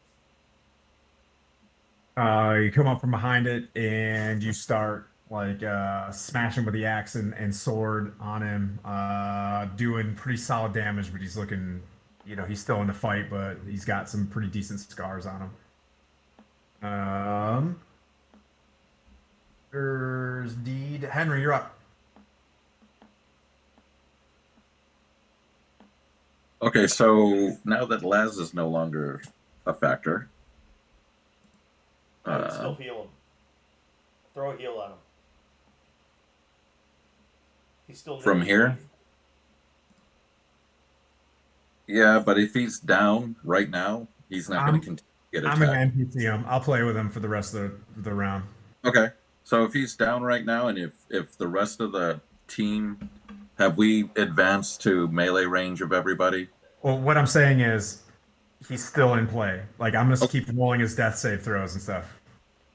S2: You come up from behind it and you start like smashing with the axe and sword on him, doing pretty solid damage, but he's looking, he's still in the fight, but he's got some pretty decent scars on him. There's Deed. Henry, you're up.
S6: Okay, so now that Laz is no longer a factor,
S1: I would still heal him. Throw a heal at him. He's still
S6: from here. Yeah, but if he's down right now, he's not going to continue to get
S2: I'm
S6: attacked.
S2: going to NPC him. I'll play with him for the rest of the round.
S6: Okay, so if he's down right now, and if the rest of the team, have we advanced to melee range of everybody?
S2: Well, what I'm saying is he's still in play. Like, I'm going to keep rolling his death save throws and stuff.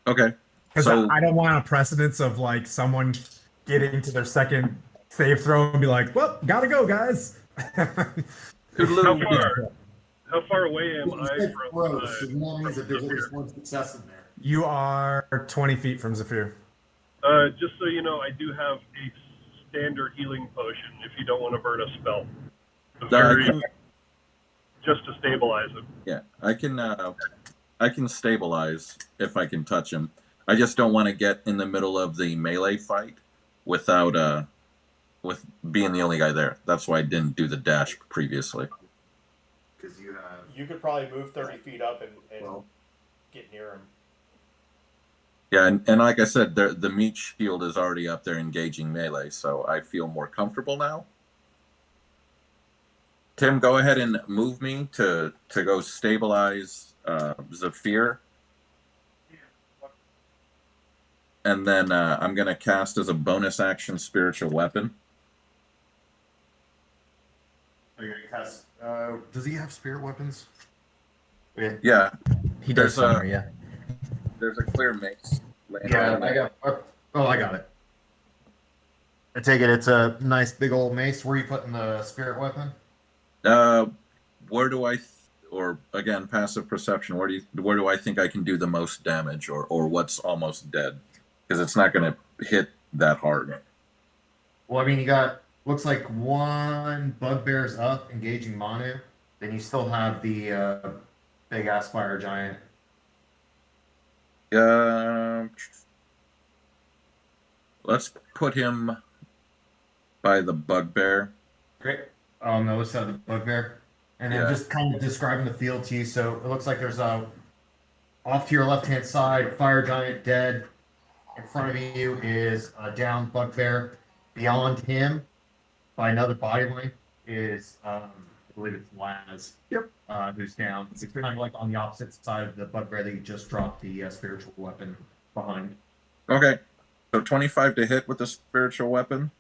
S6: Okay.
S2: Because
S6: So
S2: I don't want a precedence of like someone getting to their second save throw and be like, well, gotta go, guys.
S4: How far away am I from
S3: so that means that there's at least one success in there.
S2: You are 20 feet from Zephyr.
S4: Just so you know, I do have a standard healing potion if you don't want to burn a spell. Just to stabilize him.
S6: Yeah, I can stabilize if I can touch him. I just don't want to get in the middle of the melee fight without with being the only guy there. That's why I didn't do the dash previously.
S3: Because
S1: you could probably move 30 feet up and get near him.
S6: Yeah, and like I said, the meat shield is already up there engaging melee, so I feel more comfortable now. Tim, go ahead and move me to go stabilize Zephyr. And then I'm going to cast as a bonus action Spiritual Weapon.
S3: Does he have spirit weapons?
S6: Yeah.
S7: He does somewhere, yeah.
S6: There's a clear mace.
S3: Yeah, I got. I got it. I take it it's a nice big old mace. Where are you putting the spirit weapon?
S6: Where do I, or again, passive perception? Where do I think I can do the most damage, or what's almost dead? Because it's not going to hit that hard.
S3: Well, I mean, you got looks like one bugbear's up engaging Manu. Then you still have the big ass fire giant.
S6: Let's put him by the bugbear.
S3: Great. On the other side of the bugbear. And then
S6: Yeah.
S3: just kind of describing the field to you. So it looks like there's a off to your left hand side, fire giant dead. In front of you is a down bugbear. Beyond him, by another body length, is I believe it's Laz.
S2: Yep.
S3: Who's down. It's kind of like on the opposite side of the bugbear that you just dropped the spiritual weapon behind.
S6: Okay. So 25 to hit with the spiritual weapon.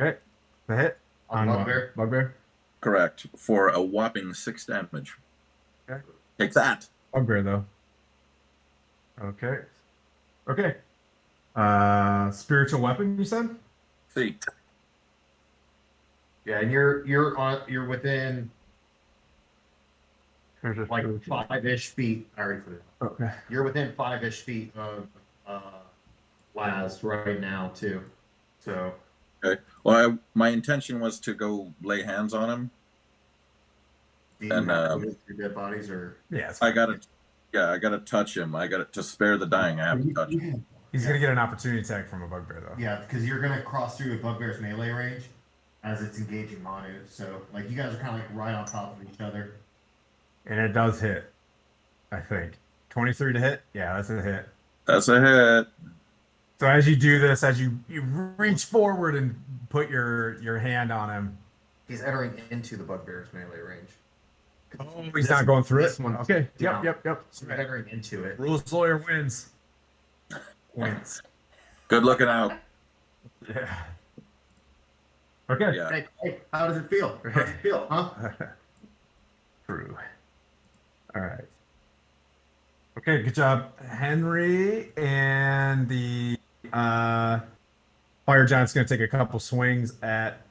S2: Okay. The hit
S3: On bugbear.
S2: Bugbear.
S6: Correct. For a whopping 6 damage.
S2: Okay.
S6: Take that.
S2: Bugbear though. Okay. Okay. Spiritual weapon, you said?
S6: See.
S3: Yeah, and you're within like 5-ish feet. I already put it.
S2: Okay.
S3: You're within 5-ish feet of Laz right now too. So
S6: Okay. Well, my intention was to go lay hands on him.
S3: do you
S6: And,
S3: have to move through dead bodies or?
S2: Yeah, it's
S6: I
S2: fine.
S6: gotta touch him. I gotta, to spare the dying, I have to touch him.
S2: He's gonna get an opportunity attack from a bugbear though.
S3: Yeah, because you're gonna cross through a bugbear's melee range as it's engaging Manu. So like you guys are kind of like right on top of each other.
S2: And it does hit, I think. 23 to hit? Yeah, that's a hit.
S6: That's a hit.
S2: So as you do this, as you reach forward and put your hand on him.
S3: He's entering into the bugbear's melee range.
S2: Oh, he's not going through
S3: this
S2: it?
S3: one-
S2: Okay.
S3: Yeah.
S2: Yep.
S3: So he's entering into it.
S2: Rules lawyer wins. Wins.
S6: Good looking out.
S2: Yeah. Okay.
S6: Yeah.
S3: Hey, how does it feel? How does it feel, huh?
S2: True. All right. Okay, good job, Henry. And the Fire Giant's going to take a couple swings at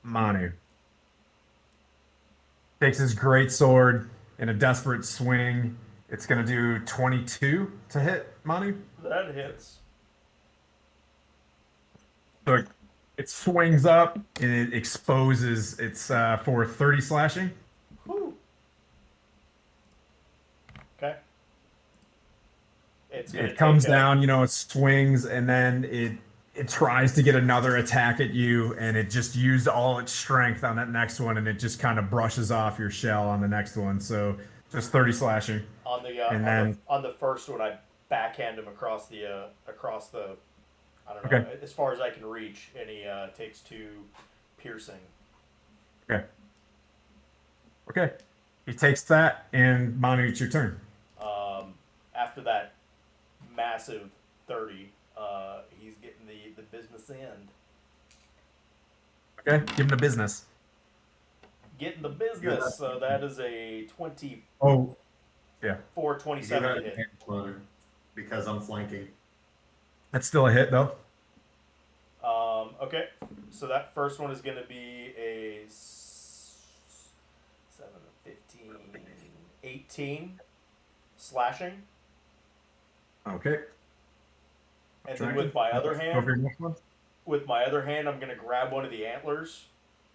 S2: Manu. Takes his great sword in a desperate swing. It's going to do 22 to hit Manu.
S1: That hits.
S2: So it swings up and it exposes. It's for 30 slashing.
S1: Whew. Okay.
S2: It comes down, it swings, and then it tries to get another attack at you, and it just used all its strength on that next one, and it just kind of brushes off your shell on the next one. So just 30 slashing.
S1: on the
S2: and then
S1: on the first one. I backhand him across the I don't know,
S2: Okay.
S1: as far as I can reach, and he takes 2 piercing.
S2: Okay, he takes that, and Manu, it's your turn.
S1: After that massive 30, he's getting the business end.
S2: Okay, give him the business.
S1: Getting the business. So that is a 24,
S2: Oh, yeah,
S1: 27 to hit.
S3: Because I'm flanking.
S2: that's still a hit though.
S1: Okay, so that first one is going to be a 7, 15, 18 slashing.
S2: Okay.
S1: And then with my other
S2: Over
S1: hand,
S2: your next one.
S1: I'm going to grab one of the antlers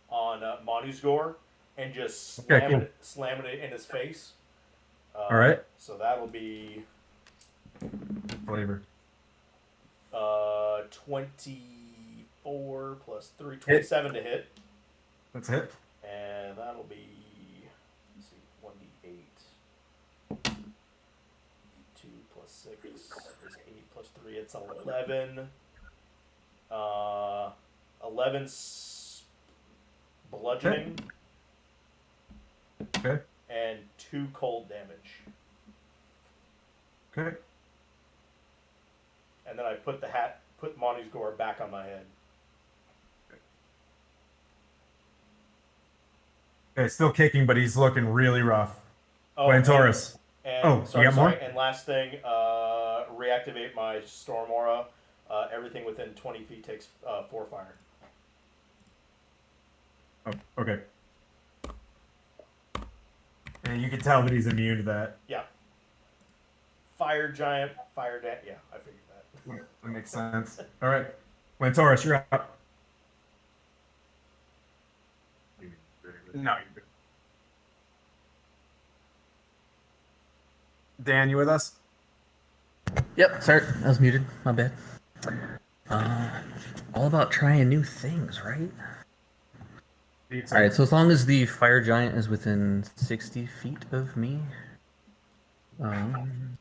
S1: on Manu's gore and just
S2: Okay,
S1: slam it in his face.
S2: All right.
S1: So that'll be
S2: Flavor.
S1: 24 plus 3, 27 to hit.
S2: That's a hit.
S1: And that'll be, let's see, 1d8. 2 plus 6 is 8 plus 3. It's 11. 11 bludgeoning.
S2: Okay.
S1: And 2 cold damage.
S2: Okay.
S1: And then I put Monty's gore back on my head.
S2: Okay, still kicking, but he's looking really rough.
S1: Oh,
S2: Taurus.
S1: And,
S2: you got more?
S1: And last thing, reactivate my storm aura. Everything within 20 feet takes 4 fire.
S2: Oh, okay. And you can tell that he's immune to that.
S1: Yeah. Fire giant, fire dance. Yeah, I figured that.
S2: That makes sense. All right. Taurus, you're up. No, you're good. Dan, you with us?
S7: Yep, sorry, I was muted. My bad. All about trying new things, right? All right, so as long as the fire giant is within 60 feet of me, um,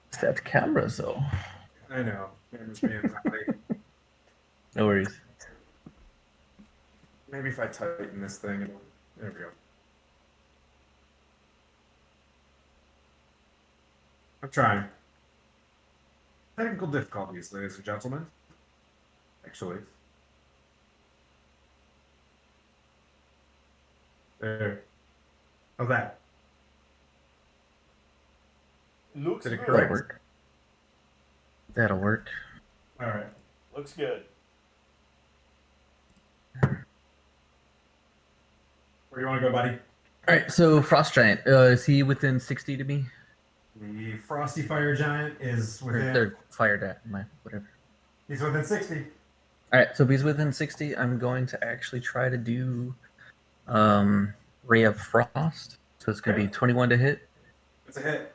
S7: it's that camera, though.
S2: I know. Camera's being naughty.
S7: No worries.
S2: Maybe if I tighten this thing, there we go. I'm trying. Technical difficulties, ladies and gentlemen. Actually. There. How's that?
S1: Looks
S2: Did it
S1: good.
S2: correct?
S7: That'll work. That'll work.
S2: All right.
S1: Looks good.
S2: Where do you want to go, buddy?
S7: All right, so frost giant, is he within 60 to me?
S2: The Frosty Fire Giant is
S7: Or
S2: within.
S7: they're fired at my whatever.
S2: He's within 60.
S7: All right, so if he's within 60, I'm going to actually try to do Ray of Frost. So it's going to be 21 to hit.
S2: It's a hit.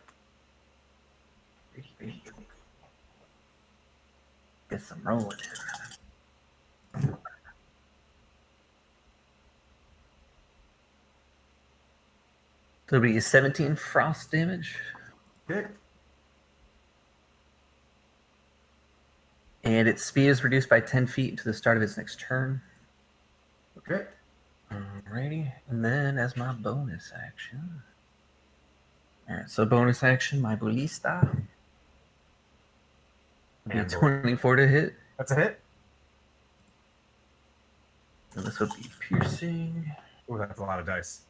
S7: Get some rolling. So it'll be 17 frost damage.
S2: Okay.
S7: And its speed is reduced by 10 feet until the start of its next turn.
S2: Okay.
S7: Alrighty. And then as my bonus action. Alright, so bonus action, my ballista. Be
S2: And
S7: 24 to hit.
S2: that's a hit.
S7: And this will be piercing.
S2: Oh, that's a lot of dice.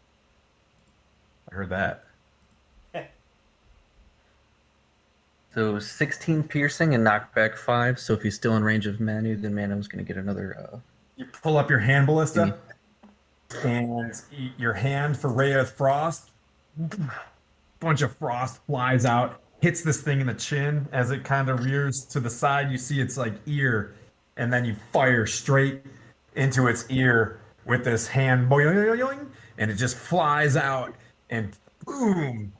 S2: I heard that.
S7: So 16 piercing and knockback 5. So if he's still in range of Manu, then Manu's going to get another.
S2: You pull up your hand ballista, and your hand for Ray of Frost. Bunch of frost flies out, hits this thing in the chin as it kind of rears to the side. You see its like ear, and then you fire straight into its ear with this hand, boing, and it just flies out, and boom,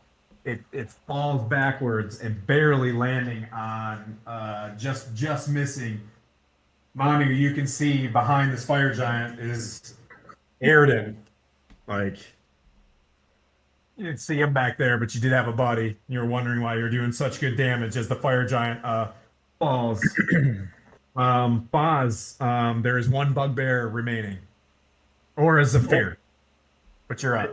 S2: it falls backwards and barely landing on just missing. Manu, you can see behind this fire giant is Airden. Like, you didn't see him back there, but you did have a buddy. You were wondering why you're doing such good damage as the fire giant falls. Boz, there is one bugbear remaining. Or a Zephyr. But you're up.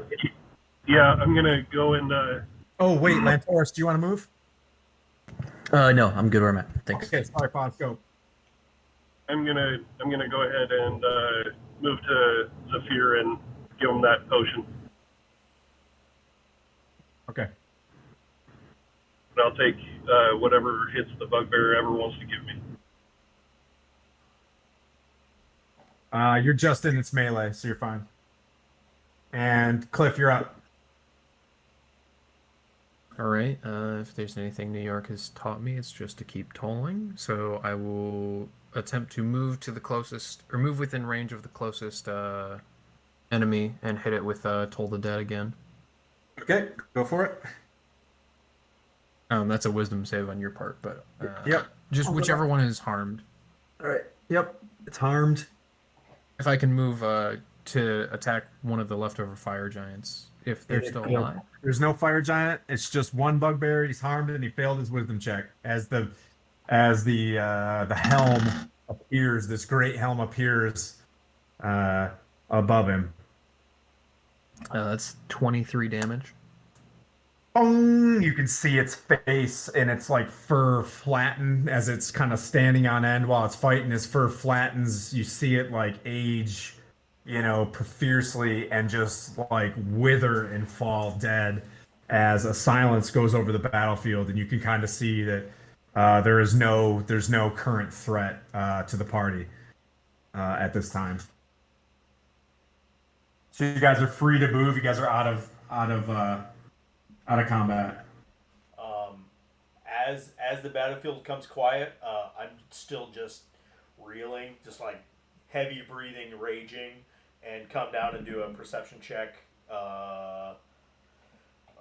S4: Yeah, I'm gonna go and
S2: Oh, wait, Lantoris, do you want to move?
S7: No, I'm good where I'm at. Thanks.
S2: Okay, sorry, Boz, go.
S4: I'm gonna go ahead and move to Zephyr and give him that potion.
S2: Okay.
S4: And I'll take whatever hits the bugbear ever wants to give me.
S2: You're just in its melee, so you're fine. And Cliff, you're up.
S5: All right. If there's anything New York has taught me, it's just to keep tolling. So I will attempt to move to the closest, or move within range of the closest enemy and hit it with Toll the Dead again.
S2: Okay, go for it.
S5: That's a wisdom save on your part, but
S2: Yep.
S5: just whichever one is harmed.
S2: All right. Yep. It's harmed.
S5: If I can move to attack one of the leftover fire giants, if they're still alive.
S2: There's no fire giant. It's just one bugbear. He's harmed and he failed his wisdom check. As the helm appears, this great helm appears above him.
S5: That's 23 damage.
S2: Boom! You can see its face and its like fur flatten as it's kind of standing on end while it's fighting. His fur flattens. You see it like age, fiercely and just like wither and fall dead as a silence goes over the battlefield, and you can kind of see that there's no current threat to the party at this time. So you guys are free to move. You guys are out of combat.
S1: As the battlefield comes quiet, I'm still just reeling, just like heavy breathing, raging, and come down and do a perception check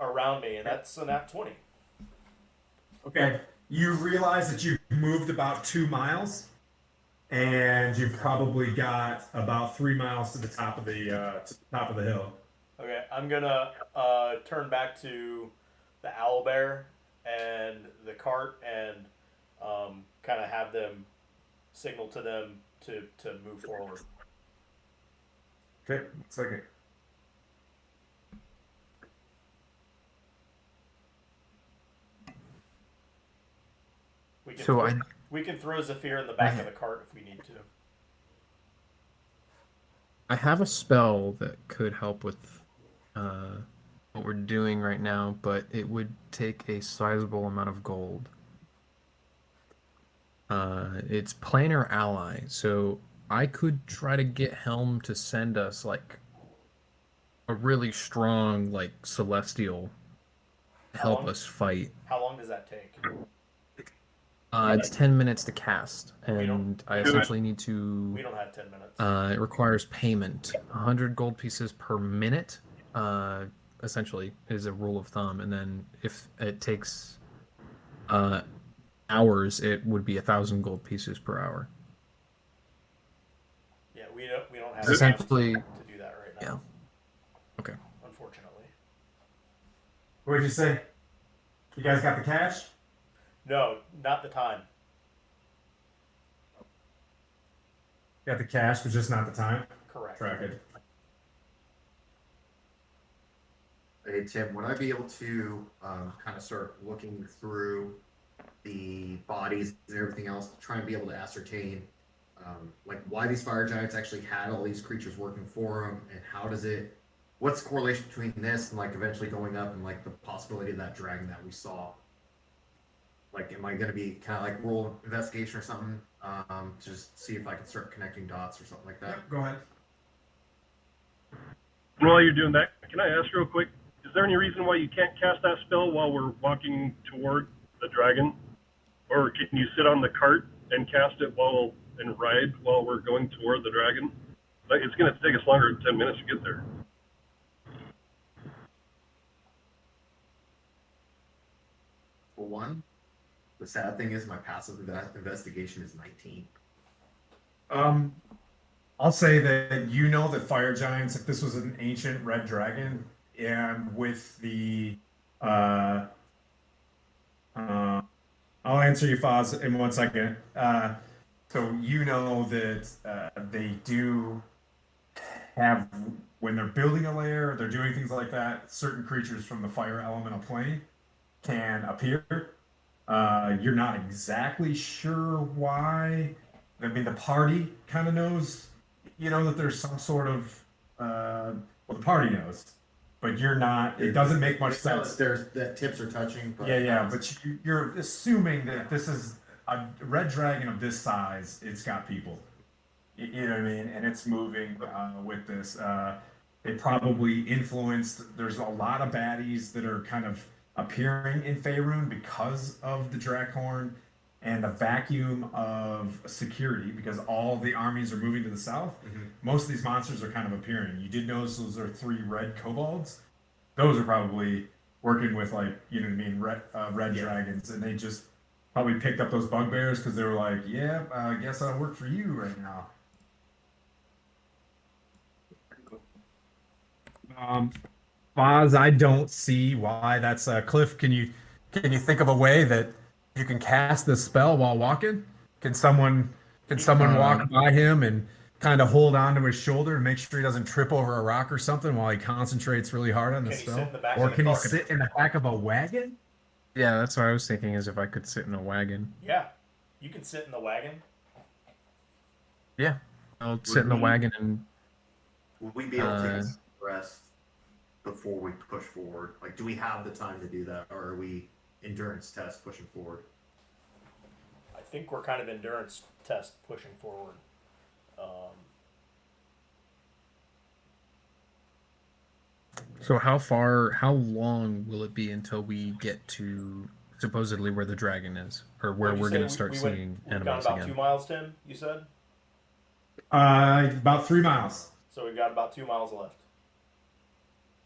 S1: around me, and that's a nat 20.
S2: Okay. You realize that you've moved about 2 miles, and you've probably got about 3 miles to the top of the hill.
S1: Okay, I'm gonna turn back to the owl bear and the cart and kind of have them signal to them to move forward.
S2: Okay, 1 second.
S1: We can
S5: So
S1: throw,
S5: I
S1: we can throw Zephyr in the back of the cart if we need to.
S5: I have a spell that could help with what we're doing right now, but it would take a sizable amount of gold. It's planar ally, so I could try to get Helm to send us like a really strong like celestial to
S1: How
S5: help
S1: long-
S5: us fight.
S1: How long does that take?
S5: It's 10 minutes to cast,
S1: We don't-
S5: and I
S1: we don't-
S5: essentially need to.
S1: We don't have 10 minutes.
S5: It requires payment. 100 gold pieces per minute, essentially, is a rule of thumb. And then if it takes hours, it would be 1,000 gold pieces per hour.
S1: Yeah, we don't have
S5: Essentially,
S1: to do that right now.
S5: yeah. Okay.
S1: Unfortunately.
S2: What did you say? You guys got the cash?
S1: No, not the time.
S2: Got the cash, but just not the time.
S1: Correct.
S2: Track it.
S3: Hey Tim, would I be able to kind of start looking through the bodies and everything else to try and be able to ascertain like why these fire giants actually had all these creatures working for them, and what's the correlation between this and like eventually going up and like the possibility of that dragon that we saw? Like, am I going to be kind of like roll investigation or something to just see if I can start connecting dots or something like that?
S2: Yep, go ahead.
S4: And while you're doing that, can I ask real quick, is there any reason why you can't cast that spell while we're walking toward the dragon? Or can you sit on the cart and cast it and ride while we're going toward the dragon? Like, it's going to take us longer than 10 minutes to get there.
S3: For one, the sad thing is my passive investigation is 19.
S2: I'll say that you know that fire giants, if this was an ancient red dragon, and with the I'll answer you, Foz, in 1 second. So you know that they do have, when they're building a lair, they're doing things like that, certain creatures from the fire elemental plane can appear. You're not exactly sure why. I mean, the party kind of knows, that there's some sort of, well, the party knows, but you're not, it doesn't make much sense.
S3: That tips are touching, but
S2: Yeah, but you're assuming that this is a red dragon of this size. It's got people, you know what I mean, and it's moving with this. It probably influenced. There's a lot of baddies that are kind of appearing in Faerun because of the Drakhorn and the vacuum of security, because all the armies are moving to the south.
S3: Mhm.
S2: Most of these monsters are kind of appearing. You did notice those are 3 red kobolds. Those are probably working with, like, you know what I mean, red dragons, and they just probably picked up those bugbears because they were like, yeah, I guess I'll work for you right now. Foz, I don't see why that's Cliff. Can you think of a way that you can cast this spell while walking? Can someone walk by him and kind of hold on to his shoulder to make sure he doesn't trip over a rock or something while he concentrates really hard on the
S1: Can he sit
S2: spell?
S1: in the back
S2: Or
S1: of the
S2: can he
S1: car?
S2: sit in the back of a wagon?
S5: Yeah, that's what I was thinking, is if I could sit in a wagon.
S1: Yeah, you can sit in the wagon.
S5: Yeah, I'll sit in the wagon and.
S3: would we be able to take a rest before we push forward? Like, do we have the time to do that, or are we endurance test pushing forward?
S1: I think we're kind of endurance test pushing forward.
S5: So how long will it be until we get to supposedly where the dragon is, or where
S1: What'd you
S5: we're
S1: say?
S5: going to start seeing
S1: We've gone
S5: animals
S1: about
S5: again?
S1: 2 miles, Tim, you said?
S2: About 3 miles.
S1: So we've got about 2 miles left.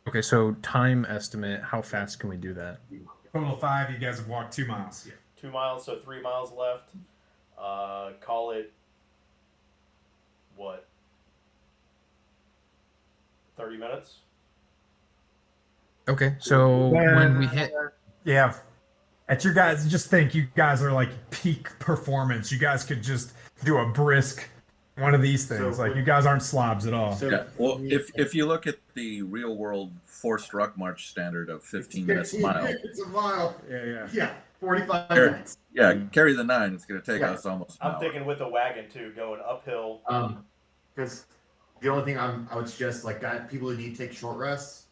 S5: Okay, so time estimate. How fast can we do that?
S2: Total of 5. You guys have walked 2 miles.
S1: 2 miles, so 3 miles left. Call it what? 30 minutes.
S5: Okay, so when we hit,
S2: Yeah. At your guys, just think you guys are like peak performance. You guys could just do a brisk one of these things.
S3: So
S2: like you guys aren't slobs at all.
S3: So
S6: Yeah. Well, if you look at the real world forced ruck march standard of 15 minutes a mile,
S3: It's a mile.
S2: Yeah.
S3: Yeah, 45
S6: Carry-
S3: minutes.
S6: yeah, carry the 9. It's going to take
S3: Yeah.
S6: us almost an
S1: I'm
S6: hour.
S1: thinking with a wagon too, going uphill.
S3: Because the only thing I would suggest, like, people who need to take short rests,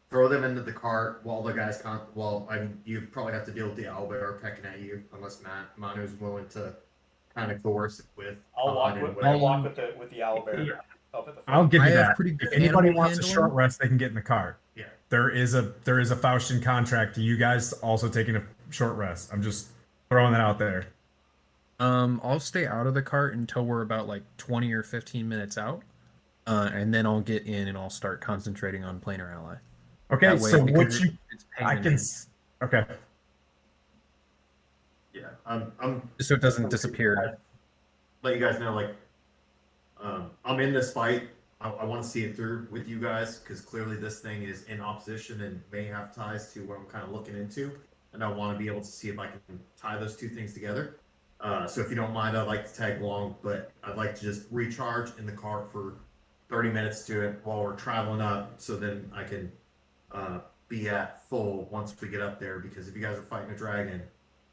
S3: throw them into the cart while the guys you probably have to deal with the owlbear pecking at you unless Manu's willing to kind of coerce it with.
S1: I'll walk with
S3: whatever.
S1: with the owlbear up at the front.
S2: I'll give
S5: I
S2: you
S5: have
S2: that.
S5: pretty
S2: If
S5: good
S2: anybody
S5: animal
S2: wants a
S5: handling.
S2: short rest, they can get in the car.
S3: Yeah.
S2: There is a Faustian contract to you guys also taking a short rest. I'm just throwing that out there.
S5: I'll stay out of the cart until we're about like 20 or 15 minutes out, and then I'll get in and I'll start concentrating on planar ally.
S2: Okay,
S5: That way,
S2: so
S5: because
S2: what you
S5: it's pain
S2: I
S5: in
S2: can
S5: the-
S2: okay.
S3: Yeah, I'm
S5: so it doesn't disappear.
S3: let you guys know, like, I'm in this fight. I want to see it through with you guys because clearly this thing is in opposition and may have ties to what I'm kind of looking into, and I want to be able to see if I can tie those two things together. So if you don't mind, I'd like to tag along, but I'd like to just recharge in the car for 30 minutes to it while we're traveling up, so then I can be at full once we get up there. Because if you guys are fighting a dragon,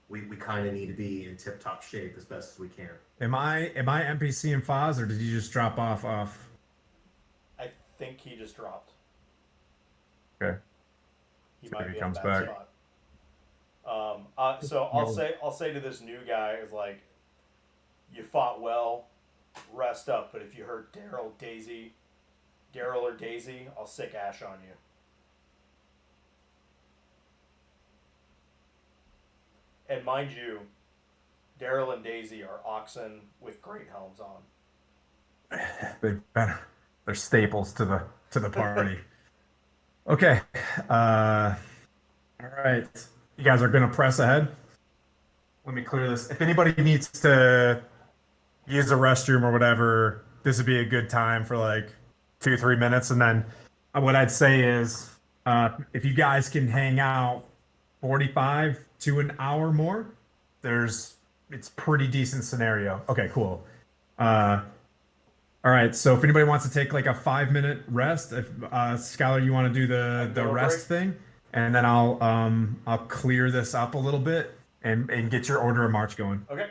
S3: we kind of need to be in tip-top shape as best as we can.
S2: Am I NPC and Foz, or did you just drop off?
S1: I think he just dropped.
S2: Okay.
S1: He
S2: So
S1: might
S2: he
S1: be in a
S2: comes
S1: bad
S2: back.
S1: spot. So I'll say to this new guy is like, you fought well, rest up. But if you hurt Daryl or Daisy, I'll sick Ash on you. And mind you, Daryl and Daisy are oxen with great helms on.
S2: They're staples to the party. Okay. All right. You guys are gonna press ahead. Let me clear this. If anybody needs to use a restroom or whatever, this would be a good time for like 2-3 minutes. And then what I'd say is, if you guys can hang out 45 to an hour more, it's pretty decent scenario. Okay, cool. All right, so if anybody wants to take like a 5-minute rest, if Skylar, you want to do the rest thing, and then I'll clear this up a little bit and get your order of march going.
S1: Okay.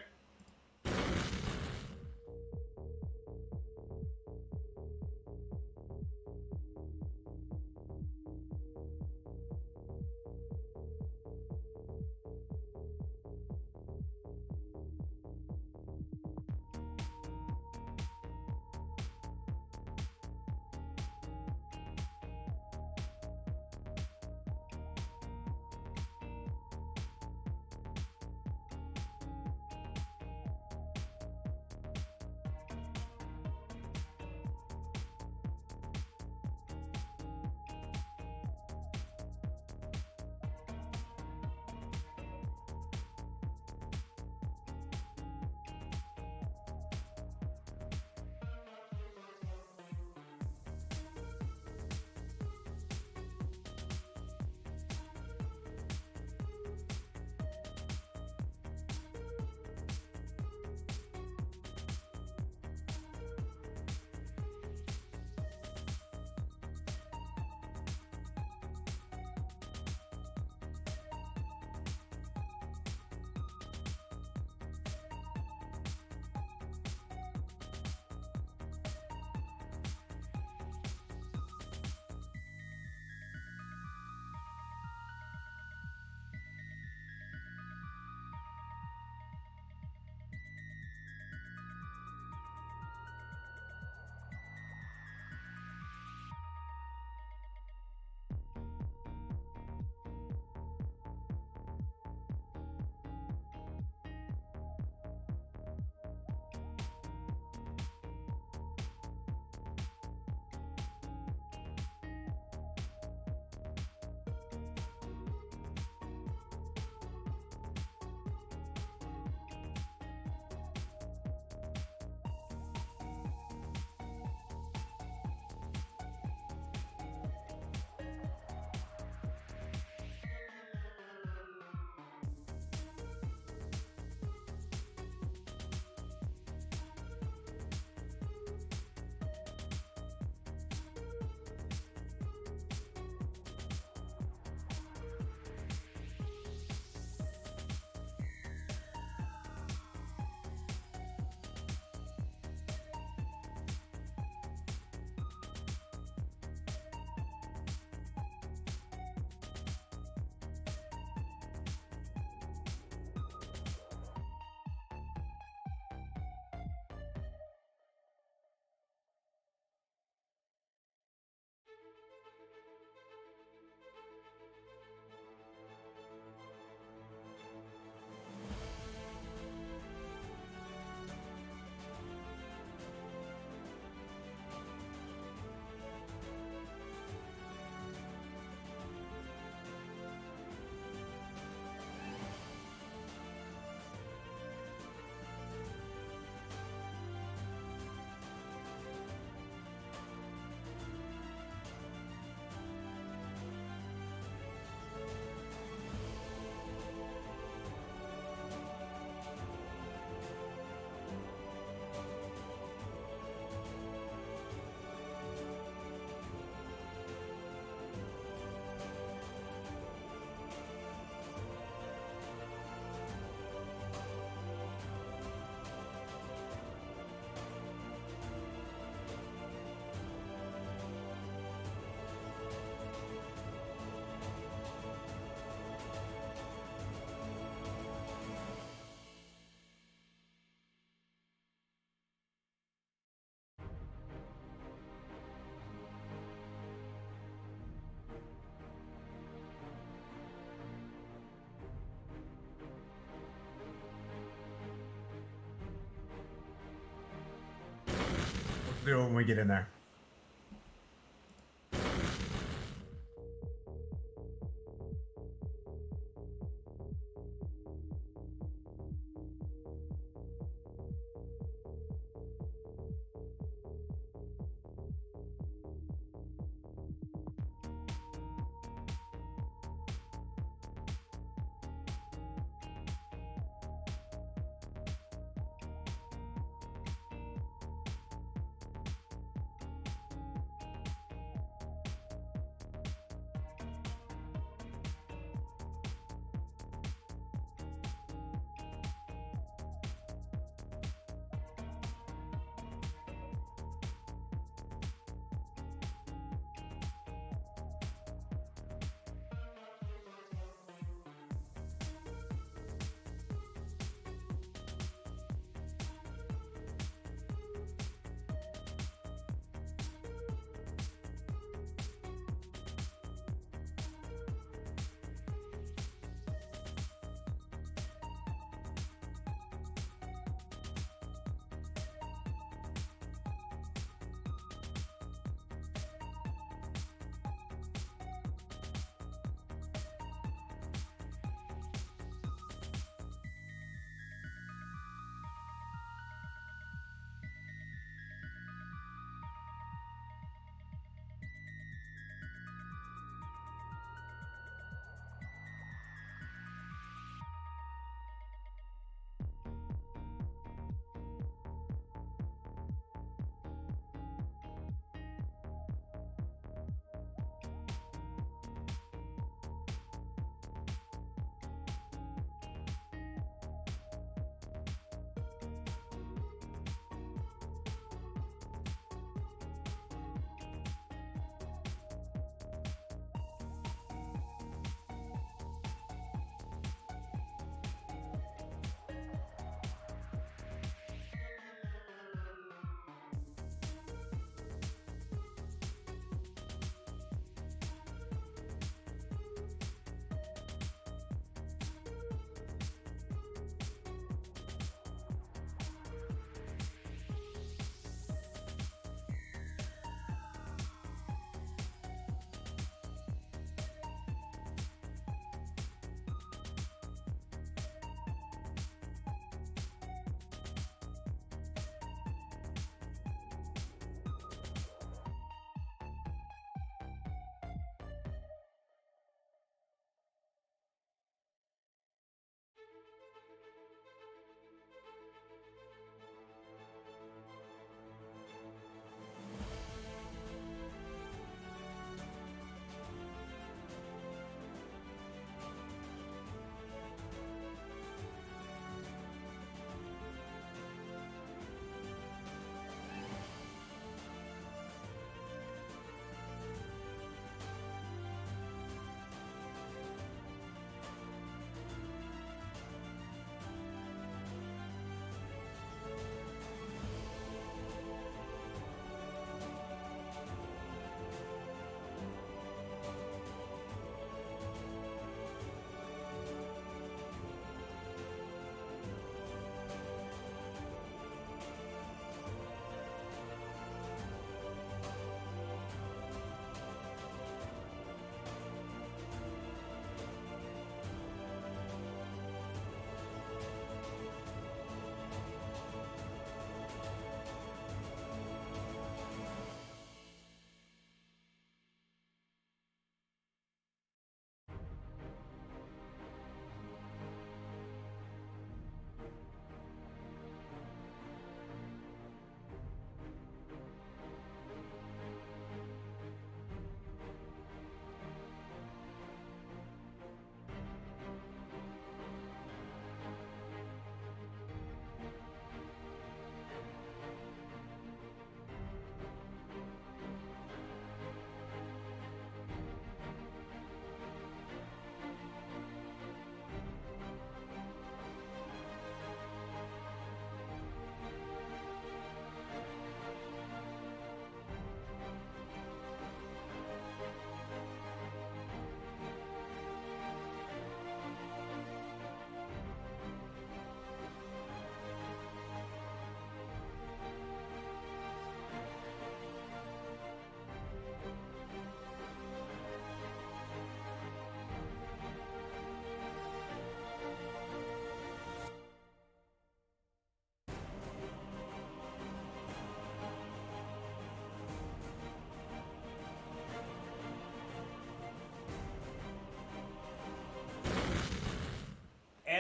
S2: do it when we get in there.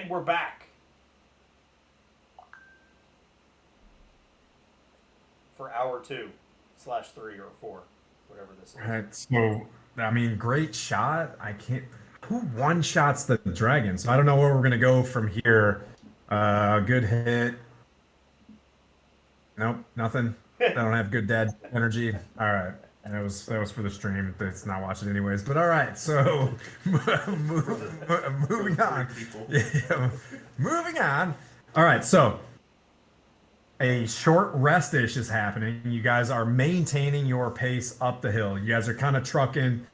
S1: And we're back. For hour 2/3 or 4, whatever this is.
S2: All right, so I mean, great shot. I can't. Who one shots the dragon? So I don't know where we're gonna go from here. Good hit. Nope, nothing. I don't have good dead energy. All right, that was for the stream. It's not watching anyways. But all right, so moving on. Yeah, moving on. All right, so a short rest-ish is happening. You guys are maintaining your pace up the hill. You guys are kind of trucking.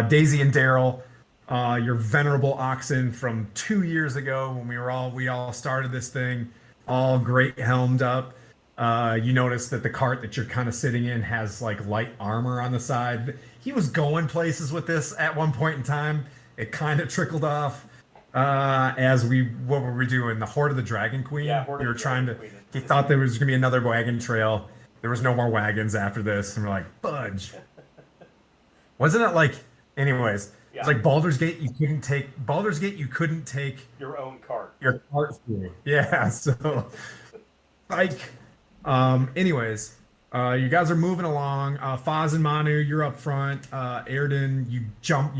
S2: Daisy and Daryl, your venerable oxen from 2 years ago when we all started this thing, all great helmed up. You notice that the cart that you're kind of sitting in has like light armor on the side. He was going places with this at one point in time. It kind of trickled off what were we doing? The Horde of the Dragon Queen?
S1: Yeah, Horde
S2: we
S1: of
S2: were
S1: the
S2: trying to,
S1: Dragon Queen.
S2: he thought there was going to be another wagon trail. There was no more wagons after this. And we're like, fudge. Wasn't it like, anyways,
S1: Yeah.
S2: it's like Baldur's Gate, you couldn't take
S1: Your own cart.
S2: your cart through. Yeah, so, like, anyways, you guys are moving along. Faz and Manu, you're up front. Airden, you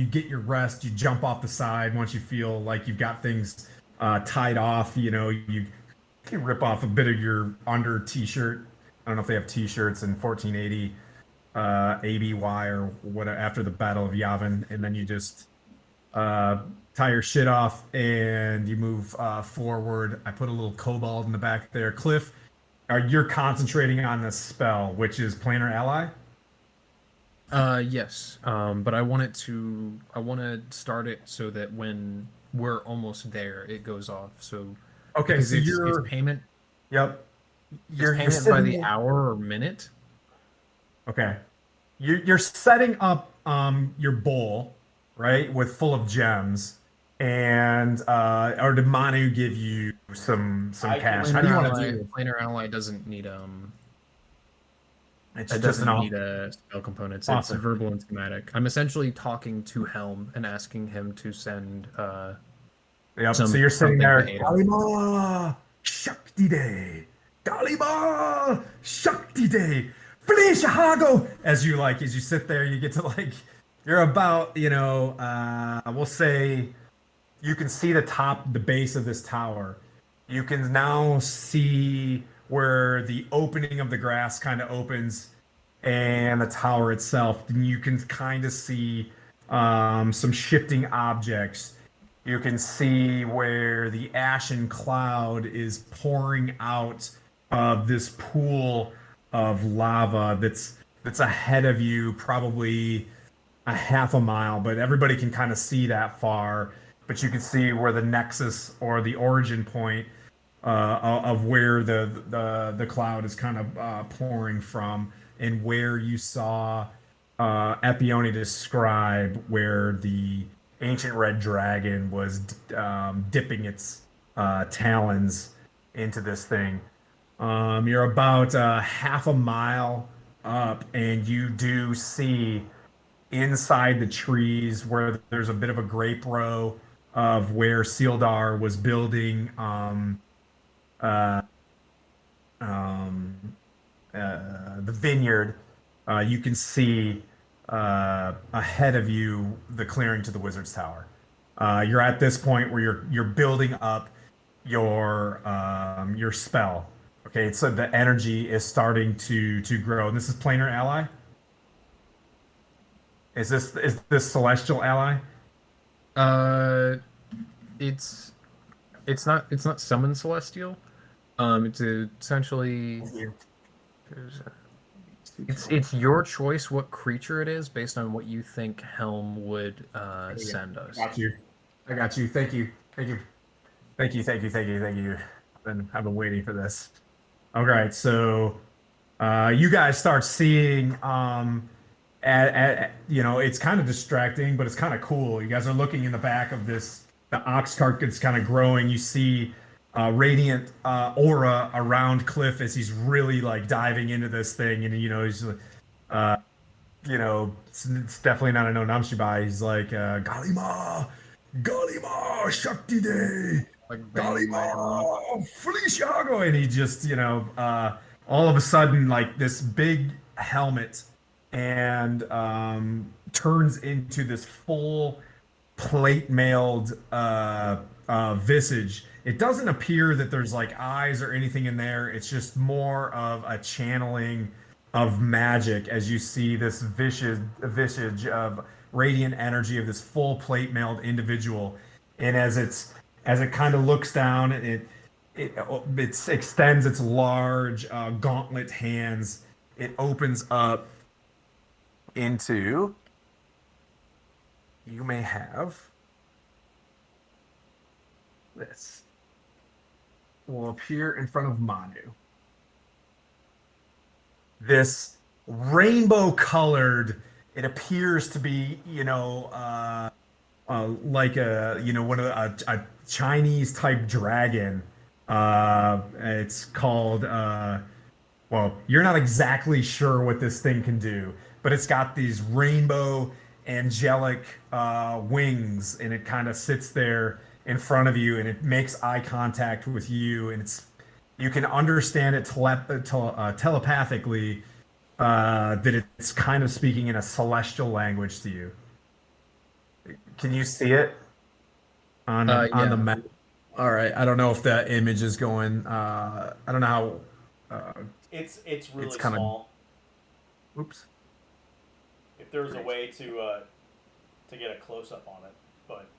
S2: get your rest, you jump off the side once you feel like you've got things tied off. You know, you rip off a bit of your under t-shirt. I don't know if they have t-shirts in 1480 ABY or what after the Battle of Yavin, and then you just tie your shit off and you move forward. I put a little kobold in the back there. Cliff, you're concentrating on the spell, which is planar ally?
S5: Yes. But I want to start it so that when we're almost there, it goes off. So
S2: Okay,
S5: because
S2: so
S5: it's payment.
S2: Yep.
S5: You're payment by the hour or minute.
S2: Okay. You're setting up your bowl, right, with full of gems, and or did Manu give you some cash? How do you want to do it?
S5: Planar ally doesn't need
S2: It's
S5: it
S2: just
S5: doesn't need spell components.
S2: Awesome.
S5: It's verbal and schematic. I'm essentially talking to Helm and asking him to send
S2: Yep. So you're sitting
S5: something
S2: there,
S5: to aid him.
S2: Kalima Shakti Day, Kalima Shakti Day, Felicia Hago. As you sit there, you get to you're about, we'll say, you can see the base of this tower. You can now see where the opening of the grass kind of opens and the tower itself. And you can kind of see some shifting objects. You can see where the ashen cloud is pouring out of this pool of lava that's ahead of you, probably a half a mile, but everybody can kind of see that far. But you can see where the nexus or the origin point of where the cloud is kind of pouring from, and where you saw Epione describe where the ancient red dragon was dipping its talons into this thing. You're about half a mile up, and you do see inside the trees where there's a bit of a grape row of where Sildar was building the vineyard. You can see ahead of you the clearing to the Wizard's Tower. You're at this point where you're building up your spell. Okay, so the energy is starting to grow, and this is planar ally. Is this celestial ally?
S5: It's not summon celestial. It's essentially it's your choice what creature it is based on what you think Helm would send us.
S2: I got you. Thank you. I've been waiting for this. All right, so you guys start seeing it's kind of distracting, but it's kind of cool. You guys are looking in the back of this, the ox cart gets kind of growing. You see radiant aura around Cliff as he's really diving into this thing, and he's it's definitely not a no Namshibai. He's like Galima Shakti Day.
S5: Like banging my horn.
S2: Feliciago, and he just, all of a sudden, like this big helmet, and turns into this full plate mailed visage. It doesn't appear that there's like eyes or anything in there. It's just more of a channeling of magic as you see this visage of radiant energy of this full plate mailed individual. And as it kind of looks down, it extends its large gauntlet hands. It opens up into, you may have this will appear in front of Manu. This rainbow colored, it appears to be, like one of a Chinese type dragon. It's called, well, you're not exactly sure what this thing can do, but it's got these rainbow angelic wings, and it kind of sits there in front of you, and it makes eye contact with you, and you can understand it telepathically that it's kind of speaking in a celestial language to you. Can you see it on the map? All right. I don't know if that image is going. I don't know how.
S1: It's really
S2: It's kinda-
S1: small.
S2: Oops.
S1: If there was a way to get a close up on it, but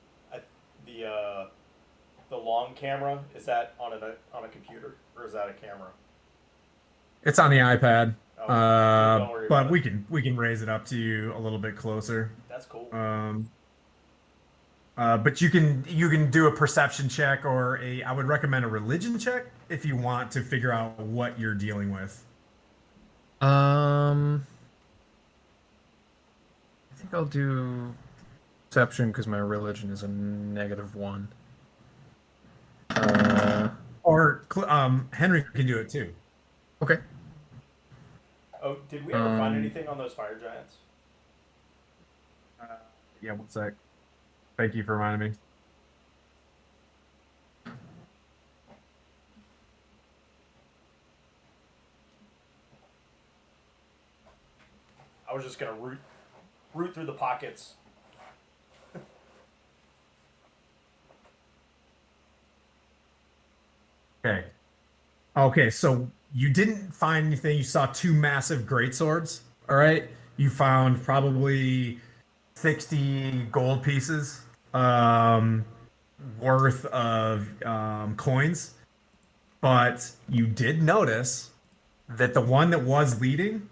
S1: the long camera, is that on a computer or is that a camera?
S2: It's on the iPad.
S1: Oh, don't worry
S2: But
S1: about
S2: we can raise it up to you a little bit closer.
S1: That's cool.
S2: But you can do a perception check, or I would recommend a religion check if you want to figure out what you're dealing with.
S5: I think I'll do perception because my religion is a -1.
S2: Or Henry can do it too.
S5: Okay.
S1: Oh, did we ever find anything on those fire giants?
S2: Yeah, one sec. Thank you for reminding me.
S1: I was just gonna root through the pockets.
S2: Okay. Okay, so you didn't find anything. You saw two massive greatswords. All right. You found probably 60 gold pieces worth of coins. But you did notice that the one that was leading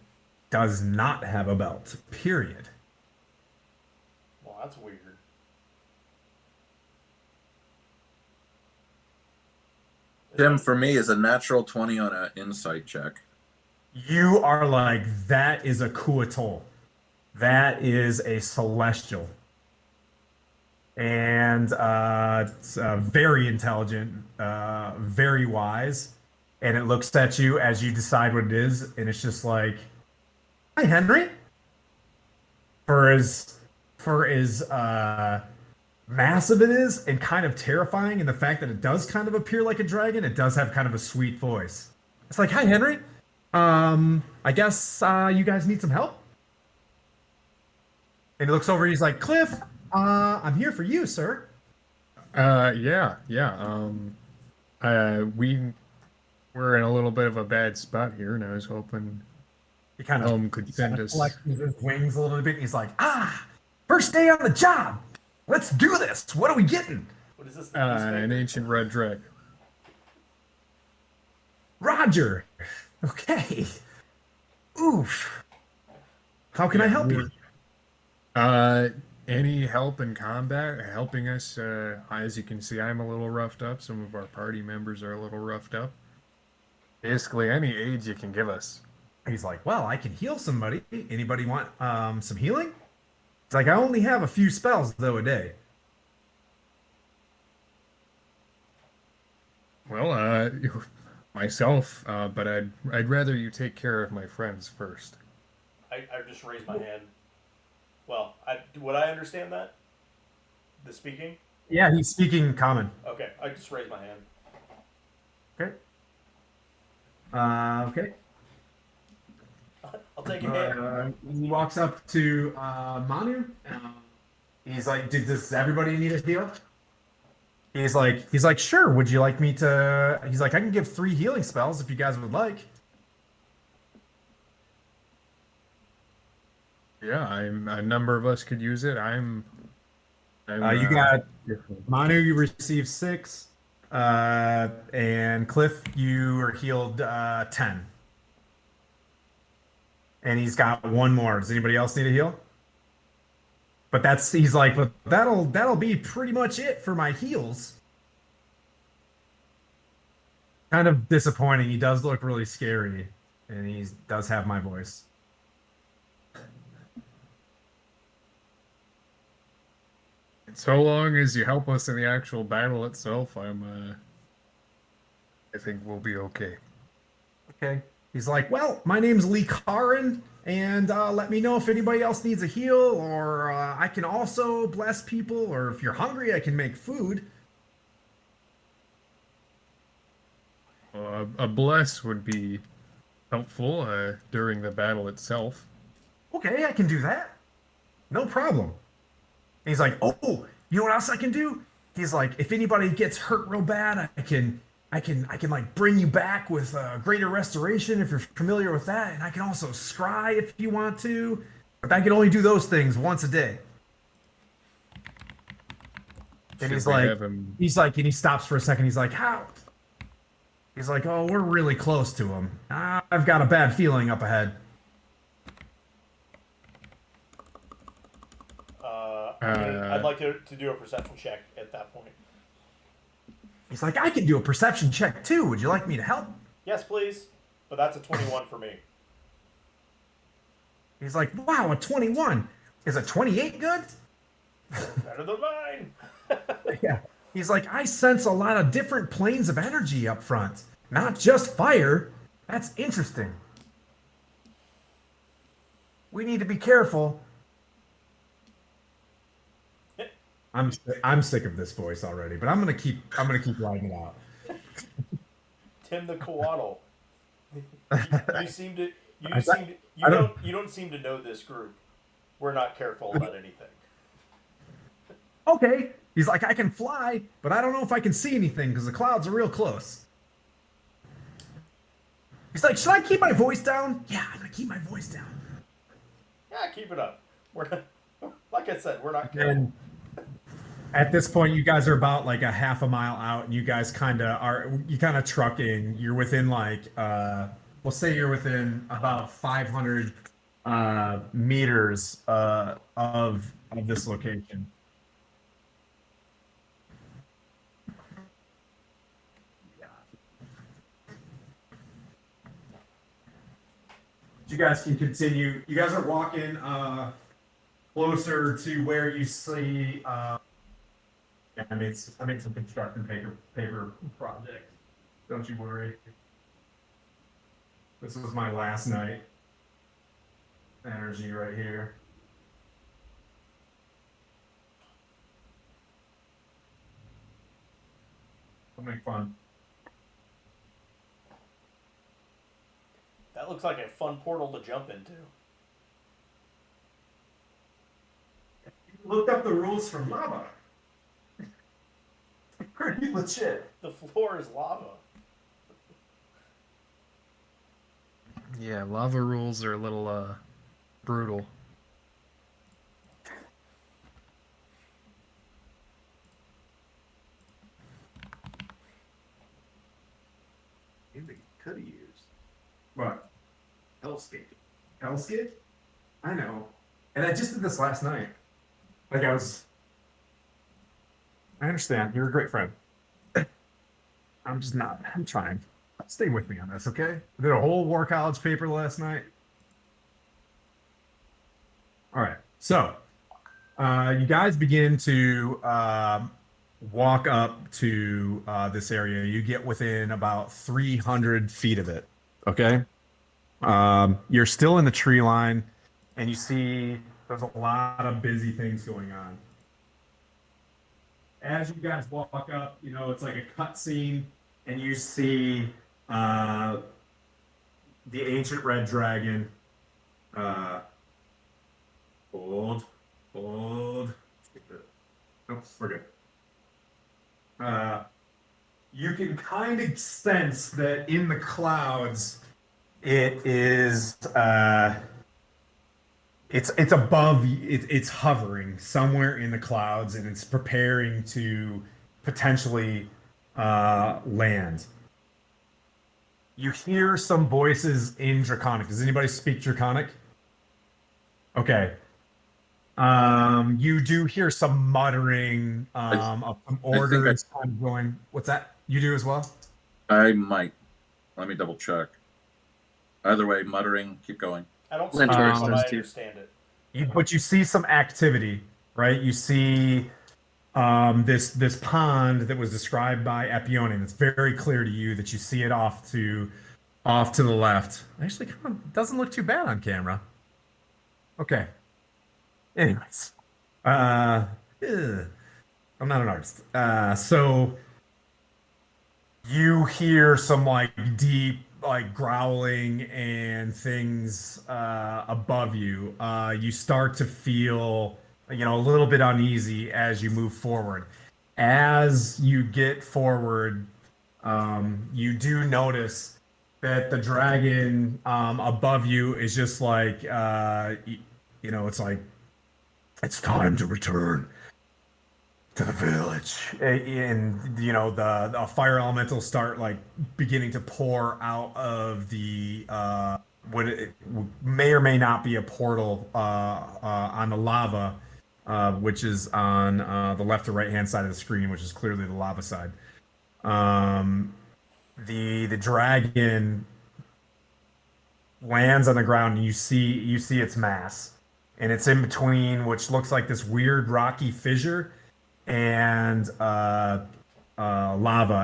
S2: does not have a belt, period.
S1: Well, that's weird.
S6: Tim, for me, is a natural 20 on an insight check.
S2: You are like, that is a Kuatol. That is a celestial. And it's very intelligent, very wise. And it looks at you as you decide what it is, and it's just like, "Hi, Henry." For as massive it is, and kind of terrifying, and the fact that it does kind of appear like a dragon, it does have kind of a sweet voice. It's like, "Hi, Henry. I guess you guys need some help." And he looks over, he's like, "Cliff, I'm here for you, sir."
S5: Yeah. We're in a little bit of a bad spot here, and I was hoping
S2: He kind of
S5: could send us.
S2: flexes his wings a little bit, and he's like, first day on the job. Let's do this. What are we getting?
S1: What is this?
S5: An ancient red dragon.
S2: Roger. Okay. Oof. How can I help you?
S5: Any help in combat helping us? As you can see, I'm a little roughed up. Some of our party members are a little roughed up. Basically, any aid you can give us.
S2: He's like, well, I can heal somebody. Anybody want some healing? It's like, I only have a few spells, though, a day.
S5: Well, myself, but I'd rather you take care of my friends first.
S1: I just raised my hand. Well, would I understand that? The speaking?
S2: Yeah, he's speaking common.
S1: Okay, I just raised my hand.
S2: Okay. Okay.
S1: I'll take a hand.
S2: He walks up to Manu. He's like, does everybody need a heal? He's like, sure. Would you like me to? He's like, I can give 3 healing spells if you guys would like.
S5: Yeah, a number of us could use it.
S2: You got Manu. You receive 6, and Cliff, you are healed 10. And he's got 1 more. Does anybody else need a heal? But he's like, but that'll be pretty much it for my heals. Kind of disappointing. He does look really scary, and he does have my voice.
S5: So long as you help us in the actual battle itself, I think we'll be okay.
S2: Okay. He's like, well, my name's Lee Karin, and let me know if anybody else needs a heal, or I can also bless people, or if you're hungry, I can make food.
S5: A bless would be helpful during the battle itself.
S2: Okay, I can do that. No problem. And he's like, oh, you know what else I can do? He's like, if anybody gets hurt real bad, I can like bring you back with greater restoration if you're familiar with that, and I can also scry if you want to. But I can only do those things once a day. And he's like, and he stops for a second. He's like, how? He's like, oh, we're really close to him. I've got a bad feeling up ahead.
S1: I'd like to do a perception check at that point.
S2: He's like, I can do a perception check too. Would you like me to help?
S1: Yes, please. But that's a 21 for me.
S2: He's like, wow, a 21. Is a 28 good?
S1: Better than mine.
S2: Yeah. He's like, I sense a lot of different planes of energy up front, not just fire. That's interesting. We need to be careful. I'm sick of this voice already, but I'm gonna keep writing it out.
S1: Tim the Coatl. You don't seem to know this group. We're not careful about anything.
S2: Okay. He's like, I can fly, but I don't know if I can see anything because the clouds are real close. He's like, should I keep my voice down? Yeah, I'm gonna keep my voice down.
S1: Yeah, keep it up. We're not, like I said, we're not careful.
S2: And at this point, you guys are about like a half a mile out, and you guys kind of trucking. You're within like, we'll say you're within about 500 meters of this location. You guys can continue. You guys are walking closer to where you see. I made some construction paper project. Don't you worry. This was my last night. Energy right here. I'll make fun.
S1: That looks like a fun portal to jump into.
S2: Looked up the rules for lava. Pretty legit.
S1: The floor is lava.
S5: Yeah, lava rules are a little brutal.
S2: Maybe could have used. What? Hellscape. Hellscape? I know. And I just did this last night. Like I understand. You're a great friend. I'm just not. I'm trying. Stay with me on this, okay? I did a whole War College paper last night. All right. So, you guys begin to walk up to this area. You get within about 300 feet of it, okay? You're still in the tree line, and you see there's a lot of busy things going on. as you guys walk up, it's like a cutscene, and you see uh, the ancient red dragon. Uh, hold, hold. Nope, we're good. You can kind of sense that in the clouds, it is. It's above. It's hovering somewhere in the clouds, and it's preparing to potentially land. You hear some voices in Draconic. Does anybody speak Draconic? Okay. You do hear some muttering of some orders kind of going. What's that? You do as well?
S6: I might. Let me double check. Either way, muttering, keep going.
S1: I don't
S7: Lynch
S1: speak it,
S7: Burst
S1: but
S7: does
S1: I
S7: too.
S1: understand it.
S2: But you see some activity, right? You see this pond that was described by Epionian. It's very clear to you that you see it off to the left. Actually, kind of doesn't look too bad on camera. Okay. Anyways, uh, ugh, I'm not an artist. So you hear some like deep like growling and things above you. You start to feel a little bit uneasy as you move forward. As you get forward, you do notice that the dragon above you is just like it's like it's time to return to the village. And the fire elementals start like beginning to pour out of the what it may or may not be a portal on the lava, which is on the left or right hand side of the screen, which is clearly the lava side. The dragon lands on the ground, and you see its mass, and it's in between, which looks like this weird rocky fissure and lava,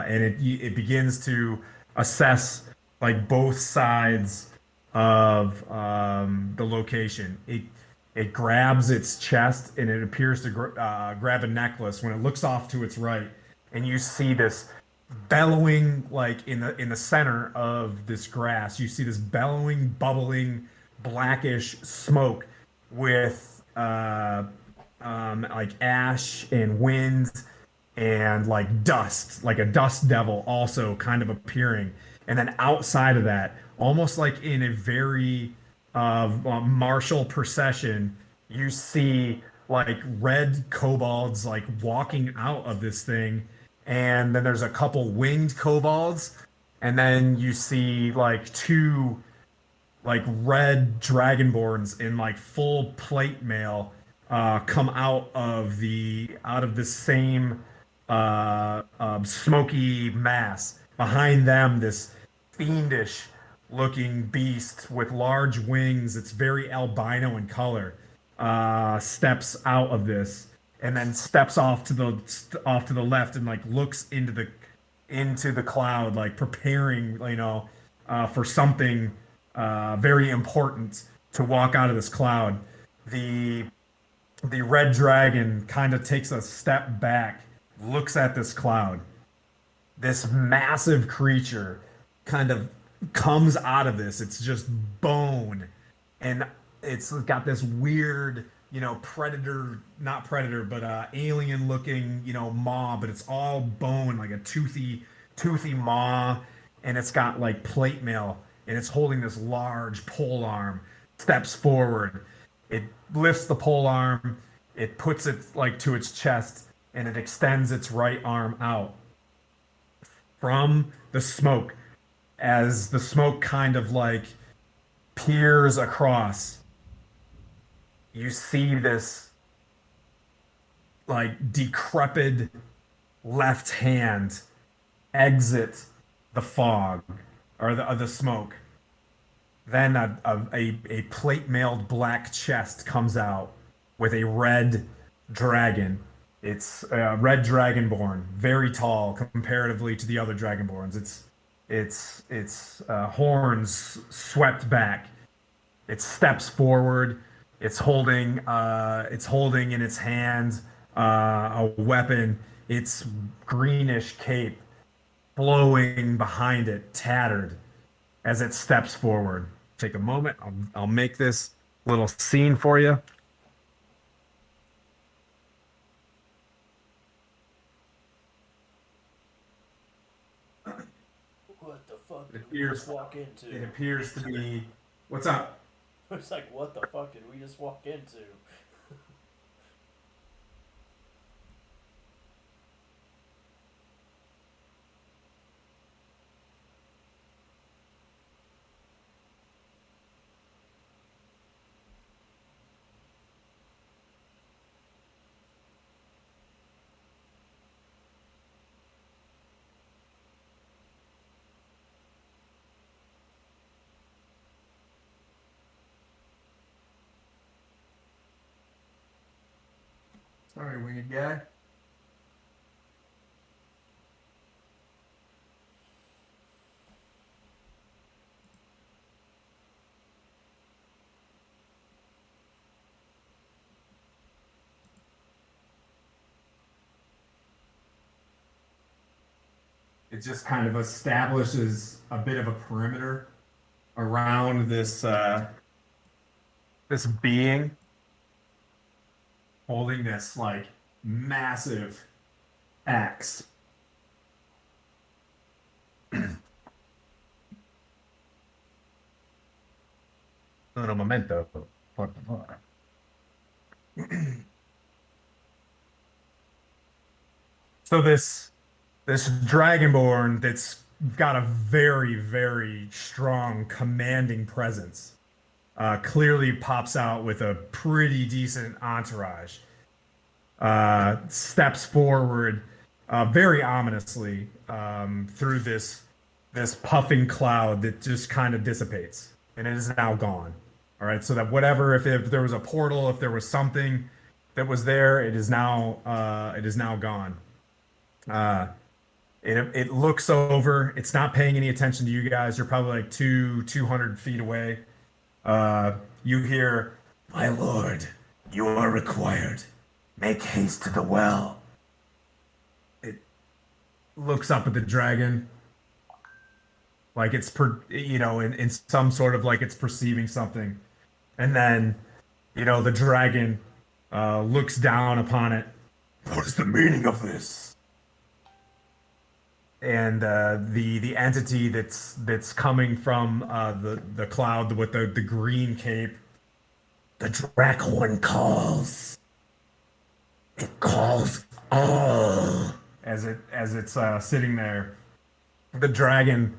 S2: and it begins to assess like both sides of the location. It grabs its chest, and it appears to grab a necklace when it looks off to its right, and you see this bellowing like in the center of this grass. You see this bellowing, bubbling, blackish smoke with like ash and wind and like dust, like a dust devil also kind of appearing. And then outside of that, almost like in a very martial procession, you see like red kobolds like walking out of this thing. And then there's a couple winged kobolds. And then you see like two like red dragonborns in like full plate mail come out of the same smoky mass. Behind them, this fiendish looking beast with large wings. It's very albino in color. Steps out of this and then steps off to the left and like looks into the cloud, like preparing, for something very important to walk out of this cloud. The the red dragon kind of takes a step back, looks at this cloud. This massive creature kind of comes out of this. It's just bone, and it's got this weird, predator, not predator, but alien looking, maw, but it's all bone, like a toothy maw, and it's got like plate mail, and it's holding this large pole arm. Steps forward, it lifts the pole arm, it puts it like to its chest, and it extends its right arm out from the smoke. As the smoke kind of like peers across, you see this like decrepit left hand exit the fog or the smoke. Then a plate mailed black chest comes out with a red dragon. It's a red dragonborn, very tall comparatively to the other dragonborns. Its horns swept back. It steps forward. It's holding in its hand a weapon, its greenish cape flowing behind it, tattered, as it steps forward. Take a moment. I'll make this little scene for you.
S1: What the fuck
S2: It
S1: did we
S2: appears-
S1: just walk into?
S2: It appears to be. What's up?
S1: It's like, what the fuck did we just walk into?
S2: Sorry, winged guy. It just kind of establishes a bit of a perimeter around this being holding this like massive axe. Un momento, por favor. So this dragonborn that's got a very, very strong commanding presence clearly pops out with a pretty decent entourage. Steps forward very ominously through this puffing cloud that just kind of dissipates, and it is now gone. All right, so that whatever, if there was a portal, if there was something that was there, it is now gone. It looks over. It's not paying any attention to you guys. You're probably like 200 feet away. You hear, "My lord, you are required. Make haste to the well." It looks up at the dragon, like it's in some sort of like it's perceiving something, and then the dragon looks down upon it. "What is the meaning of this?" And the entity that's coming from the cloud with the green cape, "The Drakhorn calls. It calls all." As it's sitting there, the dragon,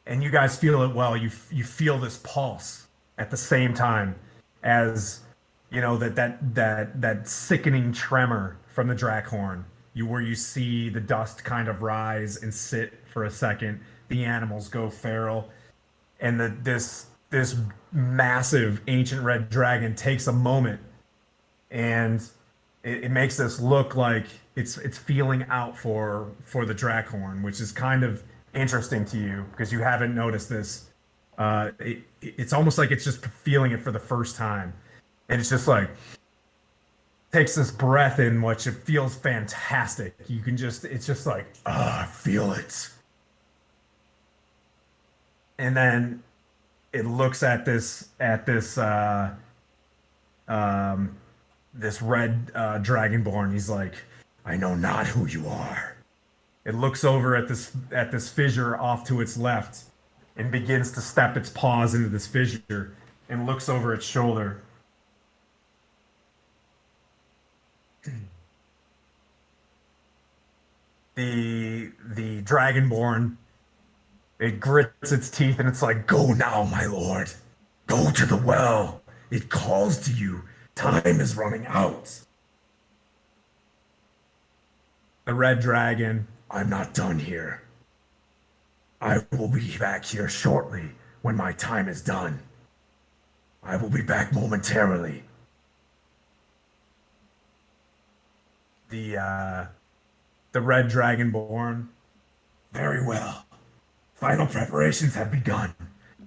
S2: and you guys feel it well. You feel this pulse at the same time as that sickening tremor from the Drakhorn. Where you see the dust kind of rise and sit for a second, the animals go feral, and this massive ancient red dragon takes a moment, and it makes this look like it's feeling out for the Drakhorn, which is kind of interesting to you because you haven't noticed this. It's almost like it's just feeling it for the first time, and it's just like takes this breath in, which it feels fantastic. It's just like, I feel it. And then it looks at this this red dragonborn. He's like, "I know not who you are." It looks over at this fissure off to its left and begins to step its paws into this fissure and looks over its shoulder. The dragonborn, it grits its teeth and it's like, "Go now, my lord. Go to the well. It calls to you. Time is running out." The red dragon, "I'm not done here. I will be back here shortly when my time is done. I will be back momentarily." The red dragonborn, "Very well. Final preparations have begun.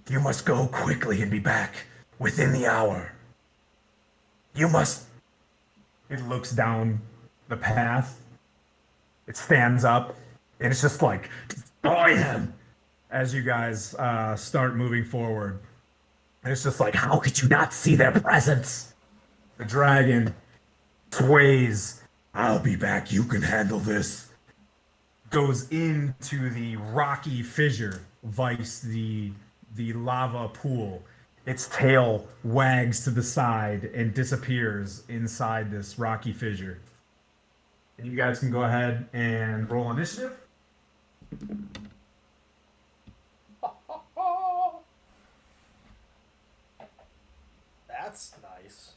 S2: You must go quickly and be back within the hour. You must..." It looks down the path It stands up, and it's just like, destroy him as you guys start moving forward. And it's just like, how could you not see their presence? The dragon sways. I'll be back. You can handle this. Goes into the rocky fissure, vice the lava pool. Its tail wags to the side and disappears inside this rocky fissure. And you guys can go ahead and roll initiative.
S1: That's nice.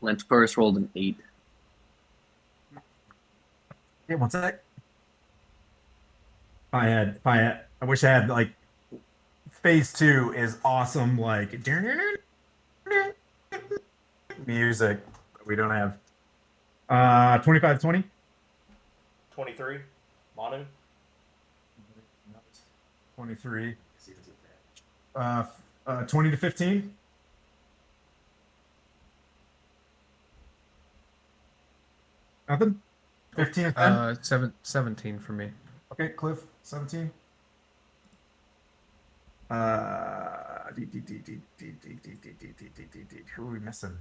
S7: Lynchburg rolled an 8.
S2: Hey, one sec. I wish I had like phase 2 is awesome, like music. We don't have 25-20.
S1: 23. Manu.
S2: 23. 20-15. Nothing. 15 and 10.
S5: 17 for me.
S2: Okay, Cliff. 17. Who are we missing?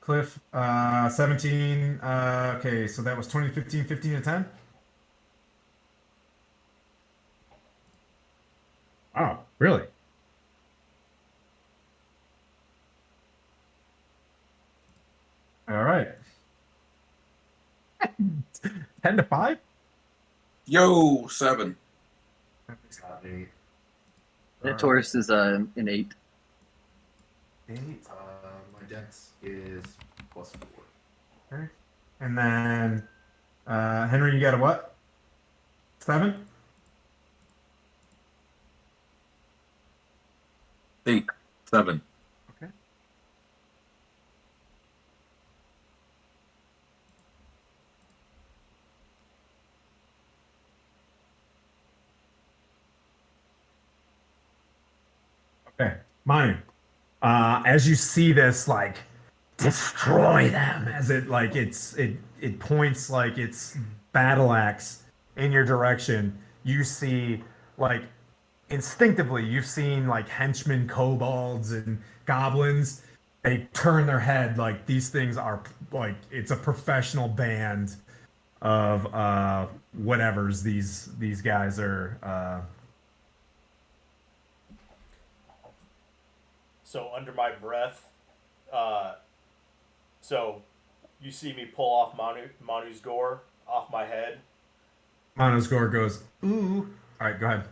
S2: Cliff. 17. Okay, so that was 20-15, 15 and 10. Oh, really? All right. 10-5?
S6: Yo, 7.
S7: Taurus is an 8.
S2: 8.
S3: My dex is +4.
S2: Okay. And then Henry, you got a what? 7?
S6: 8. 7.
S2: Okay. Okay. Mine. As you see this, like, destroy them, as it like it points like its battle axe in your direction. You see, like, instinctively, you've seen like henchmen, kobolds, and goblins. They turn their head like these things are like it's a professional band of whatever's these guys are.
S1: So under my breath, so you see me pull off Manu's gore off my head,
S2: Monoscore goes, ooh. All right, go ahead.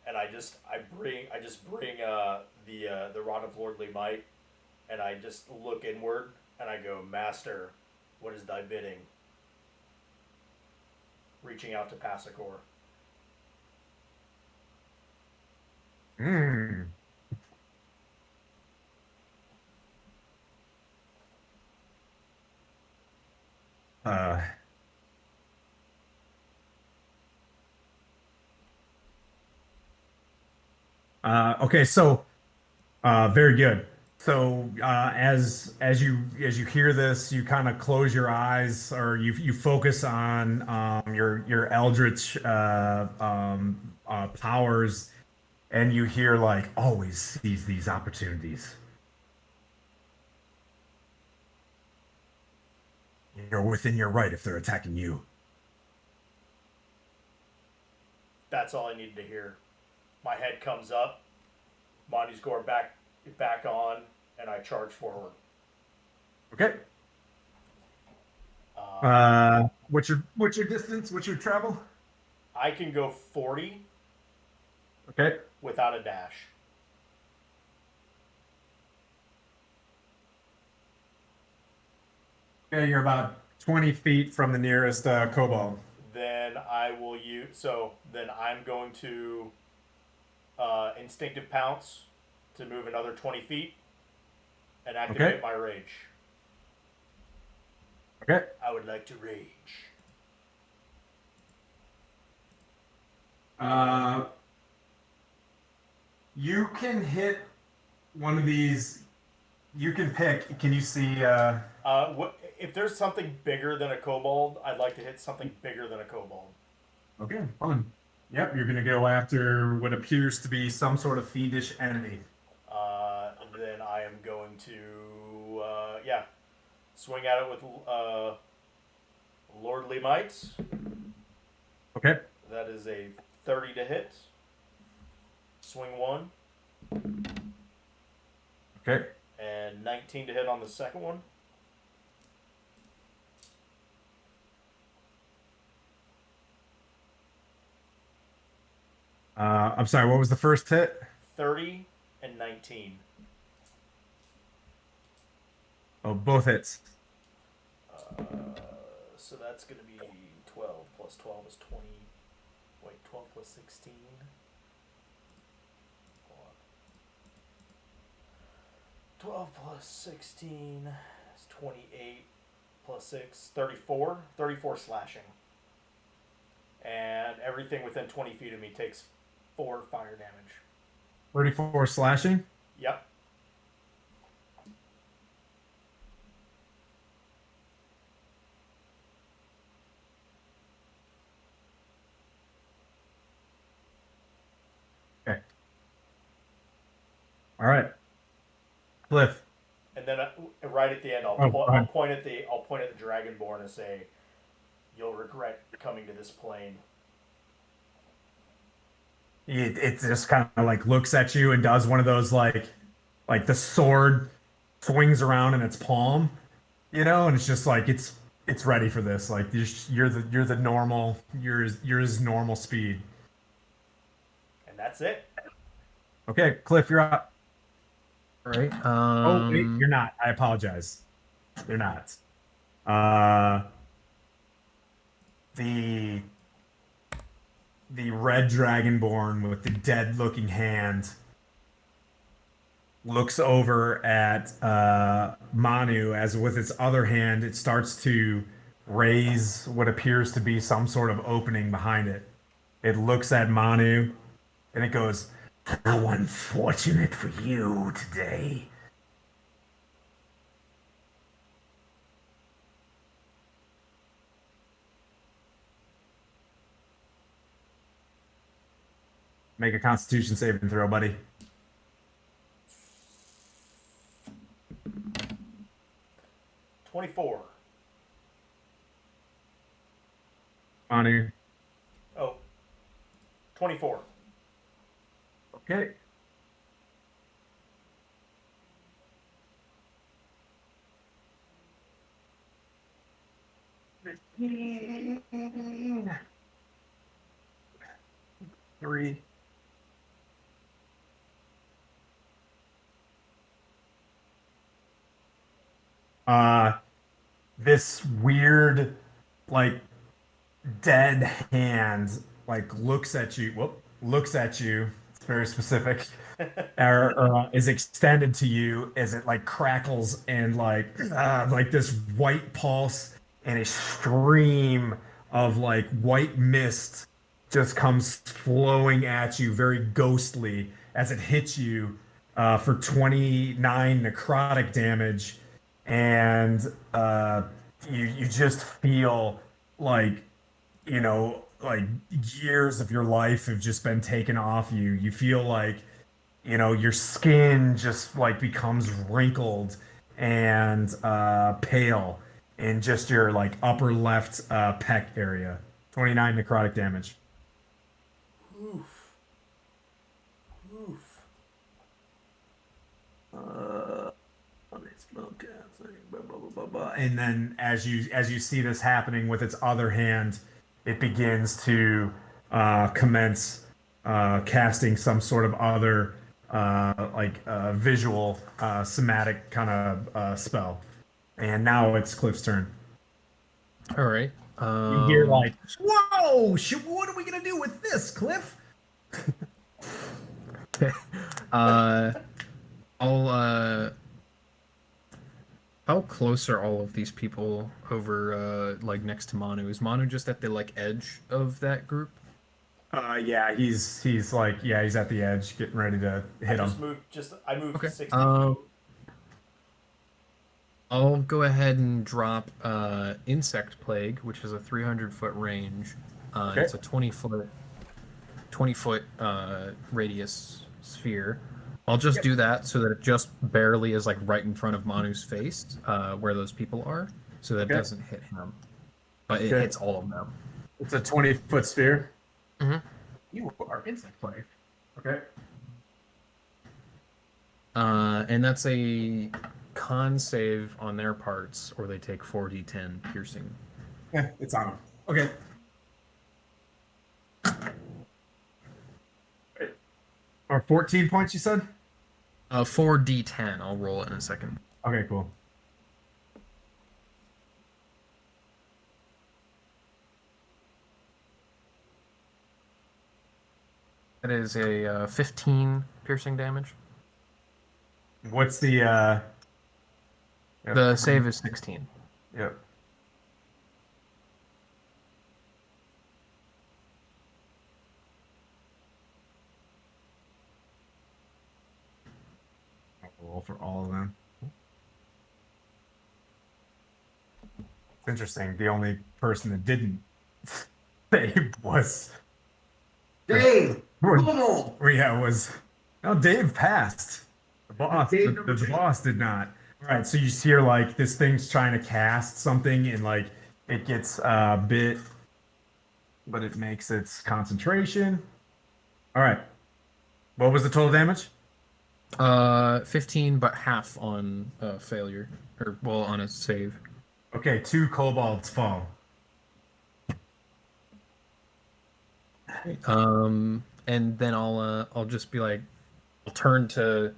S1: and I just bring the rod of lordly might, and I just look inward and I go, Master, what is thy bidding? Reaching out to Passacor.
S2: Hmm. Uh, okay, so very good. So as you hear this, you kind of close your eyes, or you focus on your eldritch powers, and you hear like always seize these opportunities. You're within your right if they're attacking you.
S1: That's all I needed to hear. My head comes up, Manu's gore back on, and I charge forward.
S2: Okay. What's your distance? What's your travel?
S1: I can go 40
S2: Okay.
S1: without a dash.
S2: Okay, you're about 20 feet from the nearest kobold.
S1: Then I will use. So then I'm going to instinctive pounce to move another 20 feet and activate
S2: Okay.
S1: my rage.
S2: Okay.
S1: I would like to rage.
S2: You can hit one of these You can pick. Can you see?
S1: If there's something bigger than a kobold, I'd like to hit something bigger than a kobold.
S2: Okay, fun. Yep, you're gonna go after what appears to be some sort of fiendish enemy.
S1: Then I am going to, swing at it with Lordly Might.
S2: Okay.
S1: That is a 30 to hit. Swing 1.
S2: Okay.
S1: And 19 to hit on the second one.
S2: I'm sorry. What was the first hit?
S1: 30 and 19.
S2: Oh, both hits.
S1: So that's going to be 12 plus 12 is 20. Wait, 12 plus 16. Hold on. 12 plus 16 is 28 plus 6, 34. 34 slashing. And everything within 20 feet of me takes 4 fire damage.
S2: 34 slashing.
S1: Yep.
S2: Okay. All right. Cliff.
S1: And then right at the end, I'll point at the Dragonborn and say, "You'll regret coming to this plane."
S2: It just kind of like looks at you and does one of those like the sword swings around in its palm, and it's just like it's ready for this. Like you're the normal you're his normal speed.
S1: And that's it.
S2: Okay, Cliff, you're up.
S5: All right.
S2: Oh wait, you're not. I apologize. You're not. The red dragonborn with the dead-looking hand looks over at Manu as with its other hand it starts to raise what appears to be some sort of opening behind it. It looks at Manu and it goes, "How unfortunate for you today." Make a Constitution saving throw, buddy.
S1: 24.
S2: Manu.
S1: Oh. 24.
S2: Okay. Three. This weird, like, dead hand, like, looks at you. Looks at you. It's very specific. Is extended to you as it like crackles and like this white pulse and a stream of like white mist just comes flowing at you, very ghostly, as it hits you for 29 necrotic damage, and you just feel like like years of your life have just been taken off you. You feel like your skin just like becomes wrinkled and pale in just your like upper left pec area. 29 necrotic damage.
S1: Oof. Oof.
S2: And then as you see this happening with its other hand, it begins to commence casting some sort of other visual somatic kind of spell. And now it's Cliff's turn.
S5: All right.
S2: You hear like, "Whoa! What are we gonna do with this, Cliff?"
S5: How close are all of these people over like next to Manu? Is Manu just at the like edge of that group?
S2: Yeah, he's at the edge, getting ready to hit him.
S1: I moved
S5: Okay.
S1: 60 feet.
S5: I'll go ahead and drop Insect Plague, which is a 300-foot range.
S2: Okay.
S5: It's a 20-foot radius sphere. I'll just do that so that it just barely is like right in front of Manu's face, where those people are, so that it
S2: Okay.
S5: doesn't hit him. But it
S2: Okay.
S5: hits all of them.
S2: It's a 20-foot sphere.
S5: Mhm.
S2: You are Insect Plague. Okay.
S5: And that's a con save on their parts, or they take 4d10 piercing.
S2: Yeah, it's on him. Okay. Or 14 points, you said?
S5: 4d10. I'll roll it in a second.
S2: Okay, cool.
S5: That is a 15 piercing damage.
S2: What's the
S5: The save is 16.
S2: Yep. I'll roll for all of them. It's interesting. The only person that didn't save was
S3: Dave!
S2: was-
S3: Donald!
S2: yeah, was no, Dave passed. The boss,
S3: Dave
S2: the
S3: number two.
S2: boss did not. All right, so you hear like this thing's trying to cast something, and like it gets a bit, but it makes its concentration. All right, what was the total damage?
S5: 15, but half on failure, or well, on a save.
S2: Okay, 2 kobolds fall.
S5: And then I'll just be like, I'll turn to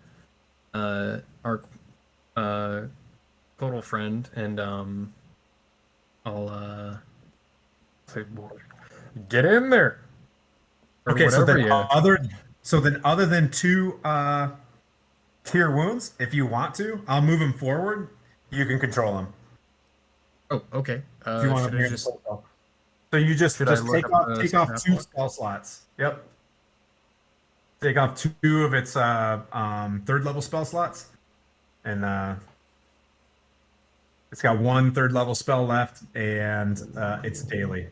S5: our total friend, and I'll say, get in there. Or
S2: Okay, so
S5: whatever,
S2: then other than 2 cure wounds, if you want to, I'll move him forward. You can control him.
S5: Oh, okay.
S2: If you want
S5: Should
S2: to
S5: I
S2: bring
S5: just
S2: him forward. So you just
S5: should I look
S2: take
S5: up
S2: off
S5: the
S2: take off
S5: stat
S2: 2
S5: block?
S2: spell slots. Yep. Take off 2 of its 3rd level spell slots, and it's got 1 3rd level spell left, and it's daily.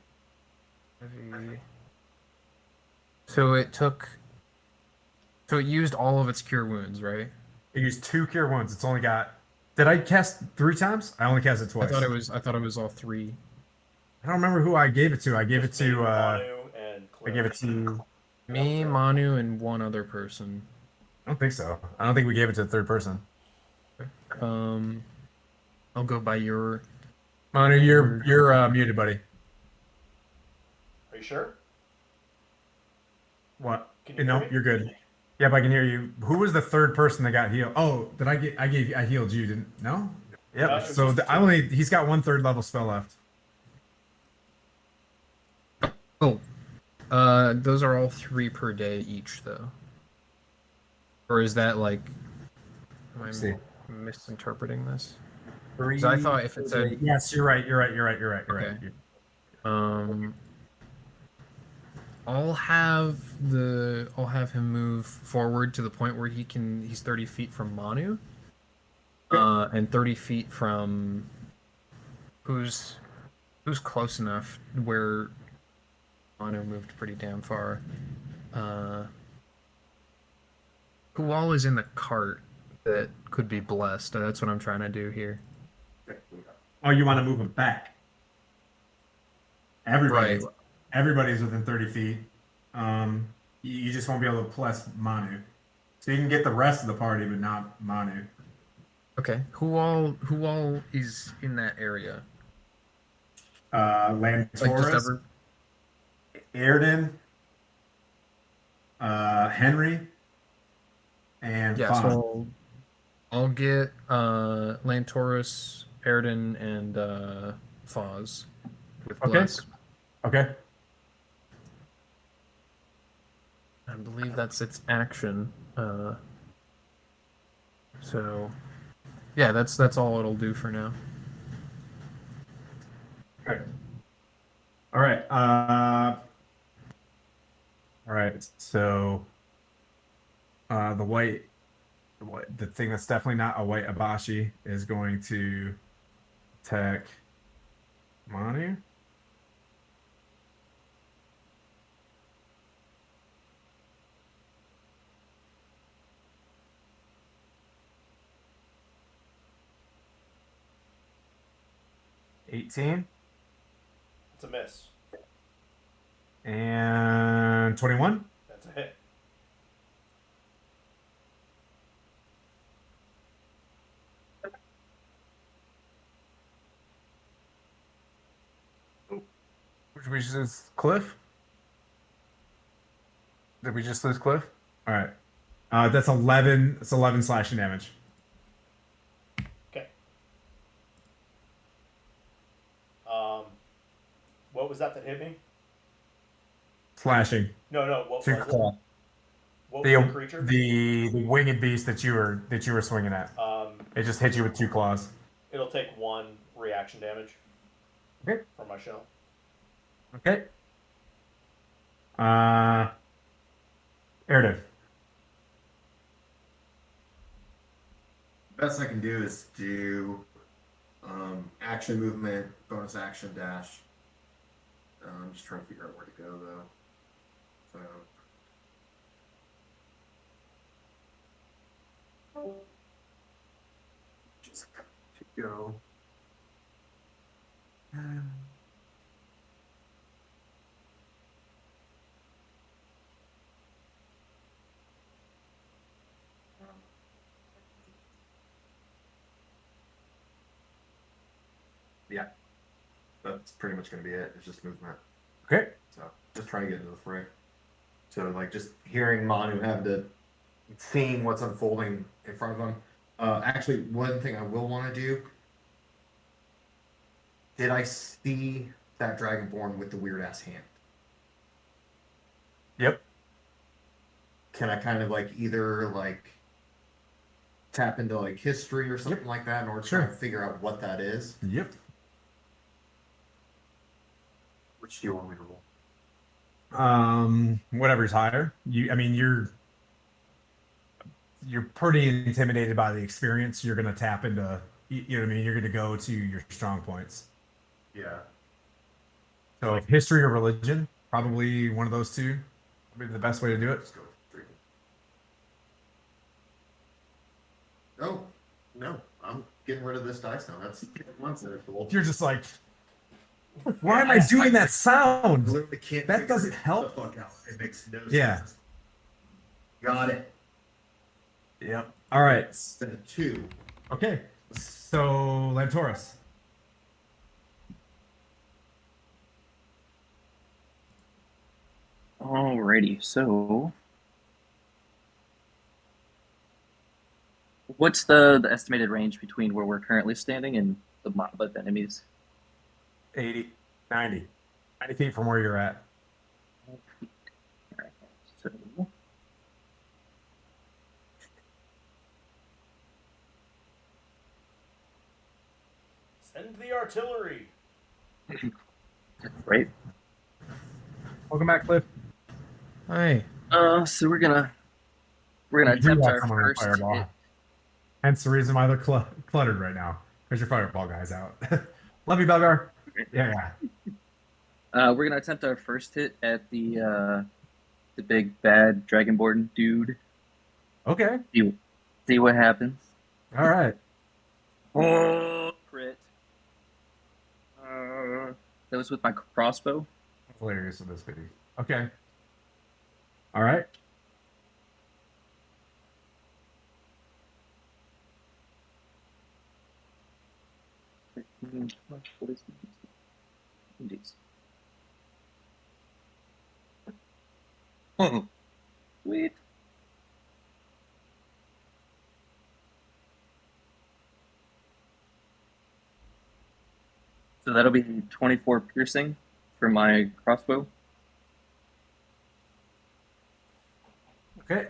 S5: So it used all of its cure wounds, right?
S2: It used 2 cure wounds. It's only got. Did I cast 3 times? I only cast it twice.
S5: I thought it was all 3.
S2: I don't remember who I gave it to. I gave it
S1: Just me,
S2: to.
S1: Manu, and
S2: I
S1: Claire.
S2: gave it to.
S5: Me, Manu, and one other person.
S2: I don't think so. I don't think we gave it to the 3rd person.
S5: I'll go by your.
S2: Manu, you're muted, buddy.
S1: Are you sure?
S2: What?
S1: Can you
S2: No,
S1: hear me?
S2: you're good. Yep, I can hear you. Who was the 3rd person that got healed? Oh, did I get? I healed you, didn't? No. Yep.
S1: No, it was
S2: So
S1: just
S2: I only. He's got 1 3rd level spell left.
S5: Oh, those are all 3 per day each, though. Or is that like? Am I
S2: see.
S5: misinterpreting this?
S2: 3.
S5: 'Cause I thought if it said
S2: Yes, you're right. You're right.
S5: Okay. I'll have him move forward to the point where he's 30 feet from Manu. And 30 feet from who's close enough where Manu moved pretty damn far. Who all is in the cart that could be blessed? That's what I'm trying to do here.
S2: Oh, you want to move him back? Everybody.
S5: Right.
S2: Everybody's within 30 feet. You just won't be able to plus Manu. So you can get the rest of the party, but not Manu.
S5: Okay. Who all is in that area?
S2: Lantaurus, Airden, Henry, and
S5: Yeah,
S2: Fon.
S5: so I'll get Lantaurus, Airden, and Foz with
S2: Okay.
S5: Bless.
S2: Okay.
S5: I believe that's its action. So yeah, that's all it'll do for now.
S2: Okay. All right. All right. So the white The thing that's definitely not a white Abashi is going to attack Manu. $18
S1: It's a miss.
S2: and 21.
S1: That's a hit.
S2: Did we just lose Cliff? Did we just lose Cliff? All right. That's 11. It's 11 slashing damage.
S1: Okay. What was that hit me?
S2: Slashing.
S1: No. What
S2: Two
S1: was
S2: claw.
S1: it? What was the creature?
S2: The winged beast that you were swinging at. It just hit you with 2 claws.
S1: It'll take 1 reaction damage.
S2: Okay.
S1: From my shell.
S2: Okay. Erdiv.
S3: Best I can do is do action movement, bonus action dash. I'm just trying to figure out where to go though. So just to go. Yeah, that's pretty much going to be it. It's just movement.
S2: Okay.
S3: So just trying to get into the fray. So like just hearing Manu have the seeing what's unfolding in front of him. Actually, one thing I will want to do. Did I see that Dragonborn with the weird ass hand?
S2: Yep.
S3: Can I kind of like either like tap into like history or something like that in order to try and figure out what that is?
S2: Yep.
S3: Which do you want me to roll?
S2: Whatever's higher. You're pretty intimidated by the experience. You're gonna tap into, you know what I mean. You're gonna go to your strong points.
S3: Yeah.
S2: So if history or religion, probably one of those two, would be the best way to do it.
S3: Let's go with history. Oh no, I'm getting rid of this dice now. That's once that it's
S2: You're just like, why am I doing that sound?
S3: literally can't.
S2: That
S3: figure
S2: doesn't help.
S3: the fuck out. It makes no
S2: Yeah.
S3: sense. Got it.
S2: Yep. All right.
S3: Instead of 2.
S2: Okay. So Lantoris.
S10: Alrighty, so what's the estimated range between where we're currently standing and the mob of enemies?
S2: 80, 90 feet from where you're at.
S10: Alright, so
S1: Send the artillery.
S10: right.
S2: Welcome back, Cliff.
S5: Hi.
S10: So we're gonna
S2: You do
S10: attempt
S2: have
S10: our
S2: someone on
S10: first
S2: fireball.
S10: hit.
S2: Hence the reason why they're cluttered right now. Because your fireball guy's out. Love you, Belgar. Yeah.
S10: We're gonna attempt our first hit at the big bad dragonborn dude.
S2: Okay.
S10: See what happens.
S2: All right.
S10: Oh, crit. That was with my crossbow.
S2: That's hilarious in this video. Okay. All right.
S10: What is this? Oh, sweet. So that'll be 24 piercing for my crossbow.
S2: Okay.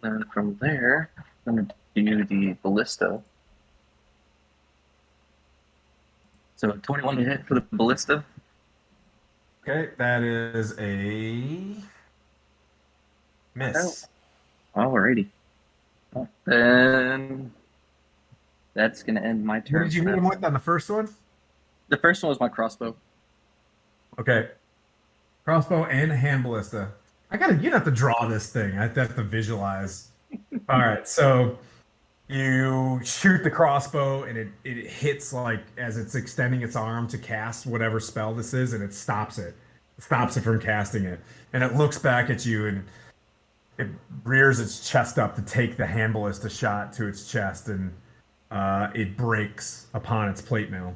S10: Then from there, I'm going to do the ballista. So 21 to hit for the ballista.
S2: Okay. That is a miss.
S10: Alrighty. Then that's gonna end my
S2: What
S10: turn.
S2: did you
S10: for
S2: hit
S10: that
S2: him with
S10: one.
S2: on the first one?
S10: The first one was my crossbow.
S2: Okay. Crossbow and hand ballista. You have to draw this thing. I have to visualize. All right, so you shoot the crossbow and it hits like as it's extending its arm to cast whatever spell this is, and it stops it. Stops it from casting it. And it looks back at you and it rears its chest up to take the hand ballista shot to its chest, and it breaks upon its plate mail.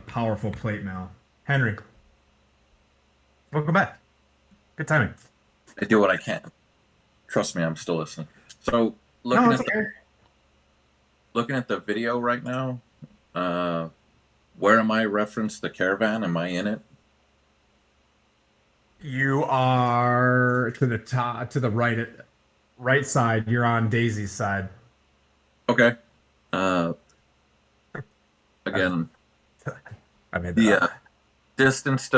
S2: Powerful plate mail. Henry, welcome back. Good timing.
S6: I do what I can. Trust me, I'm still listening. So
S2: No,
S6: looking
S2: it's
S6: at
S2: okay.
S6: looking at the video right now, where am I referenced the caravan? Am I in it?
S2: You are to the top, to the right side. You're on Daisy's side.
S6: Okay. Uh, again,
S2: I made that
S6: the
S2: up.
S6: distance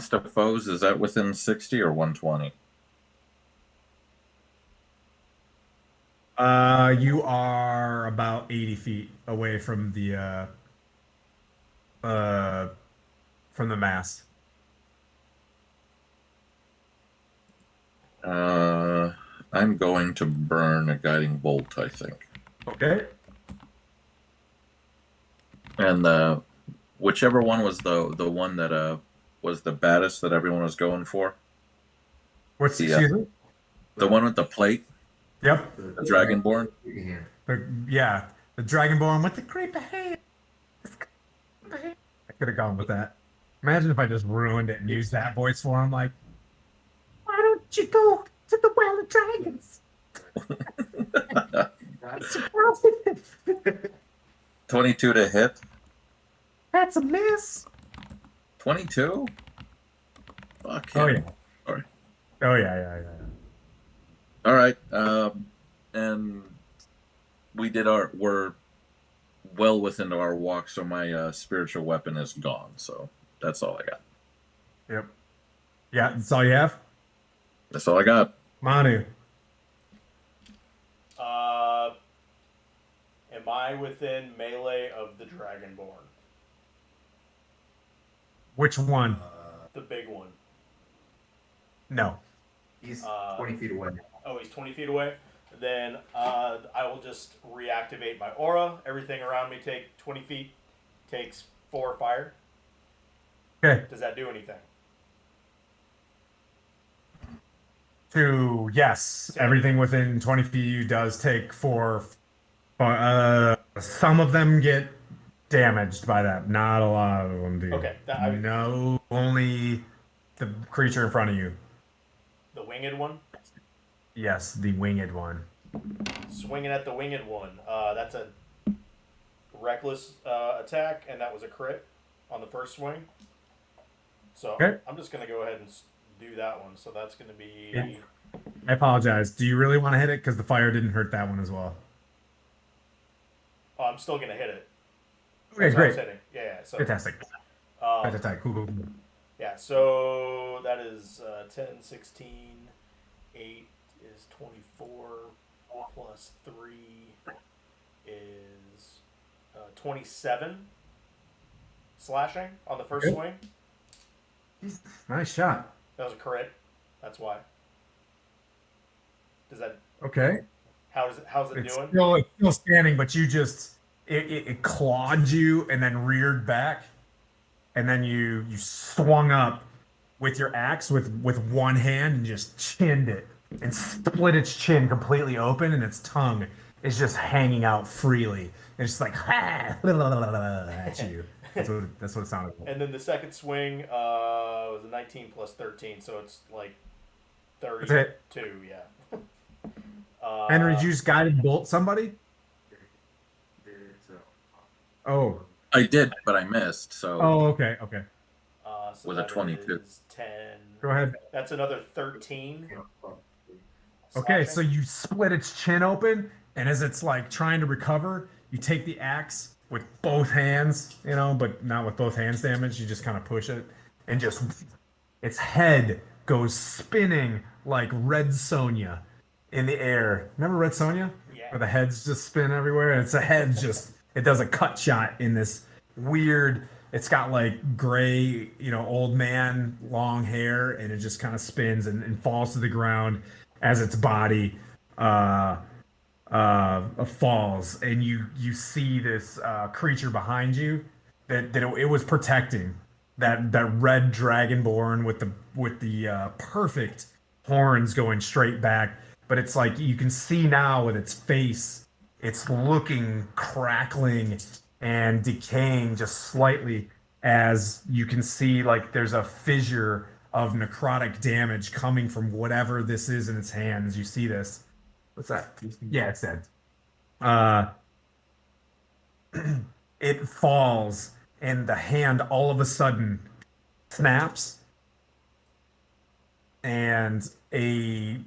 S6: to foes, is that within 60 or 120?
S2: You are about 80 feet away from the mass.
S6: I'm going to burn a guiding bolt, I think.
S2: Okay.
S6: And whichever one was the one that was the baddest that everyone was going for.
S2: What's
S6: The
S2: excuse me?
S6: the one with the plate,
S2: Yep.
S6: the Dragonborn.
S2: Yeah, the Dragonborn with the creepy hand. I could have gone with that. Imagine if I just ruined it and used that voice for him, like, why don't you go to the Well of Dragons?
S6: 22 to hit.
S2: That's a miss.
S6: 22. Fuck
S2: Oh
S6: him.
S2: yeah.
S6: Sorry.
S2: Oh yeah.
S6: All right. And we're well within our walk, so my spiritual weapon is gone. So that's all I got.
S2: Yep. Yeah, that's all you have?
S6: That's all I got.
S2: Manu.
S1: Am I within melee of the Dragonborn?
S2: Which one?
S1: The big one.
S2: No.
S3: He's 20 feet away.
S1: Oh, he's 20 feet away? Then I will just reactivate my aura. Everything around me take 20 feet. Takes 4 fire.
S2: Okay.
S1: Does that do anything?
S2: Yes, everything within 20 feet of you does take 4. Some of them get damaged by that. Not a lot of them do.
S1: Okay.
S2: No, only the creature in front of you.
S1: The winged one?
S2: Yes, the winged one.
S1: Swinging at the winged one. That's a reckless attack, and that was a crit on the first swing. So
S2: Okay.
S1: I'm just going to go ahead and do that one. So that's going to be...
S2: Yeah. I apologize. Do you really want to hit it? Because the fire didn't hurt that one as well.
S1: Oh, I'm still going to hit it.
S2: Okay,
S1: That's what I was
S2: great.
S1: hitting. Yeah. So,
S2: Fantastic. Cool.
S1: Yeah, so that is 10, 16, 8 is 24, plus 3 is 27 slashing on the first
S2: Okay.
S1: swing.
S2: Nice shot.
S1: That was a crit. That's why. Does that...
S2: Okay.
S1: How's it
S2: It's
S1: doing?
S2: still standing, but you just it clawed you and then reared back, and then you swung up with your axe with one hand and just chinned it and split its chin completely open, and its tongue is just hanging out freely. It's just like at you. That's what it sounded like.
S1: And then the second swing was a 19 plus 13, so it's like 32.
S2: That's it.
S1: Yeah.
S2: Henry, did you just guided bolt somebody? Oh.
S6: I did, but I missed. So
S2: Oh, okay.
S1: So
S6: with a
S1: that
S6: 22.
S1: is 10.
S2: Go ahead.
S1: That's another 13.
S2: Okay, so
S1: slashing.
S2: you split its chin open, and as it's like trying to recover, you take the axe with both hands, but not with both hands damage. You just kind of push it, and just its head goes spinning like Red Sonja, in the air. Remember Red Sonja?
S1: Yeah.
S2: Where the heads just spin everywhere, and it's a head just it does a cut shot in this weird. It's got like gray, old man, long hair, and it just kind of spins and falls to the ground as its body uh, falls, and you see this creature behind you that it was protecting that red dragonborn with the perfect horns going straight back, but it's like you can see now with its face, it's looking crackling and decaying just slightly as you can see like there's a fissure of necrotic damage coming from whatever this is in its hands. You see this. What's that? Yeah, it's dead. Uh, it falls, and the hand all of a sudden snaps, and a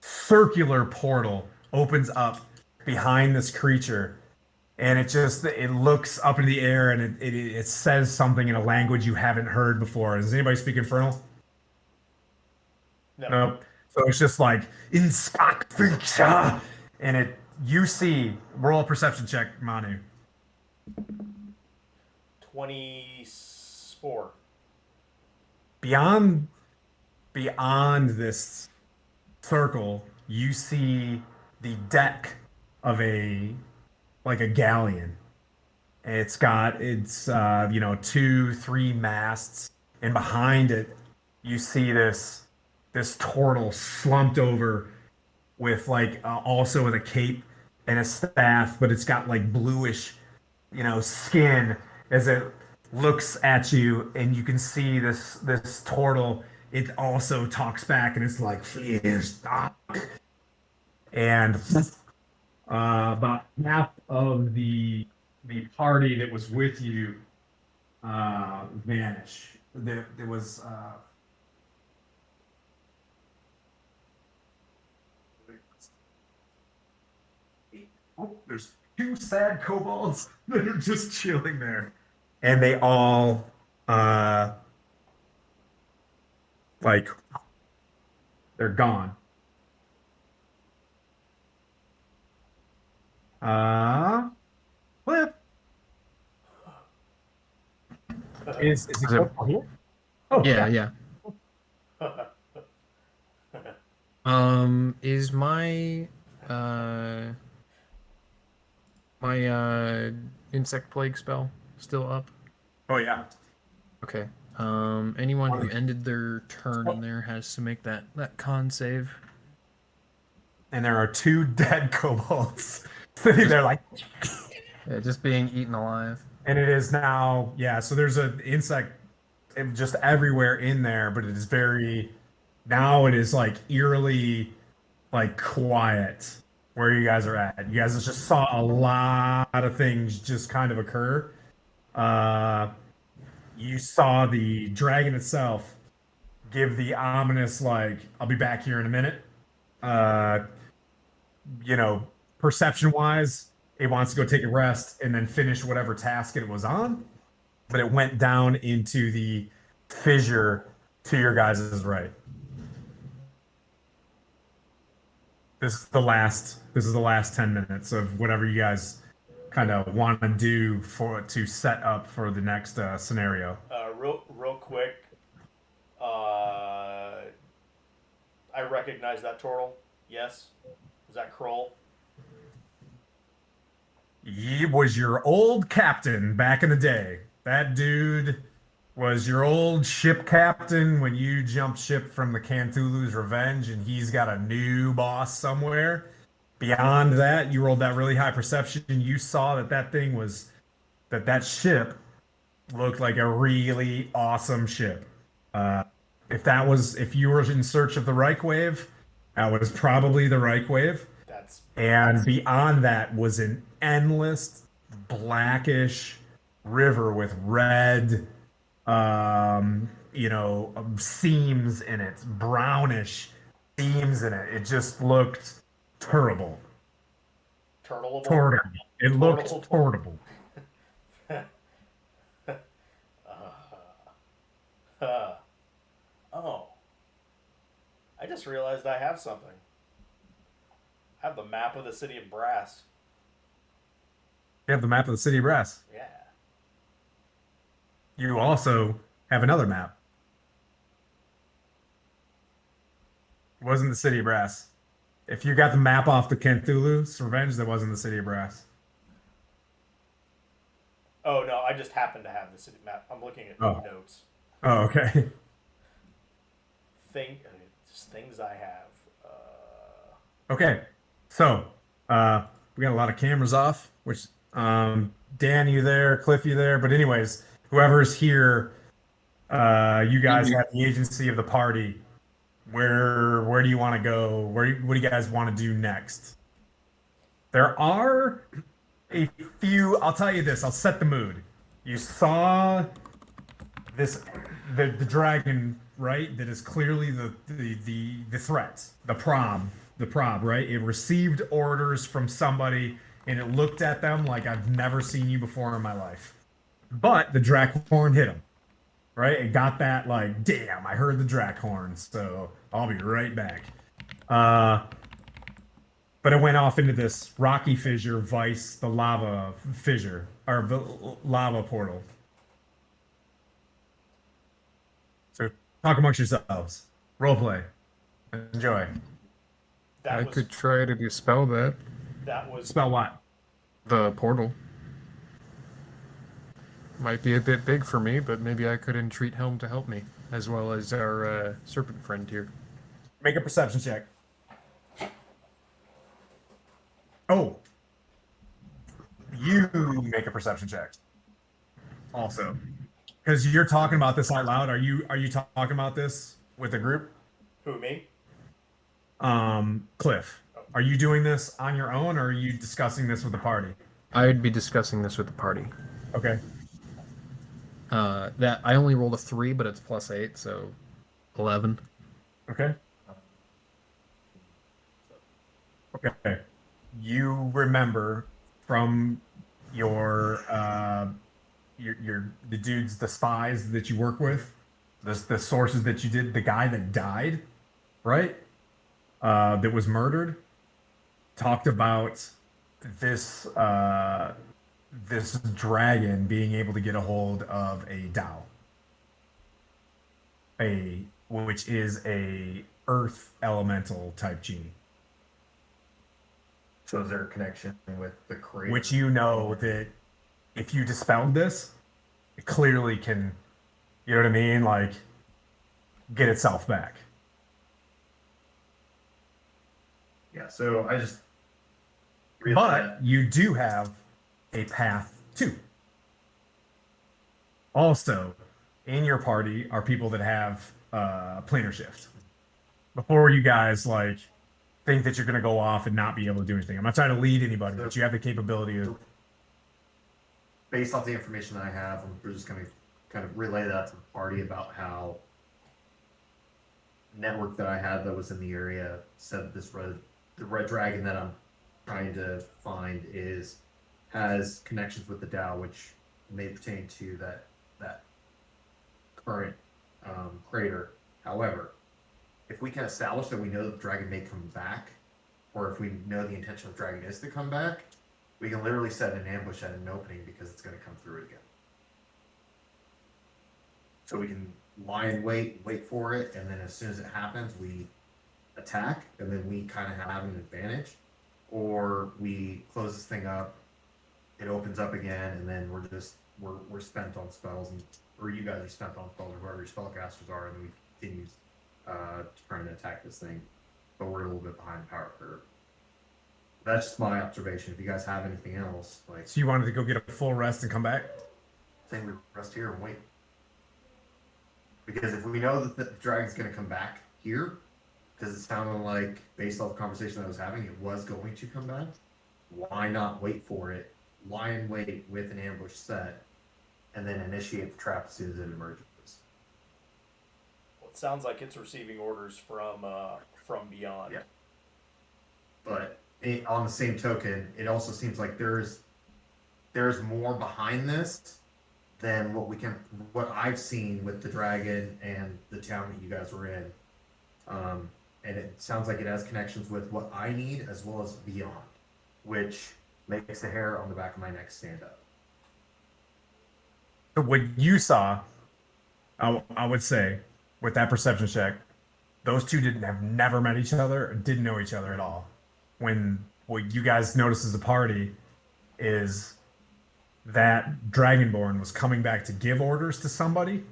S2: circular portal opens up behind this creature, and it looks up into the air, and it says something in a language you haven't heard before. Does anybody speak Infernal?
S1: No.
S2: Nope. So it's just like Inskak, and you see, roll a perception check, Manu.
S1: 24.
S2: Beyond this circle, you see the deck of a galleon. It's 2, 3 masts, and behind it you see this turtle slumped over with also with a cape and a staff, but it's got like bluish, skin as it looks at you, and you can see this turtle. It also talks back, and it's like, "Please stop." And about half of the party that was with you vanish. There was there's 2 sad kobolds that are just chilling there, and they all like they're gone. Cliff is
S5: Is
S2: it
S5: it-
S2: here? Oh
S5: Yeah. Is my insect plague spell still up?
S2: Oh yeah.
S5: Okay. Anyone who ended their turn in there has to make that con save.
S2: And there are 2 dead kobolds sitting there like,
S5: Yeah, just being eaten alive.
S2: and it is now, yeah, so there's an insect just everywhere in there, but it is now it is like eerily like quiet where you guys are at. You guys just saw a lot of things just kind of occur. You saw the dragon itself give the ominous like, "I'll be back here in a minute." Uh, Perception wise, it wants to go take a rest and then finish whatever task it was on. But it went down into the fissure to your guys' right. This is the last 10 minutes of whatever you guys kind of want to do to set up for the next scenario.
S1: Real quick, I recognize that turtle. Yes, is that Kroll?
S2: He was your old captain back in the day. That dude was your old ship captain when you jumped ship from the Cthulhu's Revenge, and he's got a new boss somewhere. Beyond that, you rolled that really high perception. You saw that ship looked like a really awesome ship. If you were in search of the Reich Wave, that was probably the Reich Wave. And beyond that was an endless blackish river with red, seams in it, brownish seams in it. It just looked terrible.
S1: Turtleable?
S2: It looked terrible.
S1: Oh. I just realized I have something. I have the map of the city of Brass.
S2: You have the map of the city of Brass.
S1: Yeah.
S2: You also have another map. It wasn't the city of Brass. If you got the map off the Cthulhu's Revenge, that wasn't the city of Brass.
S1: Oh no, I just happen to have the city map. I'm looking at
S2: Oh.
S1: notes.
S2: Oh, okay.
S1: Just things I have.
S2: Okay. So, we got a lot of cameras off, which, Dan, you there? Cliff, you there? But anyways, whoever's here, you guys have the agency of the party. Where do you want to go? What do you guys want to do next? There are a few. I'll tell you this. I'll set the mood. You saw this, the dragon, right? That is clearly the threat, the prob, right? It received orders from somebody, and it looked at them like I've never seen you before in my life. But the Drakhorn hit him, right? It got that like, damn, I heard the Drakhorn, so I'll be right back. But it went off into this rocky fissure, vice the lava fissure, or the lava portal. So talk amongst yourselves. Role play. Enjoy.
S5: I could try to dispel that.
S1: That was
S2: Spell what?
S5: The portal. Might be a bit big for me, but maybe I could entreat Helm to help me, as well as our serpent friend here.
S2: Make a perception check. Oh. You make a perception check. Also. Because you're talking about this out loud. Are you talking about this with the group?
S1: Who, me?
S2: Cliff. Are you doing this on your own, or are you discussing this with the party?
S5: I'd be discussing this with the party.
S2: Okay.
S5: That I only rolled a 3, but it's +8, so 11.
S2: Okay. Okay. You remember from your the dudes, the spies that you work with, the sources that you did, the guy that died, right? That was murdered, talked about this this dragon being able to get a hold of a Dao, which is a earth elemental type genie.
S3: So is there a connection with the creator?
S2: Which you know that if you dispelled this, it clearly can, you know what I mean? Like, get itself back.
S3: Yeah, so I just.
S2: But you do have a path too. Also, in your party are people that have planar shift. Before you guys like think that you're going to go off and not be able to do anything. I'm not trying to lead anybody, but you have the capability of.
S3: Based off the information that I have, we're just going to kind of relay that to the party about how network that I had that was in the area said this the red dragon that I'm trying to find has connections with the Tao, which may pertain to that current crater. However, if we can establish that we know that the dragon may come back, or if we know the intention of the dragon is to come back, we can literally set an ambush at an opening because it's going to come through it again. So we can lie in wait for it, and then as soon as it happens, we attack, and then we kind of have an advantage. Or we close this thing up, it opens up again, and then we're spent on spells, or you guys are spent on spells, or whoever your spellcasters are, and then we continue trying to attack this thing, but we're a little bit behind the power curve. That's just my observation. If you guys have anything else, like,
S2: So you wanted to go get a full rest and come back?
S3: I think we rest here and wait. Because if we know that the dragon's going to come back here, because it sounded like, based off the conversation I was having, it was going to come back, why not wait for it, lie in wait with an ambush set, and then initiate the trap as soon as it emerges?
S1: Well, it sounds like it's receiving orders from beyond.
S3: Yeah. But on the same token, it also seems like there's more behind this than what I've seen with the dragon and the town that you guys were in. and it sounds like it has connections with what I need as well as beyond, which makes the hair on the back of my neck stand up.
S2: So what you saw, I would say, with that perception check, those two didn't have never met each other or didn't know each other at all. When what you guys noticed as a party is that Dragonborn was coming back to give orders to somebody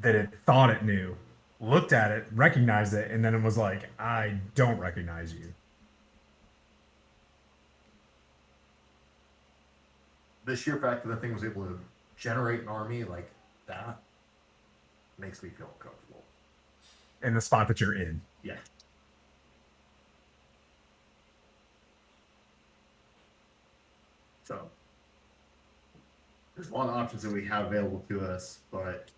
S2: that it thought it knew, looked at it, recognized it, and then it was like, I don't recognize you.
S3: The sheer fact that the thing was able to generate an army like that makes me feel comfortable.
S2: In the spot that you're in.
S3: Yeah. So there's a lot of options that we have available to us, but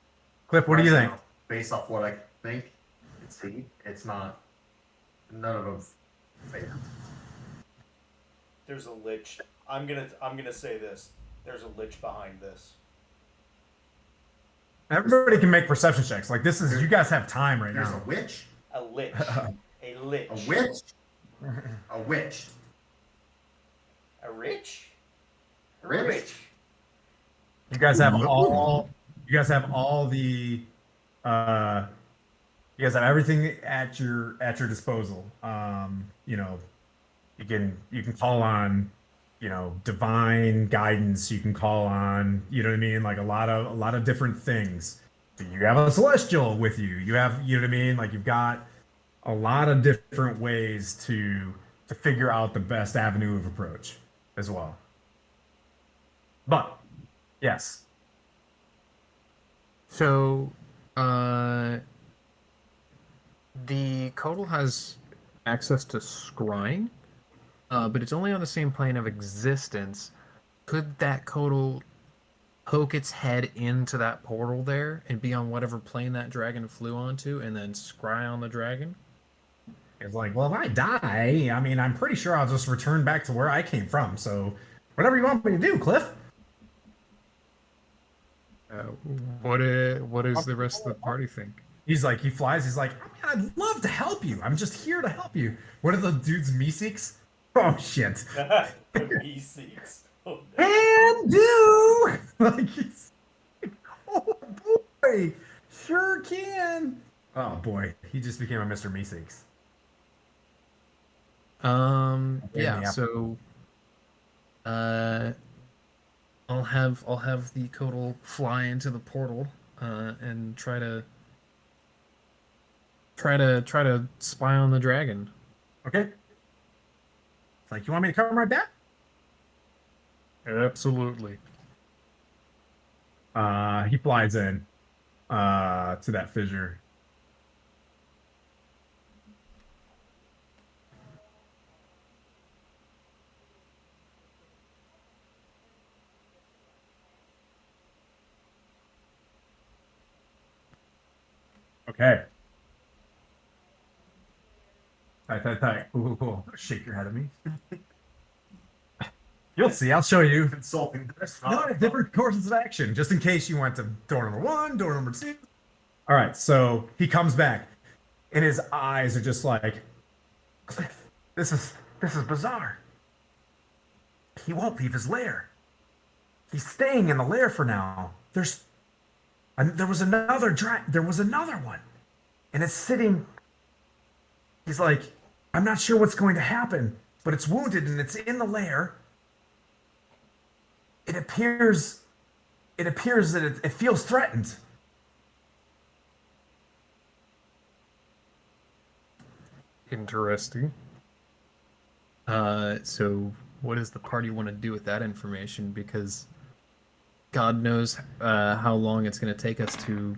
S2: Cliff, what do you think?
S3: now, based off what I think and see, it's not. None of them fair.
S1: There's a lich. I'm gonna say this. There's a lich behind this.
S2: Everybody can make perception checks. Like this is, you guys have time right
S3: There's
S2: now.
S3: a witch,
S1: A lich. A lich.
S3: a witch, a witch,
S1: A rich? A
S3: Rich.
S1: rich.
S2: You guys have all. You guys have all the. You guys have everything at your disposal. You know, you can call on, you know, divine guidance. You can call on, you know what I mean, like a lot of different things. You have a celestial with you. You have, you know what I mean, like you've got a lot of different ways to figure out the best avenue of approach as well. But yes,
S5: So, the Codal has access to scrying, but it's only on the same plane of existence. Could that Codal poke its head into that portal there and be on whatever plane that dragon flew onto and then scry on the dragon?
S2: it's like, well, if I die, I mean, I'm pretty sure I'll just return back to where I came from. So, whatever you want me to do, Cliff.
S5: What is the rest of the party think?
S2: He's like, he flies. He's like, I mean, I'd love to help you. I'm just here to help you. What are the dudes, Meeseeks? Oh shit.
S1: He seeks. Oh, no.
S2: Can do. Like he's, oh boy, sure can. Oh boy, he just became a Mr. Meeseeks.
S5: Yeah,
S2: Yeah.
S5: so I'll have the Codal fly into the portal and try to spy on the dragon.
S2: Okay. It's like, you want me to come right back?
S5: Absolutely.
S2: He flies in to that fissure. Okay. Tight. Ooh. Shake your head at me. You'll see. I'll show you.
S3: Consulting.
S2: No, different courses of action, just in case you went to door number 1, door number 2. All right, so he comes back, and his eyes are just like, Cliff, this is bizarre. He won't leave his lair. He's staying in the lair for now. There was another one, and it's sitting. He's like, I'm not sure what's going to happen, but it's wounded and it's in the lair. It appears that it feels threatened.
S5: Interesting. So what does the party want to do with that information? Because God knows how long it's going to take us to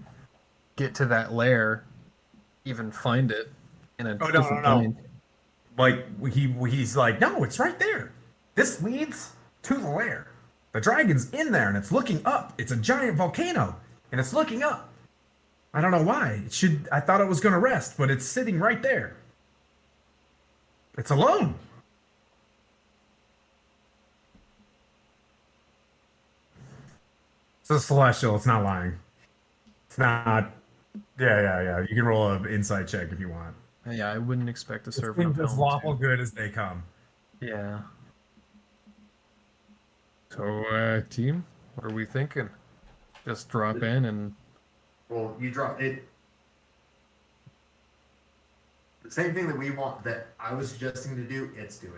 S5: get to that lair, even find it in a different plane.
S2: Like he's like, no, it's right there. This leads to the lair. The dragon's in there and it's looking up. It's a giant volcano and it's looking up. I don't know why. I thought it was going to rest, but it's sitting right there. It's alone. It's a celestial. It's not lying. It's not Yeah. You can roll an insight check if you want.
S5: Yeah, I wouldn't expect a
S2: This
S5: servant of
S2: thing's as
S5: helm
S2: lawful
S5: to.
S2: good as they come.
S5: Yeah. So, team, what are we thinking? Just drop in and.
S3: Well, you drop it. The same thing that we want, that I was suggesting to do, it's doing.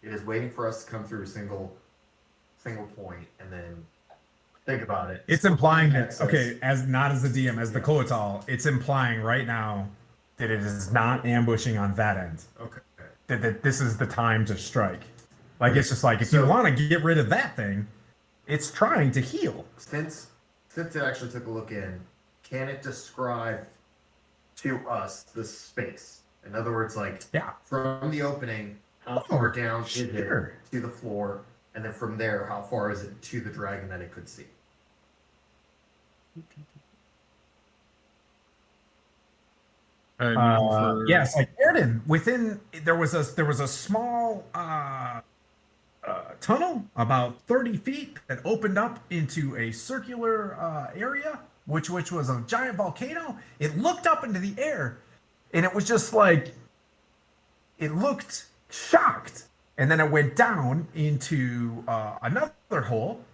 S3: It is waiting for us to come through a single point, and then think about it.
S2: It's implying that
S3: Access.
S2: okay, as not as the DM, as the
S3: Yeah.
S2: Koatal, it's implying right now that it is not ambushing on that end.
S3: Okay.
S2: That this is the time to strike. Like it's just like if you
S3: So-
S2: want to get rid of that thing, it's trying to heal.
S3: Since it actually took a look in, can it describe to us the space? In other words, like
S2: Yeah.
S3: from the opening, how far down is it
S2: Sure.
S3: to the floor, and then from there, how far is it to the dragon that it could see?
S5: I mean,
S2: Yes, like Erden, within there was a small tunnel about 30 feet that opened up into a circular area, which was a giant volcano. It looked up into the air, and it was just like it looked shocked, and then it went down into another hole.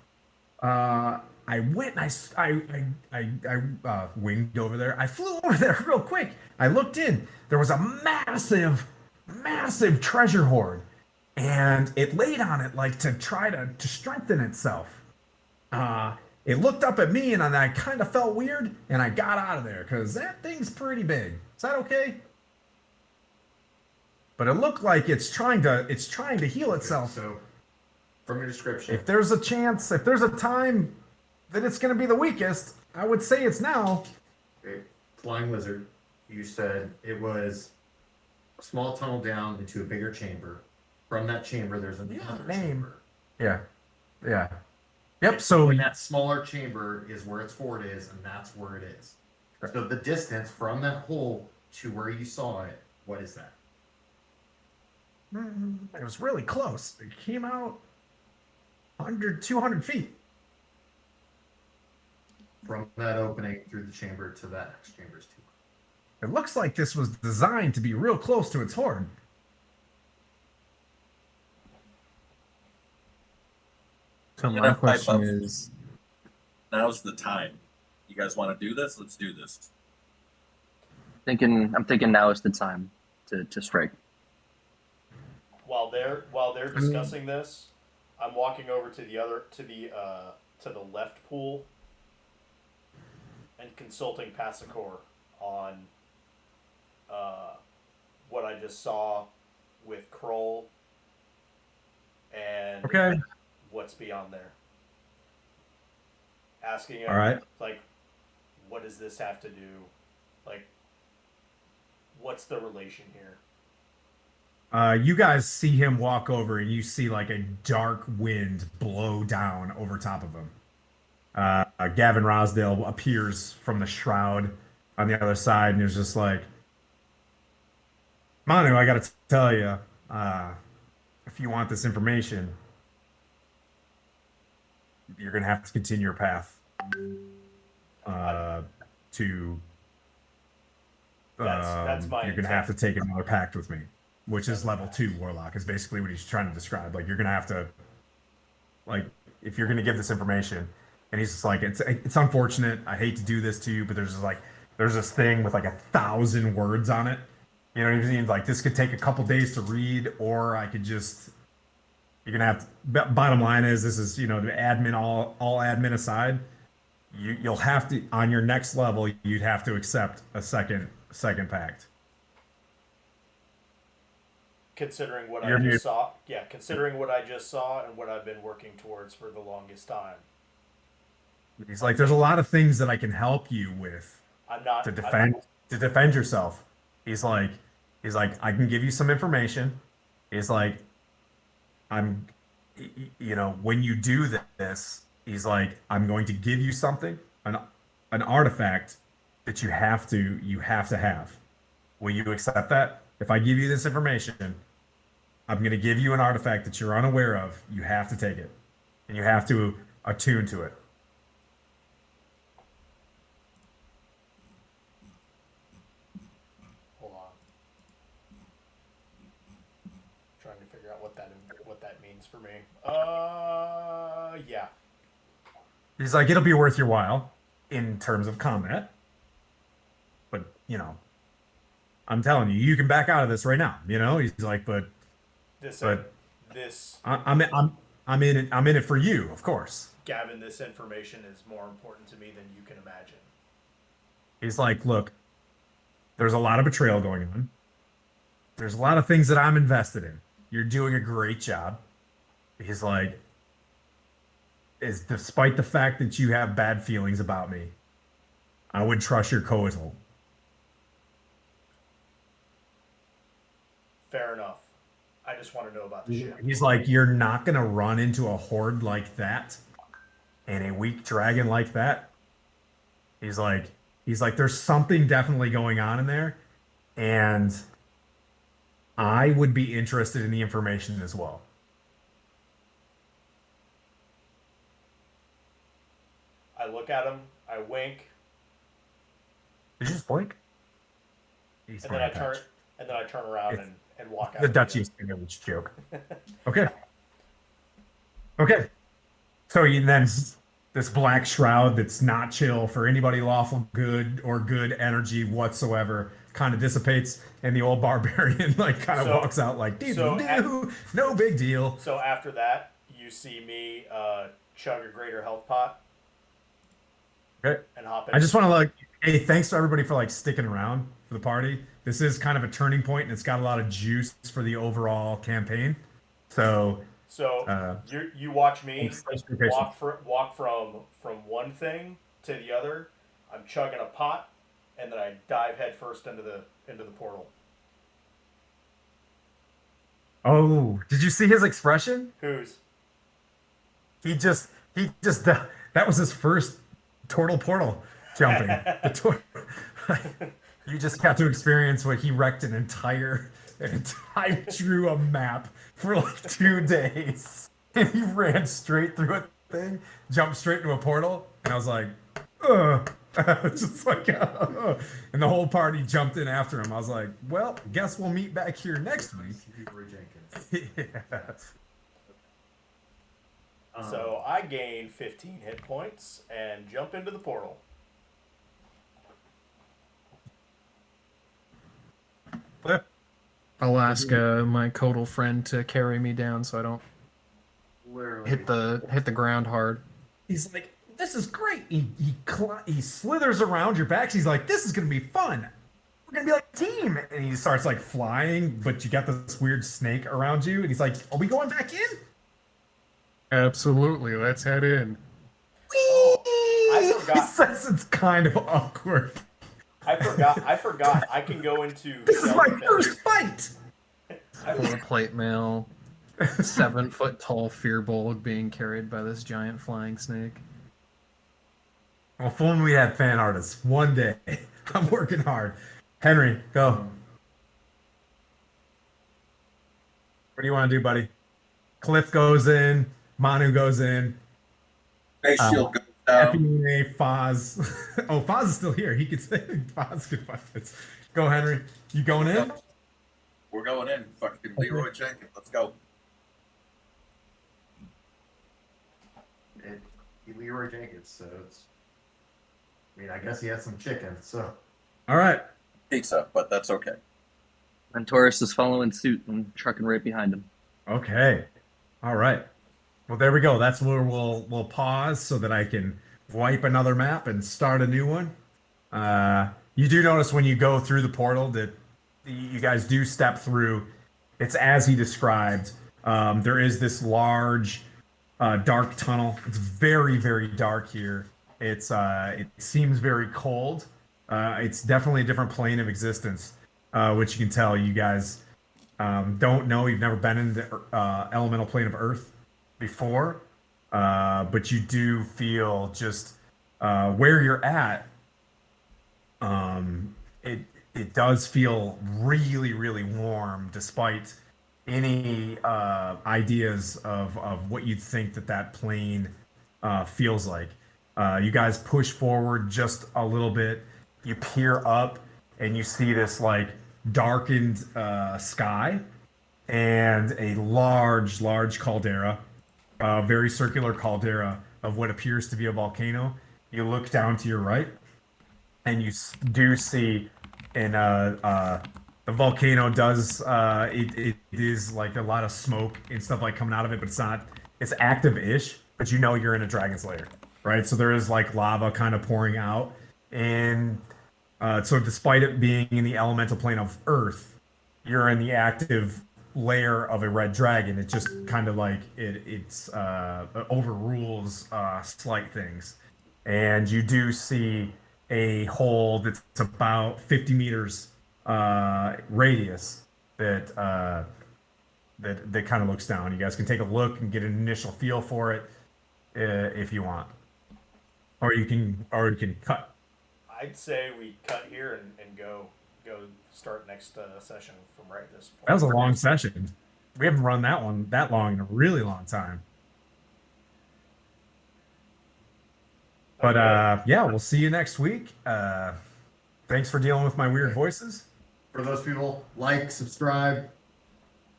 S2: I went and I winged over there. I flew over there real quick. I looked in. There was a massive treasure hoard, and it laid on it like to try to strengthen itself. It looked up at me, and I kind of felt weird, and I got out of there because that thing's pretty big. Is that okay? But it looked like it's trying to heal itself.
S3: So, from your description,
S2: If there's a chance, if there's a time that it's going to be the weakest, I would say it's now.
S3: a flying lizard, you said it was a small tunnel down into a bigger chamber. From that chamber, there's another
S2: name.
S3: chamber.
S2: Yeah. Yep. So
S3: And that smaller chamber is where its hoard is, and that's where it is.
S2: Correct.
S3: So the distance from that hole to where you saw it, what is that?
S2: it was really close. It came out 100, 200 feet.
S3: From that opening through the chamber to that next chamber is 2.
S2: It looks like this was designed to be real close to its horn.
S5: So
S9: Get
S5: my
S9: up, pipe
S5: question
S9: up.
S5: is,
S9: Now's the time. You guys want to do this? Let's do this.
S10: I'm thinking now is the time to strike.
S1: While they're discussing this, I'm walking over to the left pool and consulting Passacor on what I just saw with Kroll and
S2: Okay.
S1: what's beyond there. Asking him,
S2: All right.
S1: like, what does this have to do? Like, what's the relation here?
S2: You guys see him walk over, and you see like a dark wind blow down over top of him. Gavin Rosdale appears from the shroud on the other side, and is just like, Manu, I gotta tell you, if you want this information, you're gonna have to continue your path to.
S1: That's my
S2: You're gonna have to take another pact with me, which is level 2 warlock. Is basically what he's trying to describe. Like you're gonna have to, like, if you're gonna give this information, and he's just like, it's unfortunate. I hate to do this to you, but there's this thing with like 1,000 words on it. You know what I mean? Like this could take a couple days to read, or I could just. You're gonna have to. Bottom line is, this is the admin all admin aside. You'll have to, on your next level, you'd have to accept a second pact.
S1: Considering what
S2: You're
S1: I
S2: mute.
S1: just saw, considering what I just saw and what I've been working towards for the longest time.
S2: He's like, there's a lot of things that I can help you with
S1: I'm not
S2: to defend yourself. He's like, I can give you some information. He's like, when you do this, he's like, I'm going to give you something, an artifact that you have to have. Will you accept that? If I give you this information, I'm going to give you an artifact that you're unaware of. You have to take it, and you have to attune to it.
S1: figure out what that means for me. Yeah.
S2: He's like, it'll be worth your while in terms of combat. But, you know, I'm telling you, you can back out of this right now. You know, he's like, but
S1: This
S2: I'm in it for you, of course.
S1: Gavin, this information is more important to me than you can imagine.
S2: He's like, look, there's a lot of betrayal going on. There's a lot of things that I'm invested in. You're doing a great job. He's like, is despite the fact that you have bad feelings about me, I would trust your coastal.
S1: Fair enough. I just want to know about the ship.
S2: He's like, you're not gonna run into a horde like that and a weak dragon like that. He's like, there's something definitely going on in there, and I would be interested in the information as well.
S1: I look at him, I wink.
S2: Did you just blink?
S1: And then I turn around and walk out.
S2: The Dutch East Village joke. Okay. Okay. So then this black shroud that's not chill for anybody lawful good or good energy whatsoever kind of dissipates, and the old barbarian like kind of walks out like, no big deal.
S1: So after that, you see me chug a greater health pot.
S2: Okay.
S1: And hop in.
S2: I just want to like, hey, thanks to everybody for like sticking around for the party. This is kind of a turning point, and it's got a lot of juice for the overall campaign. So
S1: you watch me walk from one thing to the other. I'm chugging a pot, and then I dive headfirst into the portal.
S2: Oh, did you see his expression?
S1: Whose?
S2: He just that was his first portal jumping. You just got to experience what he wrecked an entire drew a map for like 2 days, and he ran straight through a thing, jumped straight into a portal, and I was like, just like, and the whole party jumped in after him. I was like, well, guess we'll meet back here next week. Yeah.
S1: So I gain 15 hit points and jump into the portal.
S5: I'll ask my Codal friend to carry me down so I don't hit the ground hard.
S2: He's like, this is great. He slithers around your backs. He's like, this is gonna be fun. We're gonna be like a team. And he starts like flying, but you got this weird snake around you. And he's like, are we going back in?
S5: Absolutely. Let's head in.
S1: I forgot.
S2: He says it's kind of awkward.
S1: I forgot. I can go into.
S2: This is my first fight.
S5: Full plate mail. 7 foot tall Fearbulg being carried by this giant flying snake.
S2: Well, if only we had fan artists. One day. I'm working hard. Henry, go. What do you want to do, buddy? Cliff goes in. Manu goes in.
S9: Face shield goes down.
S2: Foz. Oh, Foz is still here. He could say Foz could fight this. Go, Henry. You going in?
S9: We're going in. Fucking Leroy Jenkins. Let's go.
S3: Leroy Jenkins, so it's. I mean, I guess he had some chicken, so.
S2: All right.
S9: Pizza, but that's okay.
S10: And Taurus is following suit and trucking right behind him.
S2: Okay. All right. Well, there we go. That's where we'll pause so that I can wipe another map and start a new one. You do notice when you go through the portal that you guys do step through. It's as he described. There is this large, dark tunnel. It's very, very dark here. It seems very cold. It's definitely a different plane of existence, which you can tell you guys don't know. You've never been in the elemental plane of Earth before, but you do feel just where you're at. It does feel really, really warm, despite any ideas of what you'd think that plane feels like. You guys push forward just a little bit. You peer up and you see this like darkened sky, and a large caldera, a very circular caldera of what appears to be a volcano. You look down to your right, and you do see in the volcano does it is like a lot of smoke and stuff like coming out of it, but it's active-ish, but you know you're in a dragon's lair, right? So there is like lava kind of pouring out, and so despite it being in the elemental plane of Earth, you're in the active layer of a red dragon. It just kind of like it's overrules slight things, and you do see a hole that's about 50 meters radius that kind of looks down. You guys can take a look and get an initial feel for it if you want, or you can cut.
S1: I'd say we cut here and go start next session from right this point.
S2: That was a long session. We haven't run that one that long in a really long time. But yeah, we'll see you next week. Thanks for dealing with my weird voices.
S3: For those people, like, subscribe,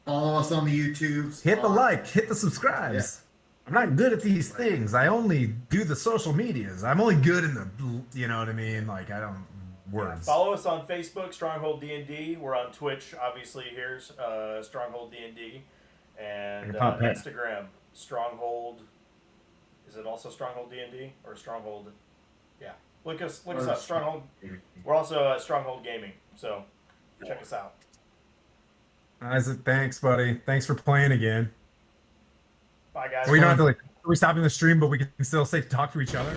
S3: follow us on the YouTubes.
S2: Hit the like, hit the subscribes. I'm not good at these things. I only do the social medias. I'm only good in the, you know what I mean? Like, I don't, words.
S1: Follow us on Facebook, Stronghold D&D. We're on Twitch, obviously. Here's Stronghold D&D. And Instagram, Stronghold. Is it also Stronghold D&D or Stronghold? Yeah. Look us up, Stronghold. We're also Stronghold Gaming, so check us out.
S2: Isaac, thanks, buddy. Thanks for playing again.
S1: Bye, guys.
S2: We don't have to, like, we're stopping the stream, but we can still say talk to each other.